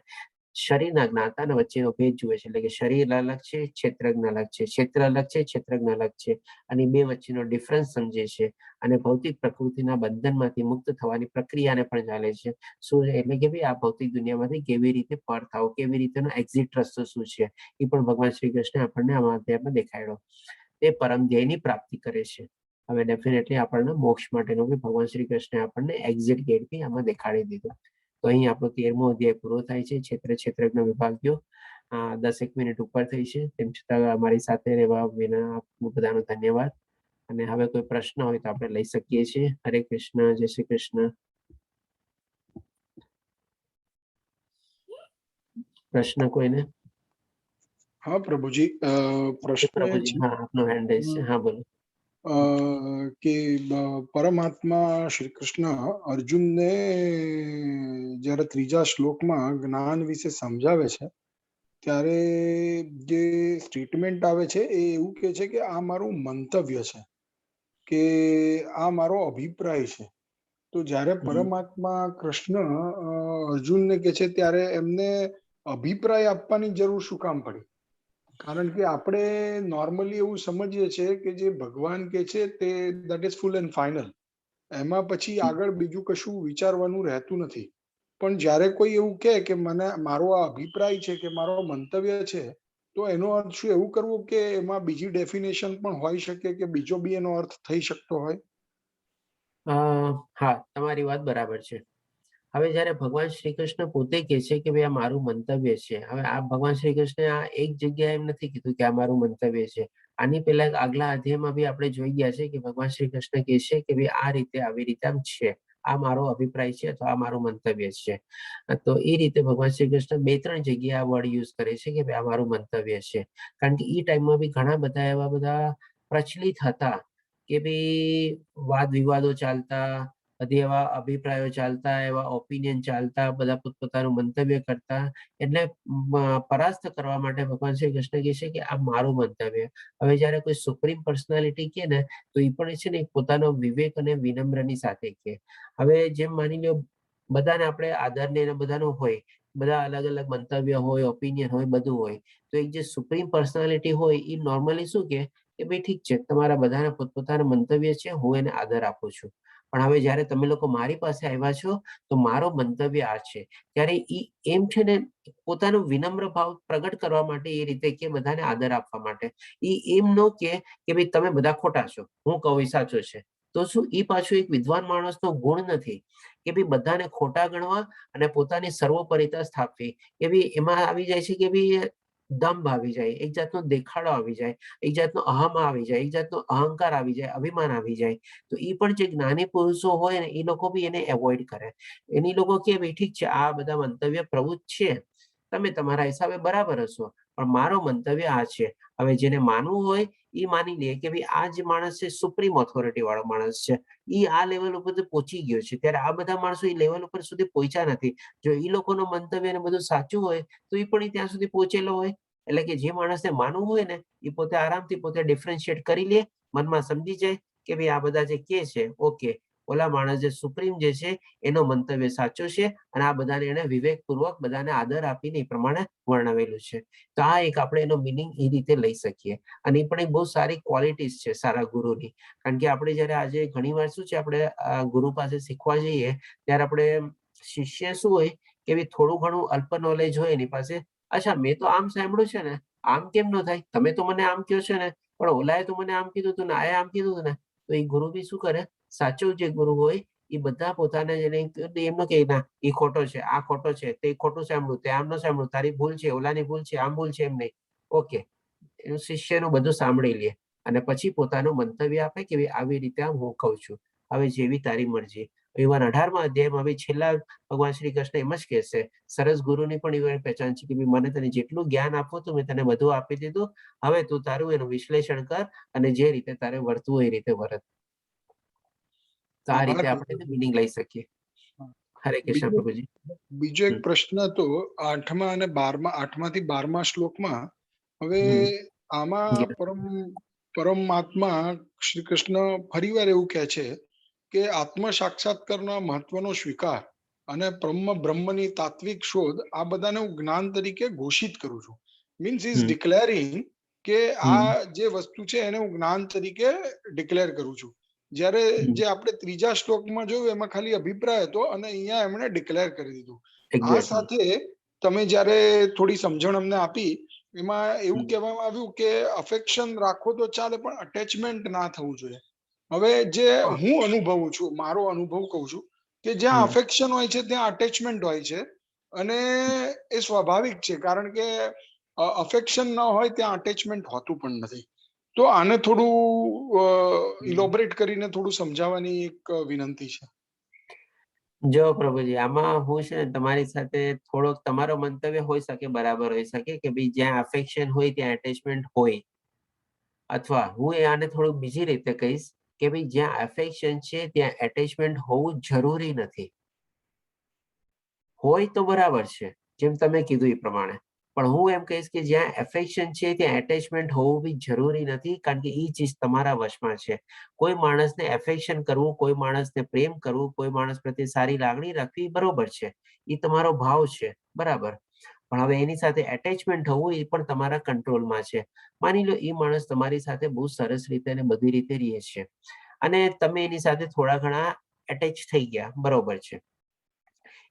Speaker 2: શરીરના જ્ઞાતા અને વચ્ચેનો ભેદ જુએ છે. એટલે કે શરીર અલગ છે, ક્ષેત્રજ્ઞ અલગ છે, ક્ષેત્ર અલગ છે, ક્ષેત્રજ્ઞ અલગ છે, અને બે વચ્ચેનો ડિફરન્સ સમજે છે, અને ભૌતિક પ્રકૃતિના બંધનમાંથી મુક્ત થવાની પ્રક્રિયાને પણ ચાલે છે. શું એટલે કે ભાઈ આ ભૌતિક દુનિયામાંથી કેવી રીતે પર થાવ, કેવી રીતેનો એક્ઝિટ રસ્તો શું છે, એ પણ ભગવાન શ્રી કૃષ્ણ આપણને આમાં અધ્યાયમાં દેખાડ્યો. તે પરમ ધ્યેયની પ્રાપ્તિ કરે છે. હવે ડેફિનેટલી આપણને મોક્ષ માટેનો બી ભગવાન શ્રી કૃષ્ણ આપણને એક્ઝિટ ગેટ બી આમાં દેખાડી દીધો. તો અહીં આપણો 13મો અધ્યાય પૂરો થાય છે. ક્ષેત્રજ્ઞ વિભાગ્યો 10 મિનિટ ઉપર થઈ છે, તેમ છતાં અમારી સાથે રહેવા વિના બધાનો ધન્યવાદ. અને હવે કોઈ પ્રશ્ન હોય તો આપણે લઈ શકીએ છીએ. હરે કૃષ્ણ, જય શ્રી કૃષ્ણ. પ્રશ્ન કોઈને?
Speaker 3: હા પ્રભુજી, પ્રશ્ન એ છે
Speaker 2: હા, આપનો હેન્ડ રેઝ છે. હા, બોલો.
Speaker 3: કે પરમાત્મા શ્રી કૃષ્ણ અર્જુનને જ્યારે 3જા શ્લોકમાં જ્ઞાન વિશે સમજાવે છે, ત્યારે જે સ્ટેટમેન્ટ આવે છે એ એવું કે છે કે આ મારું મંતવ્ય છે. કે આ મારો અભિપ્રાય છે. તો જ્યારે પરમાત્મા કૃષ્ણ અર્જુનને કહે છે ત્યારે એમને અભિપ્રાય આપવાની જરૂર શું કામ પડી? કારણ કે આપણે નોર્મલી એવું સમજીએ છીએ કે જે ભગવાન કે છે તે that is full and final, એમાં પછી આગળ બીજું કશું વિચારવાનું રહેતું નથી. પણ જ્યારે કોઈ એવું કહે કે મને મારો આ અભિપ્રાય છે કે મારો મંતવ્ય છે, તો એનો અર્થ શું એવું કરવું કે એમાં બીજી ડેફિનેશન પણ હોઈ શકે કે બીજો બી એનો અર્થ થઈ શકતો હોય?
Speaker 2: હા, તમારી વાત બરાબર છે. હવે જ્યારે ભગવાન શ્રી કૃષ્ણ પોતે કહે છે કે ભાઈ આ મારું મંતવ્ય છે, હવે આ ભગવાન શ્રી કૃષ્ણે આ એક જગ્યાએ એમ નથી કીધું કે આ મારું મંતવ્ય છે. આની પહેલા આગલા અધ્યાયમાં બી આપણે જોઈ ગયા છે કે ભગવાન શ્રી કૃષ્ણ કહે છે કે ભાઈ આ રીતે આવી રીતે આમ છે, આ મારો અભિપ્રાય છે અથવા આ મારું મંતવ્ય છે. તો એ રીતે ભગવાન શ્રી કૃષ્ણ 2-3 જગ્યાએ આ વર્ડ યુઝ કરે છે કે ભાઈ આ મારું મંતવ્ય છે. કારણ કે એ ટાઈમમાં બી ઘણા બધા એવા બધા પ્રચલિત હતા કે ભાઈ વાદ વિવાદો ચાલતા, બધી એવા અભિપ્રાયો ચાલતા, એવા ઓપિનિયન ચાલતા, બધા પોતપોતાનું મંતવ્ય કરતા. એટલે પરાસ્ત કરવા માટે ભગવાન શ્રી કૃષ્ણ કહે છે કે આ મારું મંતવ્ય. હવે જ્યારે કોઈ સુપ્રીમ પર્સનાલિટી કહે ને તો એ પણ છે ને પોતાનો વિવેક અને વિનમ્રની સાથે કહે. હવે જેમ માની લો બધાને આપણે આદરને બધાનું હોય, બધા અલગ અલગ મંતવ્ય હોય, ઓપિનિયન હોય, બધું હોય. તો એક જે સુપ્રીમ પર્સનાલિટી હોય એ નોર્મલી શું કે ભાઈ ઠીક છે, તમારા બધાના પોતપોતાના મંતવ્ય છે, હું એને આદર આપું છું. પણ હવે જ્યારે તમે લોકો મારી પાસે આવ્યા છો તો મારો મંતવ્ય આ છે, ત્યારે એ એમ છે ને પોતાનો વિનમ્ર ભાવ પ્રગટ કરવા માટે એ રીતે કે બધાને આદર આપવા માટે. એ એમ ન કે ભાઈ તમે બધા ખોટા છો, હું કહું એ સાચો છે. તો શું એ પાછું એક વિદ્વાન માણસનો ગુણ નથી કે ભાઈ બધાને ખોટા ગણવા અને પોતાની સર્વોપરિતા સ્થાપવી. કે ભાઈ એમાં આવી જાય છે કે ભાઈ દંભ આવી જાય, એક જાતનો દેખાડો આવી જાય, એક જાતનો અહમ આવી જાય, એક જાતનો અહંકાર આવી જાય, અભિમાન આવી જાય. તો એ પણ જે જ્ઞાની પુરુષો હોય ને એ લોકો બી એને એવોઇડ કરે. એની લોકો કે ભાઈ ઠીક છે, આ બધા મંતવ્ય પ્રવૃત્ત છે, તમે તમારા હિસાબે બરાબર હશો, પણ મારો મંતવ્ય આ છે. હવે જેને માનવું હોય એ માની લે કે ભાઈ આ જે માણસ છે સુપ્રીમ ઓથોરિટી વાળો માણસ છે, એ આ લેવલ ઉપર પહોંચી ગયો છે. ત્યારે આ બધા માણસો એ લેવલ ઉપર સુધી પહોંચ્યા નથી. જો એ લોકોનું મંતવ્ય ને બધું સાચું હોય તો એ પણ ત્યાં સુધી પહોંચેલો હોય. એટલે કે જે માણસને માનવું હોય ને એ પોતે આરામથી પોતે ડિફરન્શિએટ કરી લે, મનમાં સમજી જાય કે ભાઈ આ બધા જે કે છે ઓકે, ઓલા માણસ જે સુપ્રીમ જે છે એનો મંતવ્ય સાચો છે અને આ બધાને એને વિવેકપૂર્વક બધાને આદર આપીને એ પ્રમાણે વર્ણવેલું છે. તો આ એક આપણે એનો મિનિંગ એ રીતે લઈ શકીએ. અને એ પણ એક બહુ સારી ક્વોલિટીઝ છે સારા ગુરુની. કારણ કે આપણે જયારે આજે ઘણી વાર શું છે, આપણે ગુરુ પાસે શીખવા જઈએ ત્યારે આપણે શિષ્ય શું હોય કે ભાઈ થોડું ઘણું અલ્પ નોલેજ હોય એની પાસે. અચ્છા, મેં તો આમ સાંભળ્યું છે ને, આમ કેમ ન થાય? તમે તો મને આમ કહો છો ને, પણ ઓલાએ તો મને આમ કીધું હતું ને, આએ આમ કીધું હતું ને. તો એ ગુરુ બી શું કરે, સાચો જે ગુરુ હોય એ બધા પોતાને એમનો કે ના એ ખોટો છે, આ ખોટો છે, તે ખોટું સાંભળ્યું, તે આમ ન સાંભળ્યું, તારી ભૂલ છે, ઓલાની ભૂલ છે, આમ ભૂલ છે, એમ નહીં. ઓકે, એનું શિષ્યનું બધું સાંભળી લે અને પછી પોતાનું મંતવ્ય આપે કે આવી રીતે હું કહું છું, હવે જેવી તારી મરજી. 18મા અધ્યાયમાં બી છેલ્લા ભગવાન શ્રી કૃષ્ણ એમ જ કહેશે, સરસ ગુરુની પણ એવી પહેચાન છે કે મને તને જેટલું જ્ઞાન આપવું હતું મેં તને બધું આપી દીધું, હવે તું તારું એનું વિશ્લેષણ કર અને જે રીતે તારે વર્તવું હોય એ રીતે વર્ત. તો આ રીતે આપણે મિનિંગ લઈ શકીએ. હરે કૃષ્ણ પ્રભુજી.
Speaker 3: બીજો એક પ્રશ્ન હતો 8મા અને 8માથી 12મા શ્લોકમાં. હવે આમાં પરમાત્મા શ્રી કૃષ્ણ ફરીવાર એવું કહે છે કે આત્મ સાક્ષાત્કારના મહત્વનો સ્વીકાર અને બ્રહ્મની તાત્વિક શોધ, આ બધાને હું જ્ઞાન તરીકે ઘોષિત કરું છું. મીન્સ ઇઝ ડિક્લેરિંગ કે આ જે વસ્તુ છે એને હું જ્ઞાન તરીકે ડિક્લેર કરું છું. જ્યારે જે આપણે 3જા શ્લોકમાં જોયું એમાં ખાલી અભિપ્રાય હતો અને અહીંયા એમણે ડિક્લેર કરી દીધું. આ સાથે તમે જ્યારે થોડી સમજણ અમને આપી એમાં એવું કહેવામાં આવ્યું કે અફેક્શન રાખો તો ચાલે પણ અટેચમેન્ટ ના થવું જોઈએ. હવે જે હું અનુભવું છું, મારો અનુભવ કહું છું કે જ્યાં અફેક્શન હોય છે ત્યાં અટેચમેન્ટ હોય છે અને એ સ્વાભાવિક છે, કારણ કે અફેક્શન ન હોય ત્યાં અટેચમેન્ટ હોતું પણ નથી. તો આને થોડું ઇલોબરેટ કરીને થોડું સમજાવવાની એક વિનંતી છે.
Speaker 2: જો પ્રભુજી, આમાં હું છે ને તમારી સાથે થોડોક તમારો મંતવ્ય હોઈ શકે, બરાબર હોઈ શકે કે ભાઈ જ્યાં અફેક્શન હોય ત્યાં એટેચમેન્ટ હોય, અથવા હું આને થોડુંક બીજી રીતે કહીશ કે ભાઈ જ્યાં અફેક્શન છે ત્યાં એટેચમેન્ટ હોવું જરૂરી નથી. હોય તો બરાબર છે જેમ તમે કીધું એ પ્રમાણે, પણ હું એમ કહીશ કે જ્યાં એફેક્શન છે ત્યાં એટેચમેન્ટ હોવું બી જરૂરી નથી, કારણ કે એ ચીજ તમારા વશમાં છે. કોઈ માણસને એફેક્શન કરવું, કોઈ માણસને પ્રેમ કરવું, કોઈ માણસ પ્રત્યે સારી લાગણી રાખવી બરોબર છે, એ તમારો ભાવ છે, બરાબર. પણ હવે એની સાથે એટેચમેન્ટ હોવું એ પણ તમારા કંટ્રોલમાં છે. માની લો એ માણસ તમારી સાથે બહુ સરસ રીતે અને બધી રીતે રહે છે અને તમે એની સાથે થોડા ઘણા એટેચ થઈ ગયા, બરોબર છે.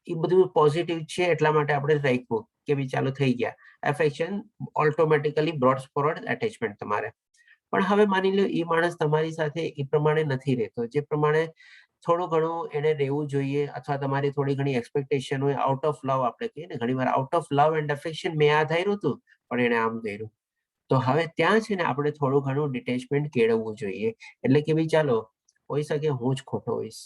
Speaker 2: એ બધું પોઝિટિવ છે, એટલા માટે આપણે રાખ્યું કે ભાઈ ચાલો થઈ ગયા. એફેક્શન ઓટોમેટિકલી બ્રોડ ફોરવર્ડ એટેચમેન્ટ તમારે. પણ હવે માની લો એ માણસ તમારી સાથે એ પ્રમાણે નથી રહેતો, જે પ્રમાણે થોડું ઘણું એને રહેવું જોઈએ, અથવા તમારી થોડી ઘણી એક્સપેક્ટેશન હોય, આઉટ ઓફ લવ આપણે કહીએ ને ઘણી વાર, આઉટ ઓફ લવ એન્ડ એફેક્શન મેં આ ધાર્યું હતું પણ એને આમ કર્યું. તો હવે ત્યાં છે ને આપણે થોડું ઘણું ડિટેચમેન્ટ કેળવવું જોઈએ. એટલે કે ભાઈ ચાલો, હોઈ શકે હું જ ખોટો હોઈશ,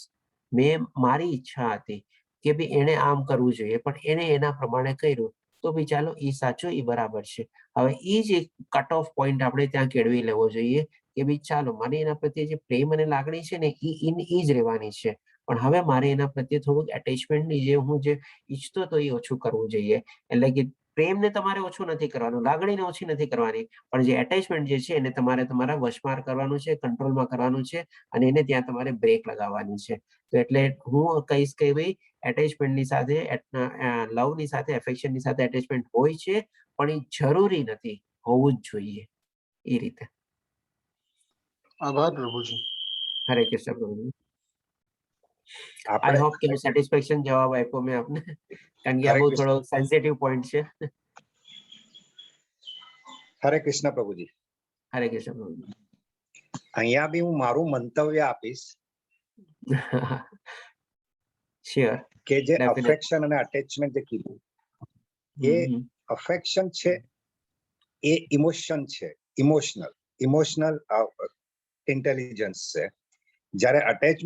Speaker 2: મેં મારી ઈચ્છા હતી કે ભાઈ એને આમ કરવું જોઈએ પણ એને એના પ્રમાણે કર્યું, તો ભાઈ ચાલો એ સાચું, એ બરાબર છે. હવે એ જ એક કટ ઓફ પોઈન્ટ આપણે ત્યાં કેળવી લેવો જોઈએ કે ભાઈ ચાલો, મને એના પ્રત્યે જે પ્રેમ અને લાગણી છે ને એ જ રહેવાની છે, પણ હવે મારે એના પ્રત્યે થોડુંક એટેચમેન્ટની જે હું જે ઈચ્છતો તો એ ઓછું કરવું જોઈએ. એટલે કે પ્રેમને તમારે ઓછું નથી કરવાનું, લાગણીને ઓછી નથી કરવાની, પણ જે એટેચમેન્ટ જે છે એને તમારે તમારા વશમાં કરવાનું છે, કંટ્રોલમાં કરવાનું છે, અને એને ત્યાં તમારે બ્રેક લગાવવાની છે. તો એટલે હું કહીશ કે ભાઈ એટેચમેન્ટની સાથે લવની સાથે એફેક્શનની સાથે એટેચમેન્ટ હોય છે, પણ એ જરૂરી નથી હોવું જ જોઈએ. એ રીતે.
Speaker 3: આભાર પ્રભુજી.
Speaker 2: હરે કૃષ્ણ પ્રભુજી.
Speaker 4: આપણે
Speaker 2: આઈ હોપ કે સેટિસ્ફેક્શન જવાબ આપ્યો મેં આપને, કારણ કે આ
Speaker 4: હરે
Speaker 2: બહુ
Speaker 4: કૃષ્ણ.
Speaker 2: થોડો સેન્સિટિવ પોઈન્ટ છે.
Speaker 4: હરે કૃષ્ણ પ્રભુજી.
Speaker 2: હરે કૃષ્ણ પ્રભુજી.
Speaker 4: અહીંયા બી હું મારું મંતવ્ય આપીશ
Speaker 2: શ્યોર.
Speaker 4: કે જે
Speaker 2: Definitely.
Speaker 4: અફેક્શન અને અટેચમેન્ટ જે કીધું, એ અફેક્શન છે એ ઇમોશન છે, ઇમોશનલ ઇન્ટેલિજન્સ છે. જ્યારે અટેચમેન્ટ